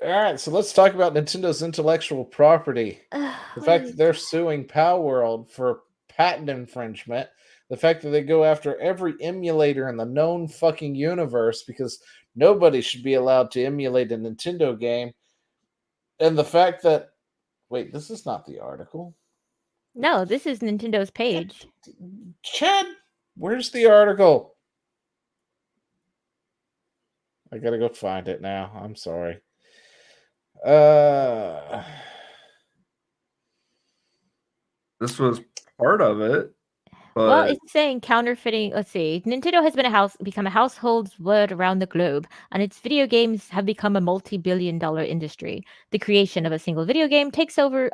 All right, so let's talk about Nintendo's intellectual property. The fact that they're suing Palworld for patent infringement. The fact that they go after every emulator in the known fucking universe because nobody should be allowed to emulate a Nintendo game. And the fact that... Wait, this is not the article.
No, this is Nintendo's page.
Chad, where's the article? I gotta go find it now. I'm sorry.
This was part of it. But
Well, it's saying counterfeiting. Let's see. Nintendo has become a household word around the globe, and its video games have become a multi-billion-dollar industry. The creation of a single video game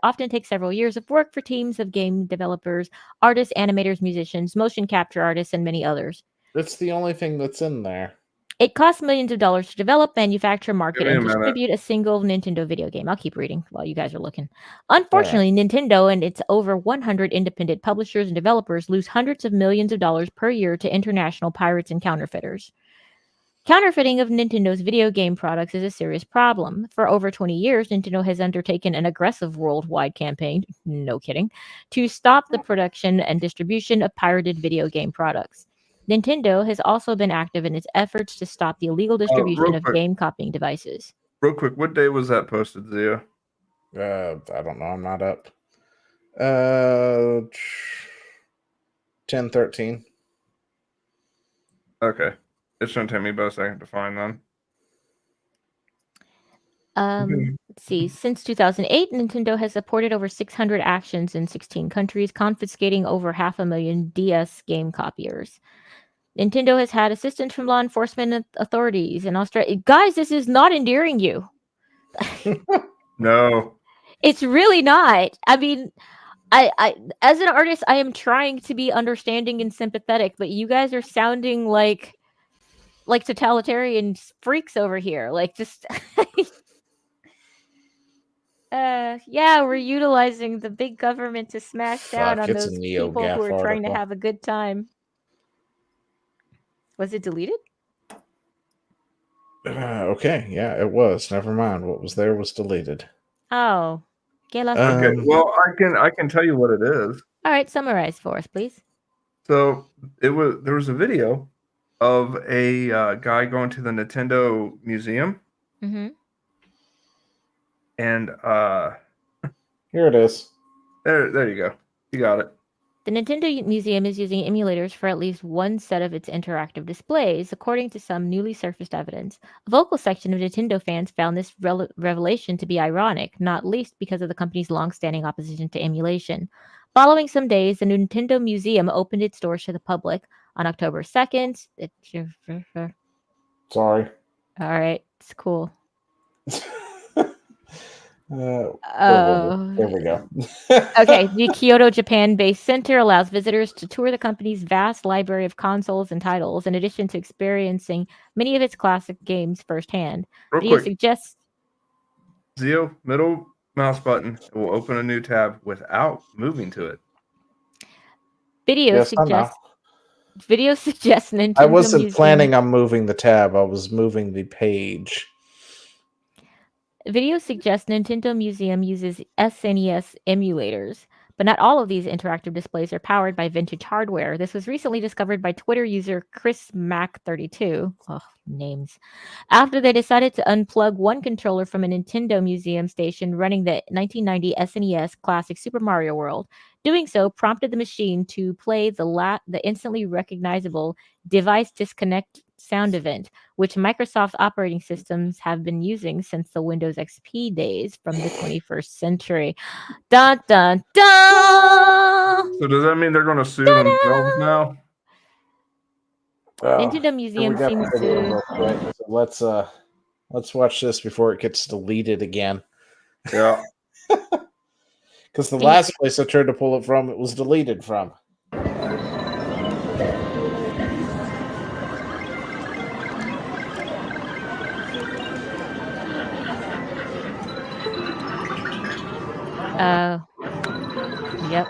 often takes several years of work for teams of game developers, artists, animators, musicians, motion capture artists, and many others.
It's the only thing that's in there.
It costs millions of dollars to develop, manufacture, market,
Give me
and
a minute.
distribute a single Nintendo video game. I'll keep reading while you guys are looking. Unfortunately, Nintendo and its over 100 independent publishers and developers lose hundreds of millions of dollars per year to international pirates and counterfeiters. Counterfeiting of Nintendo's video game products is a serious problem. For over 20 years, Nintendo has undertaken an aggressive worldwide campaign, no kidding, to stop the production and distribution of pirated video game products. Nintendo has also been active in its efforts to stop the illegal distribution of game copying devices.
Real quick, what day was that posted, Zia?
I don't know. I'm not up. 10/13.
Okay. It shouldn't take me about a second to find them.
Let's see. Since 2008, Nintendo has supported over 600 actions in 16 countries, confiscating over 500,000 DS game copiers. Nintendo has had assistance from law enforcement authorities in Australia. Guys, this is not endearing you.
No.
It's really not. I mean, I as an artist, I am trying to be understanding and sympathetic, but you guys are sounding like totalitarian freaks over here. Like just yeah, we're utilizing the big government to smash down on
it's a
those people who are
NeoGAF
trying to
article.
have a good time. Was it deleted?
Okay, yeah, it was. Never mind. What was there was deleted.
Oh.
Okay, well, I can tell you what it is.
All right, summarize for us, please.
So there was a video of a guy going to the Nintendo museum,
Mm-hmm.
and
Here it is.
there you go. You got it.
The Nintendo Museum is using emulators for at least one set of its interactive displays, according to some newly surfaced evidence. A vocal section of Nintendo fans found this revelation to be ironic, not least because of the company's long-standing opposition to emulation. Following some days, the Nintendo Museum opened its doors to the public on October 2nd.
Sorry.
All right, it's cool.
There we go.
Okay, the Kyoto, Japan-based center allows visitors to tour the company's vast library of consoles and titles, in addition to experiencing many of its classic games firsthand.
Real quick, Zio, middle mouse button, it will open a new tab without moving to it.
Video suggests Nintendo
I wasn't
Museum.
planning on moving the tab. I was moving the page.
Video suggests Nintendo Museum uses SNES emulators, but not all of these interactive displays are powered by vintage hardware. This was recently discovered by Twitter user ChrisMac32. Oh, names. After they decided to unplug one controller from a Nintendo Museum station running the 1990 SNES classic Super Mario World. Doing so prompted the machine to play the instantly recognizable device disconnect sound event, which Microsoft's operating systems have been using since the Windows XP days from the 21st century. Dun dun dun!
So does that mean they're going to sue themselves now?
Nintendo Museum seems to.
So let's watch this before it gets deleted again.
Yeah.
Because the last place I tried to pull it from, it was deleted from.
Yep.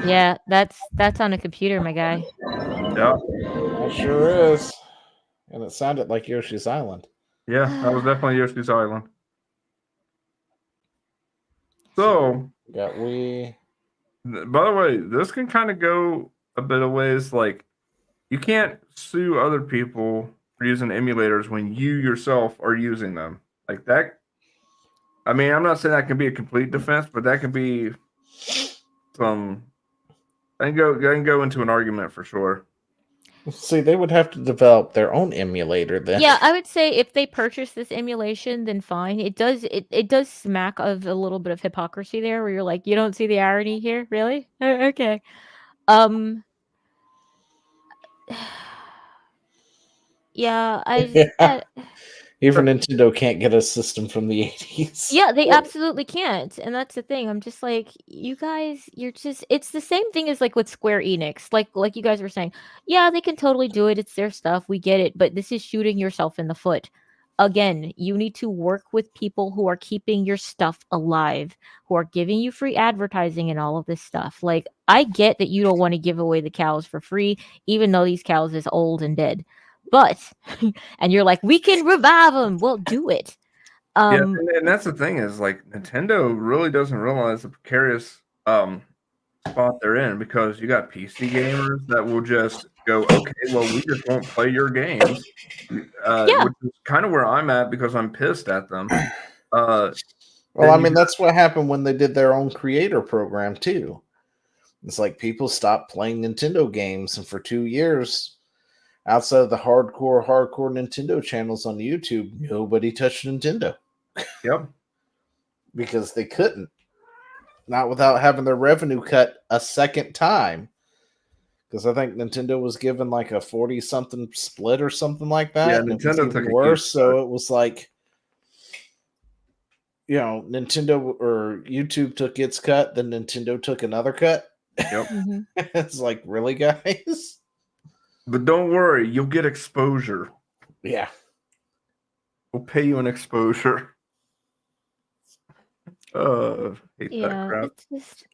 Yeah, that's on a computer, my guy.
Yeah.
It sure is. And it sounded like Yoshi's Island.
Yeah, that was definitely Yoshi's Island. So,
got Wii.
By the way, this can kind of go a bit of ways. Like, you can't sue other people for using emulators when you yourself are using them. Like that. I mean, I'm not saying that can be a complete defense, but that can be some. I can go into an argument for sure.
See, they would have to develop their own emulator then.
Yeah, I would say if they purchase this emulation, then fine. It does smack of a little bit of hypocrisy there, where you're like, you don't see the irony here, really? Okay. Yeah,
Even Nintendo can't get a system from the 80s.
Yeah, they absolutely can't. And that's the thing. I'm just like, you guys, it's the same thing as like with Square Enix. Like you guys were saying, yeah, they can totally do it. It's their stuff. We get it. But this is shooting yourself in the foot. Again, you need to work with people who are keeping your stuff alive, who are giving you free advertising and all of this stuff. Like, I get that you don't want to give away the cows for free, even though these cows is old and dead. but and you're like, we can revive them. Well, do it.
Yeah, and that's the thing is like Nintendo really doesn't realize the precarious spot they're in, because you got PC gamers that will just go, okay, well, we just won't play your games, which is kind of where I'm at because I'm pissed at them.
Well, I mean, that's what happened when they did their own creator program too. It's like people stopped playing Nintendo games, and for 2 years, outside of the hardcore Nintendo channels on YouTube, nobody touched Nintendo.
Yep.
Because they couldn't. Not without having their revenue cut a second time. Because I think Nintendo was given like a 40-something split or something like that.
Yeah,
and
Nintendo
it was
took
even
a
worse.
huge
So it was like, you know, Nintendo or YouTube took its cut, then Nintendo took another cut.
Yep.
It's like, really, guys?
But don't worry, you'll get exposure.
Yeah.
We'll pay you an exposure. Hate that crap.
It's just,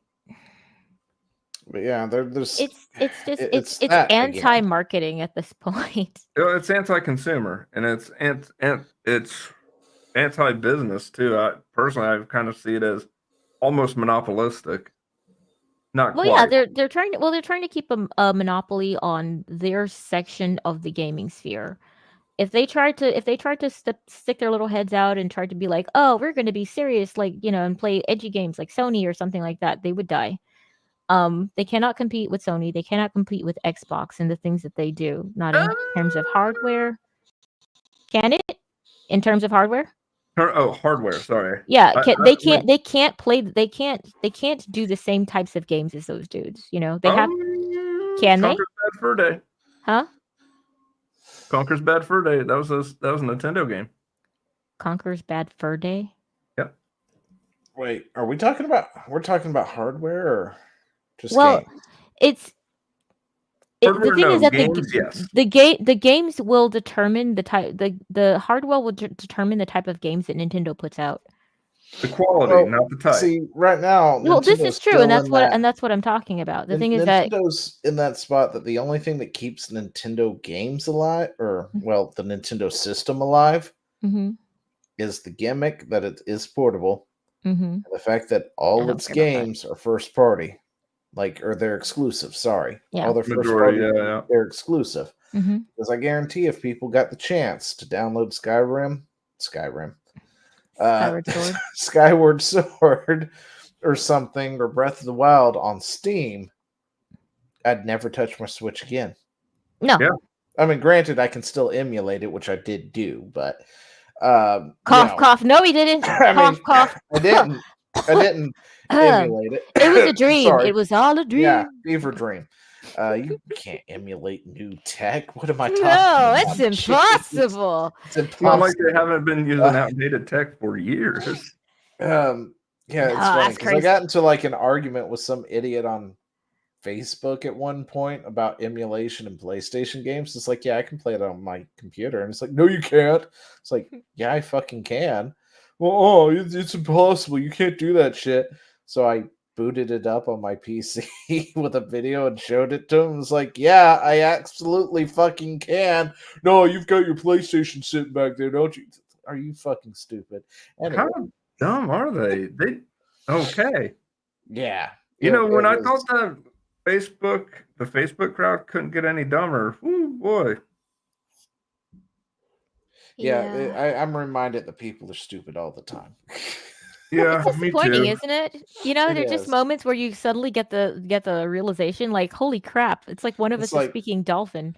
But yeah, there's
it's
that again.
anti-marketing at this point.
It's anti-consumer, and it's anti-business too. Personally, I kind of see it as almost monopolistic. Not
Well,
quite.
yeah, they're trying to keep a monopoly on their section of the gaming sphere. If they tried to stick their little heads out and tried to be like, oh, we're going to be serious, like, you know, and play edgy games like Sony or something like that, they would die. They cannot compete with Sony. They cannot compete with Xbox and the things that they do. Not in terms of hardware. Can it? In terms of hardware?
Oh, hardware. Sorry.
Yeah, they can't do the same types of games as those dudes. You know, they have. Can they?
Conker's Bad Fur Day.
Huh?
Conker's Bad Fur Day. That was a Nintendo game.
Conker's Bad Fur Day.
Yep.
Wait, are we talking about? We're talking about hardware or just
games? The thing is that
yes.
the games will determine the type. The hardware will determine the type of games that Nintendo puts out.
The quality, not the type.
See, right now,
well, this is true, and that's what I'm talking about. The thing is that
Nintendo's in that spot that the only thing that keeps Nintendo games alive, or well, the Nintendo system alive, is the gimmick that it is portable, and the fact that all its games are first party. Or they're exclusive. Sorry, all their first party, they're exclusive. Because I guarantee, if people got the chance to download Skyward Sword, or something, or Breath of the Wild on Steam, I'd never touch my Switch again.
No.
Yeah.
I mean, granted, I can still emulate it, which I did do, but
cough. No, he didn't. Cough.
I didn't emulate it.
It was a dream. It was all a dream.
Yeah, fever dream. You can't emulate new tech. What am I talking about?
No, it's impossible.
It's impossible.
It's not like they haven't been using outdated tech for years.
Yeah, it's funny because I got into an argument with some idiot on Facebook at one point about emulation and PlayStation games. It's like, yeah, I can play it on my computer, and it's like, no, you can't. It's like, yeah, I fucking can. Well, it's impossible. You can't do that shit. So I booted it up on my PC with a video and showed it to him. It's like, yeah, I absolutely fucking can. No, you've got your PlayStation sitting back there, don't you? Are you fucking stupid?
Anyway. How dumb are they? Okay.
Yeah.
You know, when I thought that the Facebook crowd couldn't get any dumber, ooh, boy.
Yeah, I'm reminded that people are stupid all the time.
Yeah,
it's disappointing, isn't it? You know,
there's
just moments where you suddenly get the realization, like, holy crap! It's like one of us is speaking dolphin.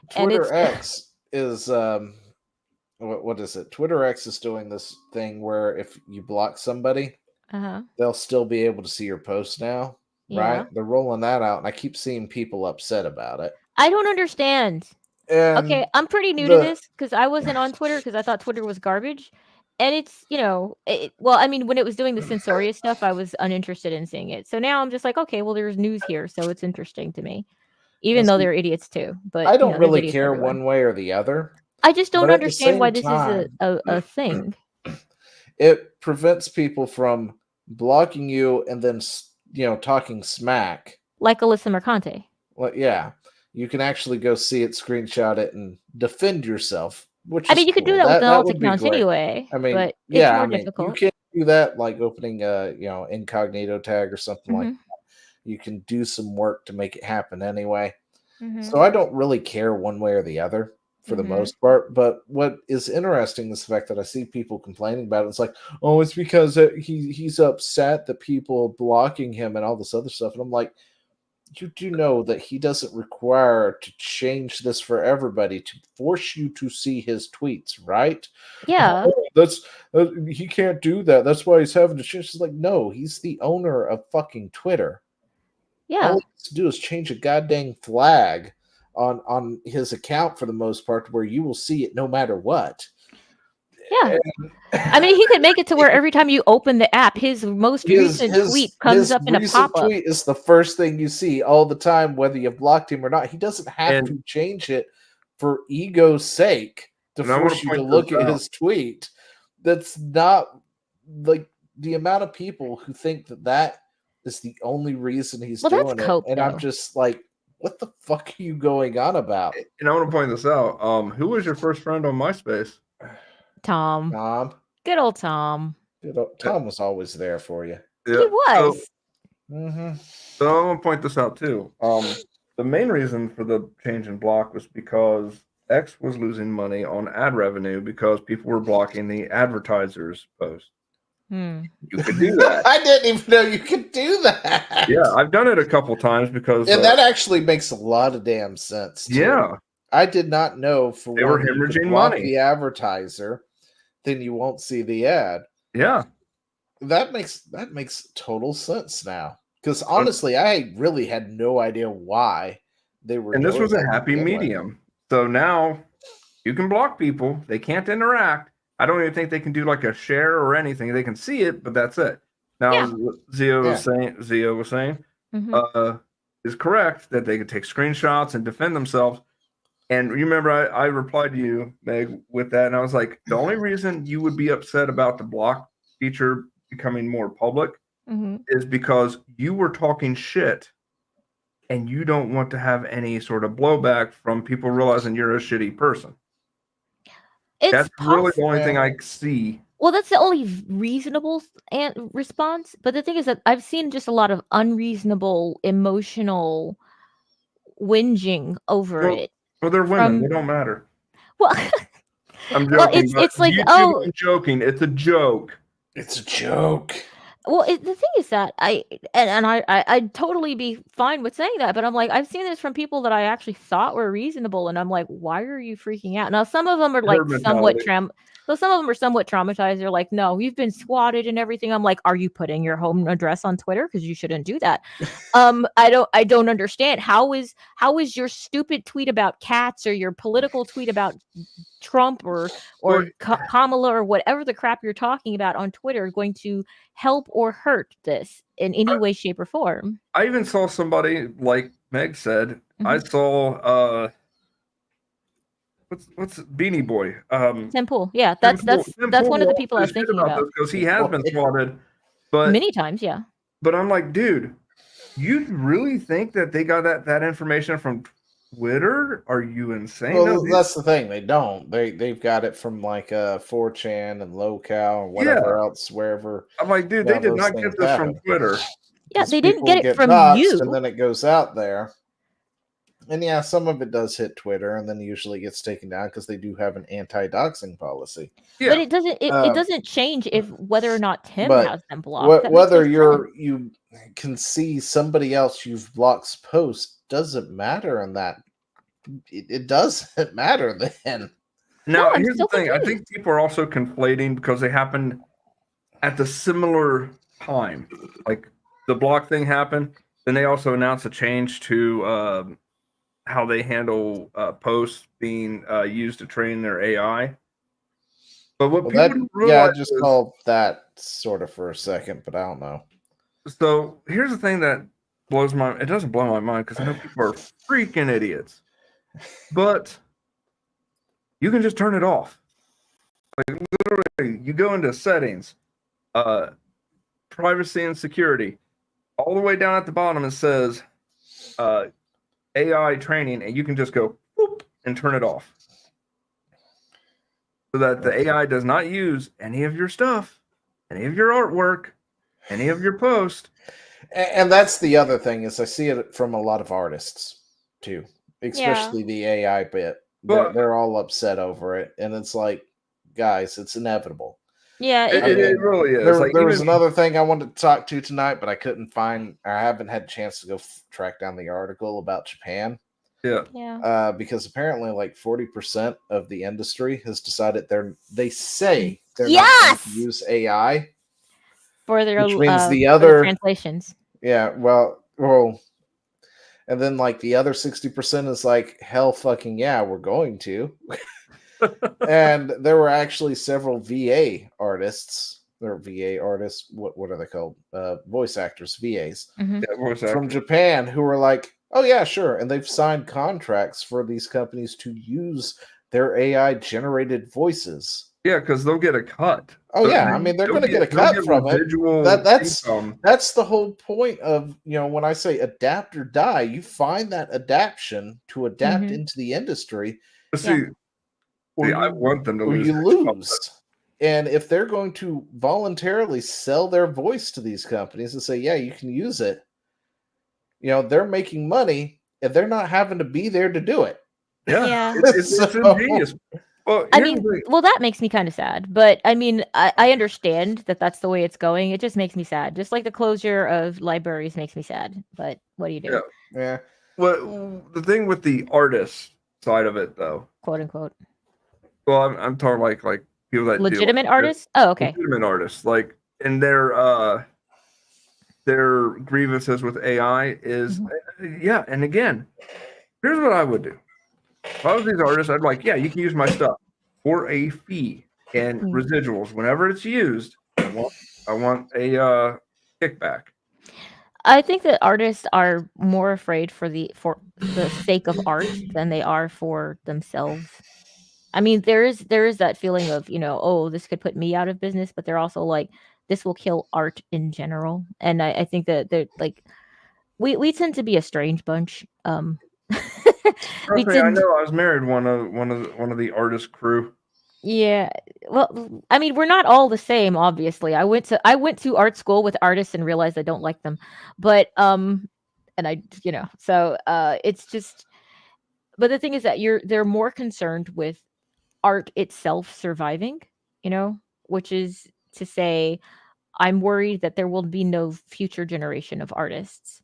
Twitter X is what is it? Twitter X is doing this thing where if you block somebody, they'll still be able to see your post now, right? They're rolling that out, and I keep seeing people upset about it.
I don't understand. Okay, I'm pretty new to this because I wasn't on Twitter because I thought Twitter was garbage. And it's, you know, well, I mean, when it was doing the censorious stuff, I was uninterested in seeing it. So now I'm just like, okay, well, there's news here, so it's interesting to me, even though they're idiots too. But
I don't really care one way or the other.
I just don't understand why this is a thing.
It prevents people from blocking you and then, talking smack.
Like Alyssa Mercante.
Well, yeah. you can actually go see it, screenshot it, and defend yourself. Which
I
is
mean, you could do
cool.
that with
That
alt
would be
accounts
great.
anyway.
I mean,
but it's
yeah,
more
I mean, you
difficult.
can do that like opening a incognito tag or something like
Mhm.
that. You can do some work to make it happen anyway.
Mhm.
So I don't really care one way or the other for the
Mhm.
most part. But what is interesting is the fact that I see people complaining about it. It's like, oh, it's because he's upset that people are blocking him and all this other stuff. And I'm like, you do know that he doesn't require to change this for everybody to force you to see his tweets, right?
Yeah.
Oh, that's he can't do that. That's why he's having to change. It's like, no, he's the owner of fucking Twitter.
Yeah.
All he has to do is change a goddamn flag on his account for the most part, where you will see it no matter what.
Yeah.
And
I mean, he could make it to where every time you open the app, his most recent tweet comes up in a
recent
pop-up.
tweet is the first thing you see all the time, whether you've blocked him or not. He doesn't have
And-
to change it for ego's sake to
And I wanna
force you to
point
look
this
at
out.
his tweet. That's not like the amount of people who think that that is the only reason he's
Well, that's
doing it.
cope,
And
though.
I'm just like, what the fuck are you going on about,
And I want to point this out. Who was your first friend on MySpace?
Tom.
Tom?
Good old Tom.
Tom was always there for you.
He was.
Mm-hmm.
So I want to point this out too. The main reason for the change in block was because X was losing money on ad revenue because people were blocking the advertisers' post. You could do that.
I didn't even know you could do that.
Yeah, I've done it a couple times because
And that actually makes a lot of damn sense. Too.
yeah,
I did not know for
They were
one, you could
hemorrhaging
block
money.
the advertiser, then you won't see the ad.
yeah.
That makes total sense now. Because honestly, I really had no idea why they were.
And this
doing
was
that
a
to
happy
begin with.
medium. So now you can block people. They can't interact. I don't even think they can do like a share or anything. They can see it, but that's it. Now,
Yeah.
Zio was saying
Mhm.
is correct that they could take screenshots and defend themselves. And you remember I replied to you, Meg, with that, and I was like, the only reason you would be upset about the block feature becoming more public
Mhm.
is because you were talking shit and you don't want to have any sort of blowback from people realizing you're a shitty person.
It's
That's really the only
Yeah.
thing I see.
Well, that's the only reasonable response. But the thing is that I've seen just a lot of unreasonable, emotional whinging over it.
Well, they're women.
From-
They don't matter.
Well,
I'm joking.
well,
but
it's like,
YouTube,
oh,
I'm joking. It's a joke.
It's a joke.
well, the thing is that I'd totally be fine with saying that, but I'm like, I've seen this from people that I actually thought were reasonable, and I'm like, why are you freaking out? Now, some of them are like
Herd
somewhat
mentality.
some of them are somewhat traumatized. They're like, no, you've been swatted and everything. I'm like, are you putting your home address on Twitter? Because you shouldn't do that. I don't understand. How is your stupid tweet about cats or your political tweet about Trump or Kamala or whatever the crap you're talking about on Twitter going to help or hurt this in any way, shape, or form?
I even saw somebody, like Meg said, I
Mhm.
saw what's Beanie Boy?
Tim Pool. Yeah, that's
Tim
one of the
Pool
people I was
lost his shit
thinking about.
because he has been swatted. But
Many times, yeah.
But I'm like, dude, you really think that they got that information from Twitter? Are you insane?
Well,
No, dude.
that's the thing. They don't. They've got it from like 4chan and Locale or whatever else, wherever.
I'm like, dude, they did
those
not get
things
this
happen.
from Twitter.
Yeah,
'Cause
they didn't
people
get it from
doxxed,
you.
and then it goes out there. And yeah, some of it does hit Twitter, and then usually gets taken down because they do have an anti-doxing policy.
Yeah.
But it doesn't change if whether or not Tim
but
has them blocked. That makes
whether
no sense.
you can see somebody else you've blocked post doesn't matter in that. It doesn't matter then.
Now,
I'm
here's the
still
thing. I
confused.
think people are also conflating because they happen at the similar time. Like the block thing happened, then they also announced a change to how they handle posts being used to train their AI. But what people don't
I
realize
just
is,
called that sort of for a second, but I don't know.
so here's the thing that blows my, it doesn't blow my mind because I know people are freaking idiots, but you can just turn it off. Like literally, you go into settings, privacy and security. All the way down at the bottom, it says AI training, and you can just go boop and turn it off, so that the AI does not use any of your stuff, any of your artwork, any of your post.
And that's the other thing is I see it from a lot of artists too, especially the AI bit.
Well,
They're all upset over it, and it's like, guys, it's inevitable.
Yeah,
it really is.
There was another thing I wanted to talk to tonight, but I couldn't find. I haven't had a chance to go track down the article about Japan.
Yeah.
Because apparently, like 40% of the industry has decided they say they're not going
Yes!
to use AI
For their
which means the
for
other
translations.
Yeah, well, and then like the other 60% is like, hell fucking yeah, we're going to. And there were actually several VA artists, or VA artists, what are they called? Voice actors, VAs,
Mhm.
Yeah, voice
from
actors.
Japan who were like, oh yeah, sure. And they've signed contracts for these companies to use their AI generated voices.
Yeah, because they'll get a cut.
Oh yeah, I mean they're going to get a
they'll
cut
get
from it.
residual
That's
income.
that's the whole point of, when I say adapt or die, you find that adaptation to adapt
Mhm.
into the industry,
But see,
or
I want them to lose.
you
their job,
lose. And if they're going to voluntarily sell their voice to these companies and say, yeah, you can use it, they're making money and they're not having to be there to do it.
Yeah,
Yeah.
it's
So-
ingenious. Well,
I
here's
mean,
the thing.
well, that makes me kind of sad, but I mean, I understand that that's the way it's going. It just makes me sad. Just like the closure of libraries makes me sad. But what do you do?
Yeah.
Yeah.
Well, the thing with the artist side of it, though.
Quote unquote.
Well, I'm talking like people that
Legitimate
do
artists? Oh, okay.
legitimate artists, like, and their grievances with AI is, yeah. And again, here's what I would do. If I was these artists, I'd like, yeah, you can use my stuff for a fee and
Mm.
residuals whenever it's used. I want a kickback.
I think that artists are more afraid for the sake of art than they are for themselves. I mean, there is that feeling of, oh, this could put me out of business, but they're also like, this will kill art in general. And I think that they're like, we tend to be a strange bunch. We
Trust me, I
tend,
know. I was married one of the artist crew.
yeah. Well, I mean, we're not all the same, obviously. I went to art school with artists and realized I don't like them, but and I, so it's just. But the thing is that they're more concerned with art itself surviving, which is to say, I'm worried that there will be no future generation of artists.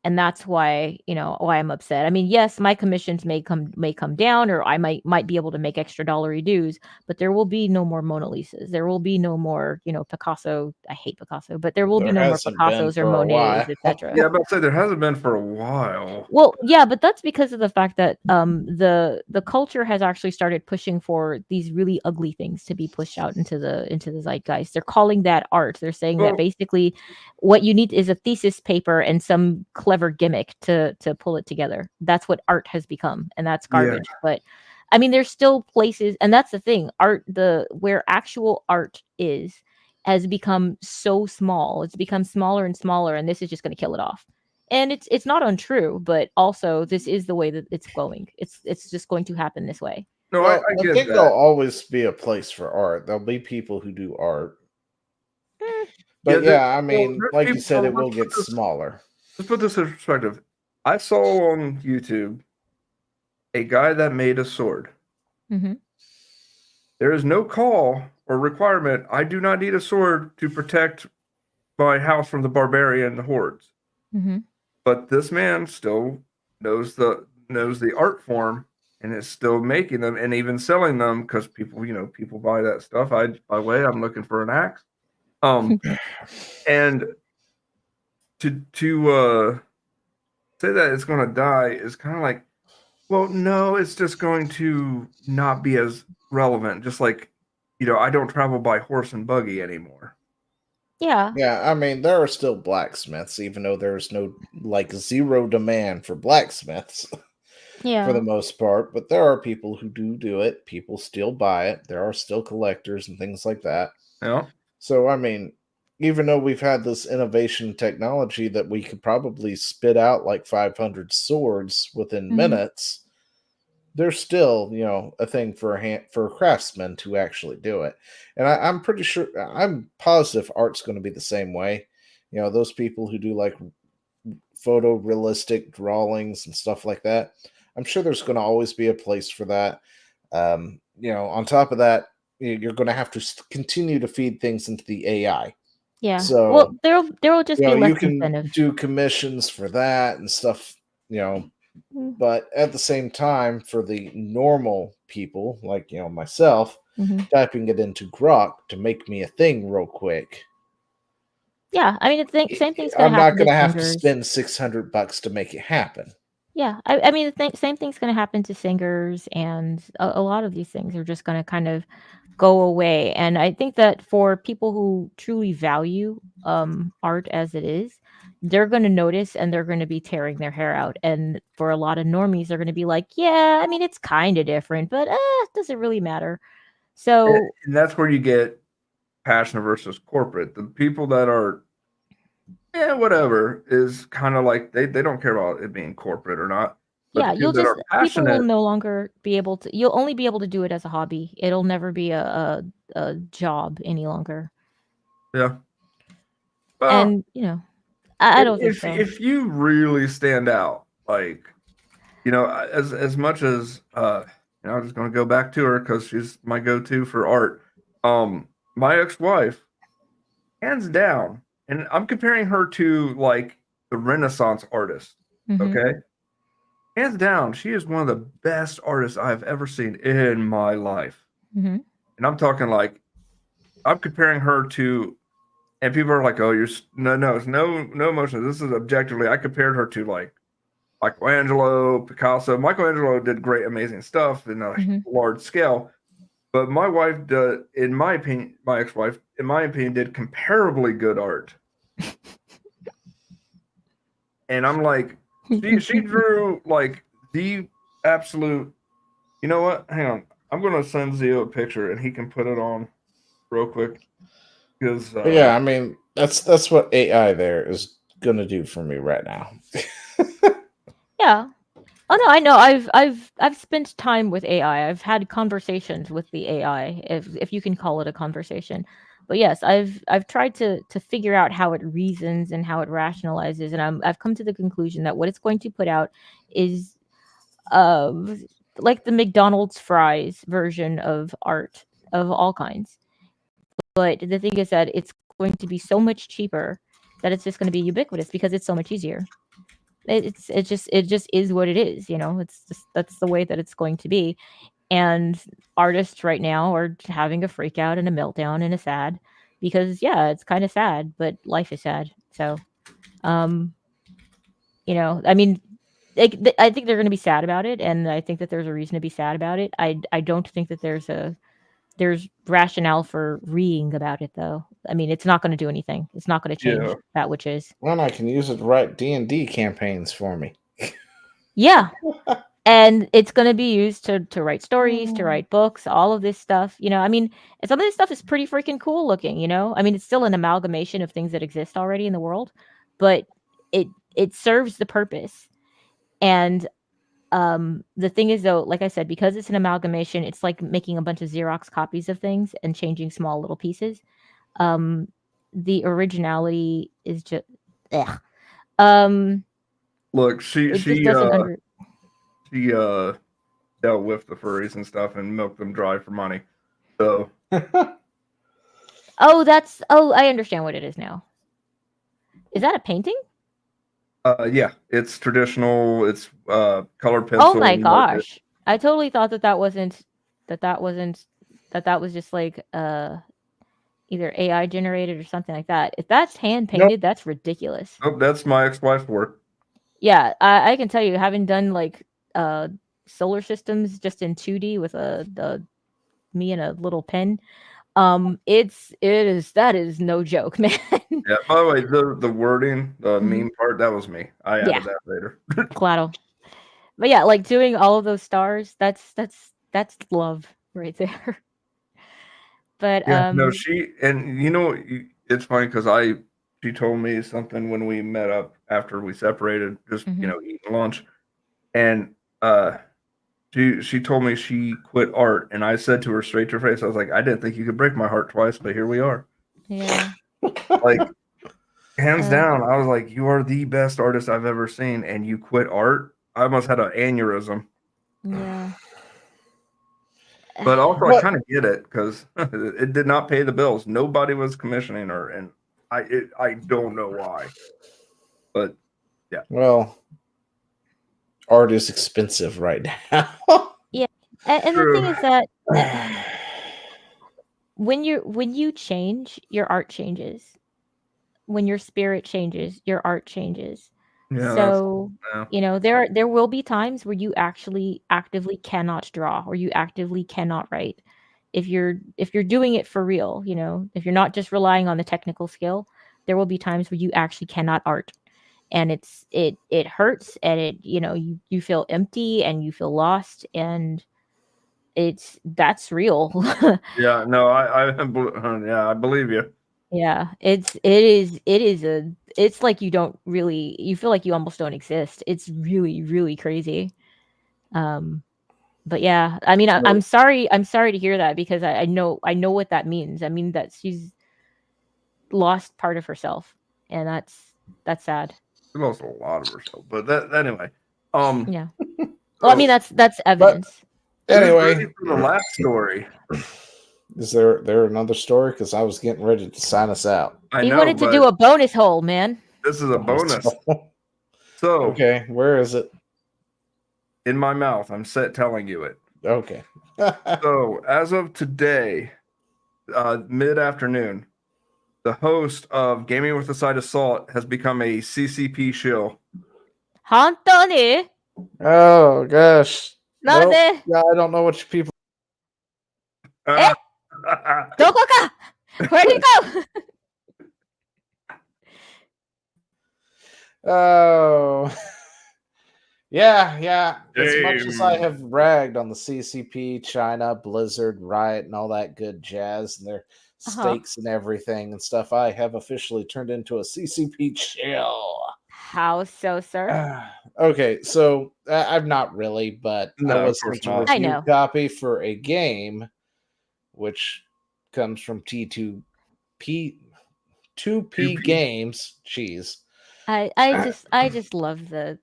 And that's why, why I'm upset. I mean, yes, my commissions may come down, or I might be able to make extra dollary dues, but there will be no more Mona Lisas. There will be no more, Picasso. I hate Picasso, but there will be
There
no more
hasn't been
Picassos or
for a
Monets,
while.
etc.
Yeah, but I say there hasn't been for a while.
Well, yeah, but that's because of the fact that the culture has actually started pushing for these really ugly things to be pushed out into the zeitgeist. They're calling that art. They're saying
Well-
that basically what you need is a thesis paper and some clever gimmick to pull it together. That's what art has become, and that's
Yeah.
garbage. But I mean, there's still places, and that's the thing. Where actual art has become so small. It's become smaller and smaller, and this is just going to kill it off. And it's not untrue, but also this is the way that it's going. It's just going to happen this way.
No,
Well,
I
I
get
think
that.
there'll always be a place for art. There'll be people who do art. But
Yeah,
yeah, I mean,
there's
like you
people-
said,
so
it will
let's
get
put this-
smaller.
Let's put this in perspective. I saw on YouTube a guy that made a sword.
Mhm.
There is no call or requirement. I do not need a sword to protect my house from the barbarian hordes.
Mhm.
But this man still knows the art form and is still making them and even selling them because people buy that stuff. By the way, I'm looking for an axe. And to say that it's going to die is kind of like, well, no, it's just going to not be as relevant. Just like, I don't travel by horse and buggy anymore.
Yeah.
Yeah, I mean, there are still blacksmiths, even though there's no zero demand for blacksmiths
Yeah.
for the most part. But there are people who do it. People still buy it. There are still collectors and things like that.
Yeah.
So I mean, even though we've had this innovation technology that we could probably spit out like 500 swords within
Mhm.
minutes, there's still, a thing for for craftsmen to actually do it. And I'm pretty sure, I'm positive art's going to be the same way. Those people who do like photorealistic drawings and stuff like that. I'm sure there's going to always be a place for that. On top of that, you're going to have to continue to feed things into the AI.
Yeah.
So,
Well, there will just be
you
less
can
incentive.
do commissions for that and stuff,
Mm.
but at the same time, for the normal people like, myself,
Mhm.
typing it into Grok to make me a thing real quick,
Yeah, I mean, the same thing's gonna
I'm not
happen
going
to
to have to
singers.
spend $600 to make it happen.
Yeah, I mean, the same thing's gonna happen to singers, and a lot of these things are just gonna kind of go away. And I think that for people who truly value art as it is, they're gonna notice and they're gonna be tearing their hair out. And for a lot of normies, they're gonna be like, yeah, I mean, it's kind of different, but does it really matter? So
And that's where you get passion versus corporate. The people that are, whatever, is kind of like they don't care about it being corporate or not. But
yeah,
the people that are
people will
passionate,
no longer be able to. You'll only be able to do it as a hobby. It'll never be a job any longer.
yeah. Well,
And I don't think so.
if you really stand out, like as much as I'm just going to go back to her because she's my go-to for art. My ex-wife, hands down, and I'm comparing her to like the Renaissance artist.
Mhm.
Okay, hands down, she is one of the best artists I've ever seen in my life.
Mhm.
And I'm talking like I'm comparing her to, and people are like, "Oh, it's no emotion. This is objectively." I compared her to like Michelangelo, Picasso. Michelangelo did great, amazing stuff in a
Mhm.
large scale, but my wife, in my opinion, my ex-wife, in my opinion, did comparably good art. And I'm like, she drew like the absolute. You know what? Hang on, I'm gonna send Zio a picture, and he can put it on real quick because
But yeah, I mean, that's what AI there is going to do for me right now.
Yeah. Oh no, I know. I've spent time with AI. I've had conversations with the AI, if you can call it a conversation. But yes, I've tried to figure out how it reasons and how it rationalizes, and I've come to the conclusion that what it's going to put out is like the McDonald's fries version of art of all kinds. But the thing is that it's going to be so much cheaper that it's just going to be ubiquitous because it's so much easier. It just is what it is. It's just that's the way that it's going to be. And artists right now are having a freak out and a meltdown and a sad because yeah, it's kind of sad, but life is sad. So, um, I mean, I think they're going to be sad about it, and I think that there's a reason to be sad about it. I don't think that there's rationale for reeing about it though. I mean, it's not going to do anything. It's not going to change
yeah,
that which is.
Well, I can use it to write D&D campaigns for me.
Yeah. And it's going to be used to write stories, to write books, all of this stuff. I mean, and some of this stuff is pretty freaking cool looking. I mean, it's still an amalgamation of things that exist already in the world, but it serves the purpose. And the thing is though, like I said, because it's an amalgamation, it's like making a bunch of Xerox copies of things and changing small little pieces. The originality is just ugh.
look, she
It just
she
doesn't
uh
under
she dealt with the furries and stuff and milked them dry for money. So
Oh, I understand what it is now. Is that a painting?
yeah, it's traditional. It's colored
Oh
pencil.
my
Market.
gosh. I totally thought that wasn't that was just like either AI generated or something like that. If that's hand
Nope.
painted, that's ridiculous.
Oh, that's my ex-wife's work.
Yeah, I can tell you, having done like solar systems just in 2D with a me and a little pen, that is no joke, man.
Yeah. By the way, the wording, the
Mhm.
meme part, that was me. I
Yeah.
added that later.
Claro. But yeah, like doing all of those stars, that's love right there. But
Yeah. No, she and it's funny because she told me something when we met up after we separated, just eating lunch, and she told me she quit art, and I said to her straight to her face, I was like, I didn't think you could break my heart twice, but here we are.
Yeah.
Like, hands down, I was like, you are the best artist I've ever seen, and you quit art. I almost had an aneurysm.
Yeah.
But also, I kind of get it because it did not pay the bills. Nobody was commissioning her, and I don't know why. But yeah,
Well, art is expensive right now.
Yeah. And the thing is that when you change, your art changes. When your spirit changes, your art changes.
yeah.
So,
Yeah.
there will be times where you actually actively cannot draw or you actively cannot write. If you're doing it for real, if you're not just relying on the technical skill, there will be times where you actually cannot art. And it hurts, and you feel empty and you feel lost, and that's real.
Yeah, no, I believe you.
Yeah, it's like you feel like you almost don't exist. It's really, really crazy. But yeah, I mean, I'm sorry to hear that, because I know what that means. I mean, that she's lost part of herself, and that's sad.
She lost a lot of herself, but that anyway.
Yeah. Well, I mean, that's evidence.
Anyway,
ready for the last story.
Is there another story? Because I was getting ready to sign us out.
He wanted to do a bonus hole, man.
This is a bonus. So
okay, where is it?
In my mouth. I'm set telling you it.
Okay.
So as of today, mid-afternoon, the host of Gaming with a Side of Salt has become a CCP shill.
本当に?
Oh gosh.
Nope.
Yeah, I don't know what you people.
どこか? Where'd he go?
Oh. Yeah. As much as I have ragged on the CCP, China, Blizzard, Riot, and all that good jazz, and their stakes and everything and stuff, I have officially turned into a CCP chill.
How so, sir?
Okay, so I've not really, but I was sent a review copy for a game which comes from T2P Games. Jeez.
I just love the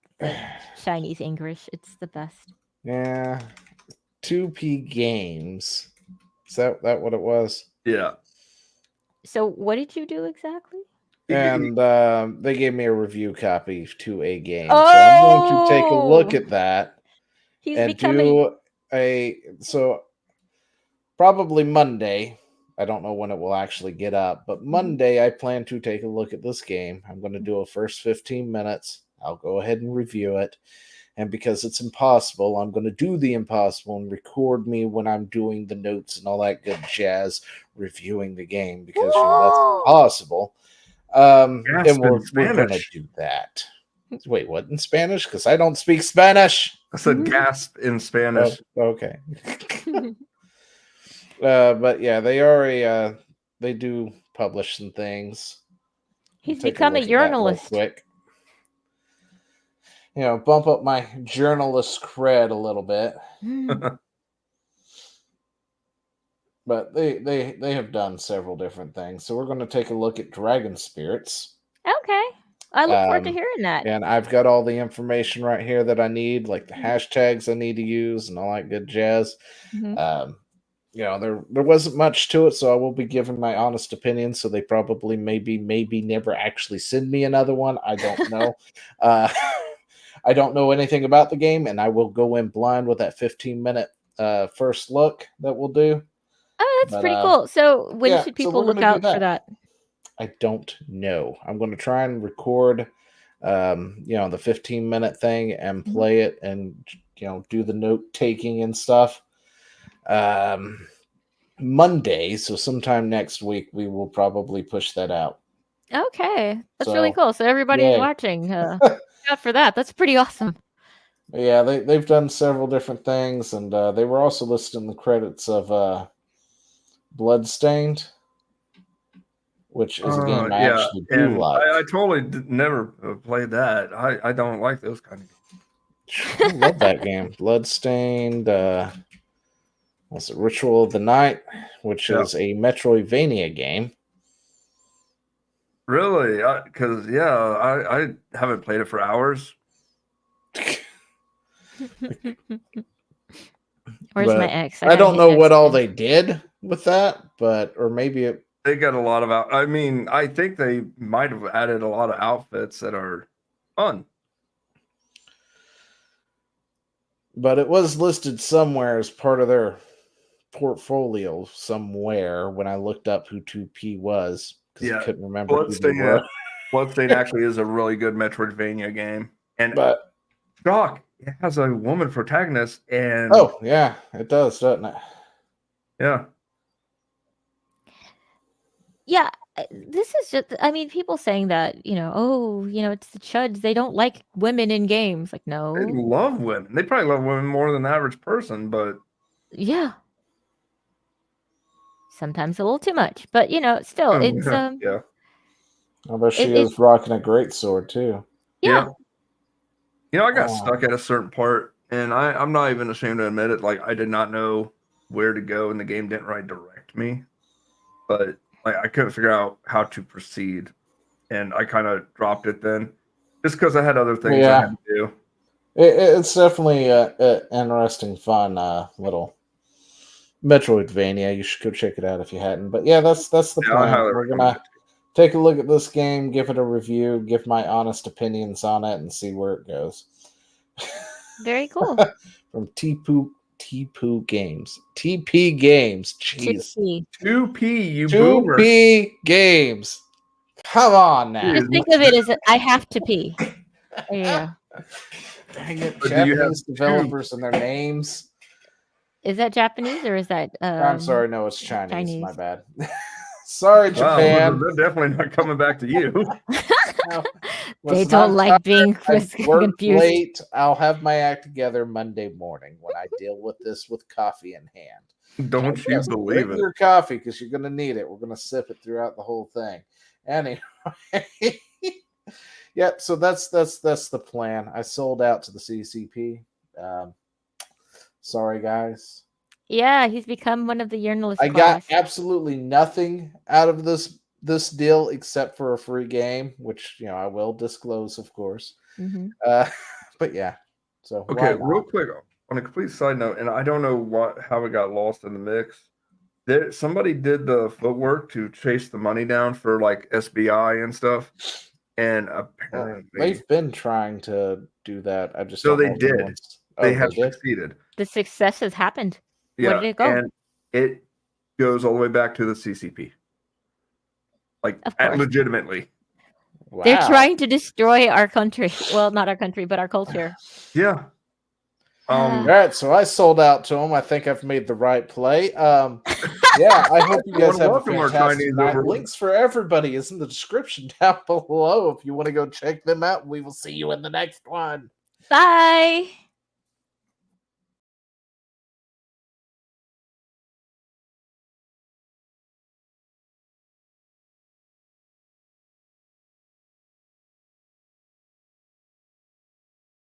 Chinese English. It's the best.
Yeah. 2P Games. Is that what it was?
Yeah.
So what did you do exactly?
And they gave me a review copy to a game. So I'm going to take a look at that. So probably Monday. I don't know when it will actually get up, but Monday I plan to take a look at this game. I'm going to do a first 15 minutes. I'll go ahead and review it. And because it's impossible, I'm going to do the impossible and record me when I'm doing the notes and all that good jazz reviewing the game, because that's impossible. And we're going to do that. Wait, what, in Spanish? Because I don't speak Spanish.
I said gasp in Spanish.
Oh, okay. But yeah, they do publish some things.
He's become a journalist.
Quick. Bump up my journalist cred a little bit. But they have done several different things. So we're going to take a look at Dragon Spirits.
Okay. I look forward to hearing that.
And I've got all the information right here that I need, like the hashtags I need to use and all that good jazz. There wasn't much to it, so I will be giving my honest opinion. So they probably maybe never actually send me another one. I don't know. I don't know anything about the game, and I will go in blind with that 15-minute first look that we'll do.
Oh, that's pretty cool. So when should people look out for that?
I don't know. I'm going to try and record, the 15-minute thing and play it and, do the note taking and stuff. Monday, so sometime next week, we will probably push that out.
Okay, that's really cool. So everybody watching, out for that. That's pretty awesome.
Yeah, they've done several different things, and they were also listed in the credits of Bloodstained. which is a game I
Yeah,
actually do
and
like.
I totally never played that. I don't like those kind of games.
I love that game. Bloodstained, what's it, Ritual of the Night, which
Yeah.
is a Metroidvania game.
Really? Because I haven't played it for hours.
Where's my
But
ex?
I
gotta
don't
hit
know
X
what all
again.
they did with that, but or maybe it.
They got a lot of I mean, I think they might have added a lot of outfits that are fun.
But it was listed somewhere as part of their portfolio somewhere when I looked up who 2P was because I couldn't remember who they were.
Bloodstained actually is a really good Metroidvania game. And
But
Doc, it has a woman protagonist, and
oh yeah, it does, doesn't it?
yeah.
Yeah, this is just. I mean, people saying that oh, it's the chuds. They don't like women in games. Like,
They
no,
love women. They probably love women more than the average person, but
yeah, sometimes a little too much. But still, it's
yeah.
Although she
It-
is rocking a great sword too.
yeah.
I got stuck at a certain part, and I'm not even ashamed to admit it. Like, I did not know where to go, and the game didn't really direct me. But like, I couldn't figure out how to proceed, and I kind of dropped it then, just because I had other things I had to do.
It's definitely a interesting, fun little Metroidvania. You should go check it out if you hadn't. But yeah, that's the
I
plan.
highly
We're
recommend
gonna take a look at this game, give it a review, give my honest opinions on it, and see where it goes.
Very cool.
From T-Poo Games. TP Games. Jeez.
2P, you boomer.
2P Games. Come on now.
Just think of it as I have to pee. Yeah.
Dang it.
But do you have
Japanese developers and their names.
Is that Japanese or is that?
I'm sorry, no, it's Chinese. My
Chinese.
bad. Sorry,
Wow,
Japan.
they're definitely not coming back to you.
No.
They
Listen,
don't
I'm
like being
tired. I work
confused.
late. I'll have my act together Monday morning when I deal with this with coffee in hand.
Don't
So,
you
yes,
believe
bring
it?
your coffee because you're going to need it. We're going to sip it throughout the whole thing. Anyway, yep. So that's the plan. I sold out to the CCP. Sorry, guys.
Yeah, he's become one of the journalist
I
class.
got absolutely nothing out of this deal except for a free game, which I will disclose, of course.
Mm-hmm.
But yeah. So
Okay, real quick on a complete side note, and I don't know how it got lost in the mix. Somebody did the footwork to chase the money down for like SBI and stuff, and apparently
they've been trying to do that. I just
so
don't
they
know
did. They have
did?
succeeded.
The success has happened.
Yeah,
Where did it go?
and it goes all the way back to the CCP. Like,
Of course.
legitimately.
Wow.
They're trying to destroy our country. Well, not our country, but our culture.
Yeah.
All right, so I sold out to them. I think I've made the right play. Yeah, I hope you guys have a
Welcome our
fantastic
Chinese
night.
over-
Links for everybody is in the description down below if you want to go check them out. We will see you in the next one.
Bye.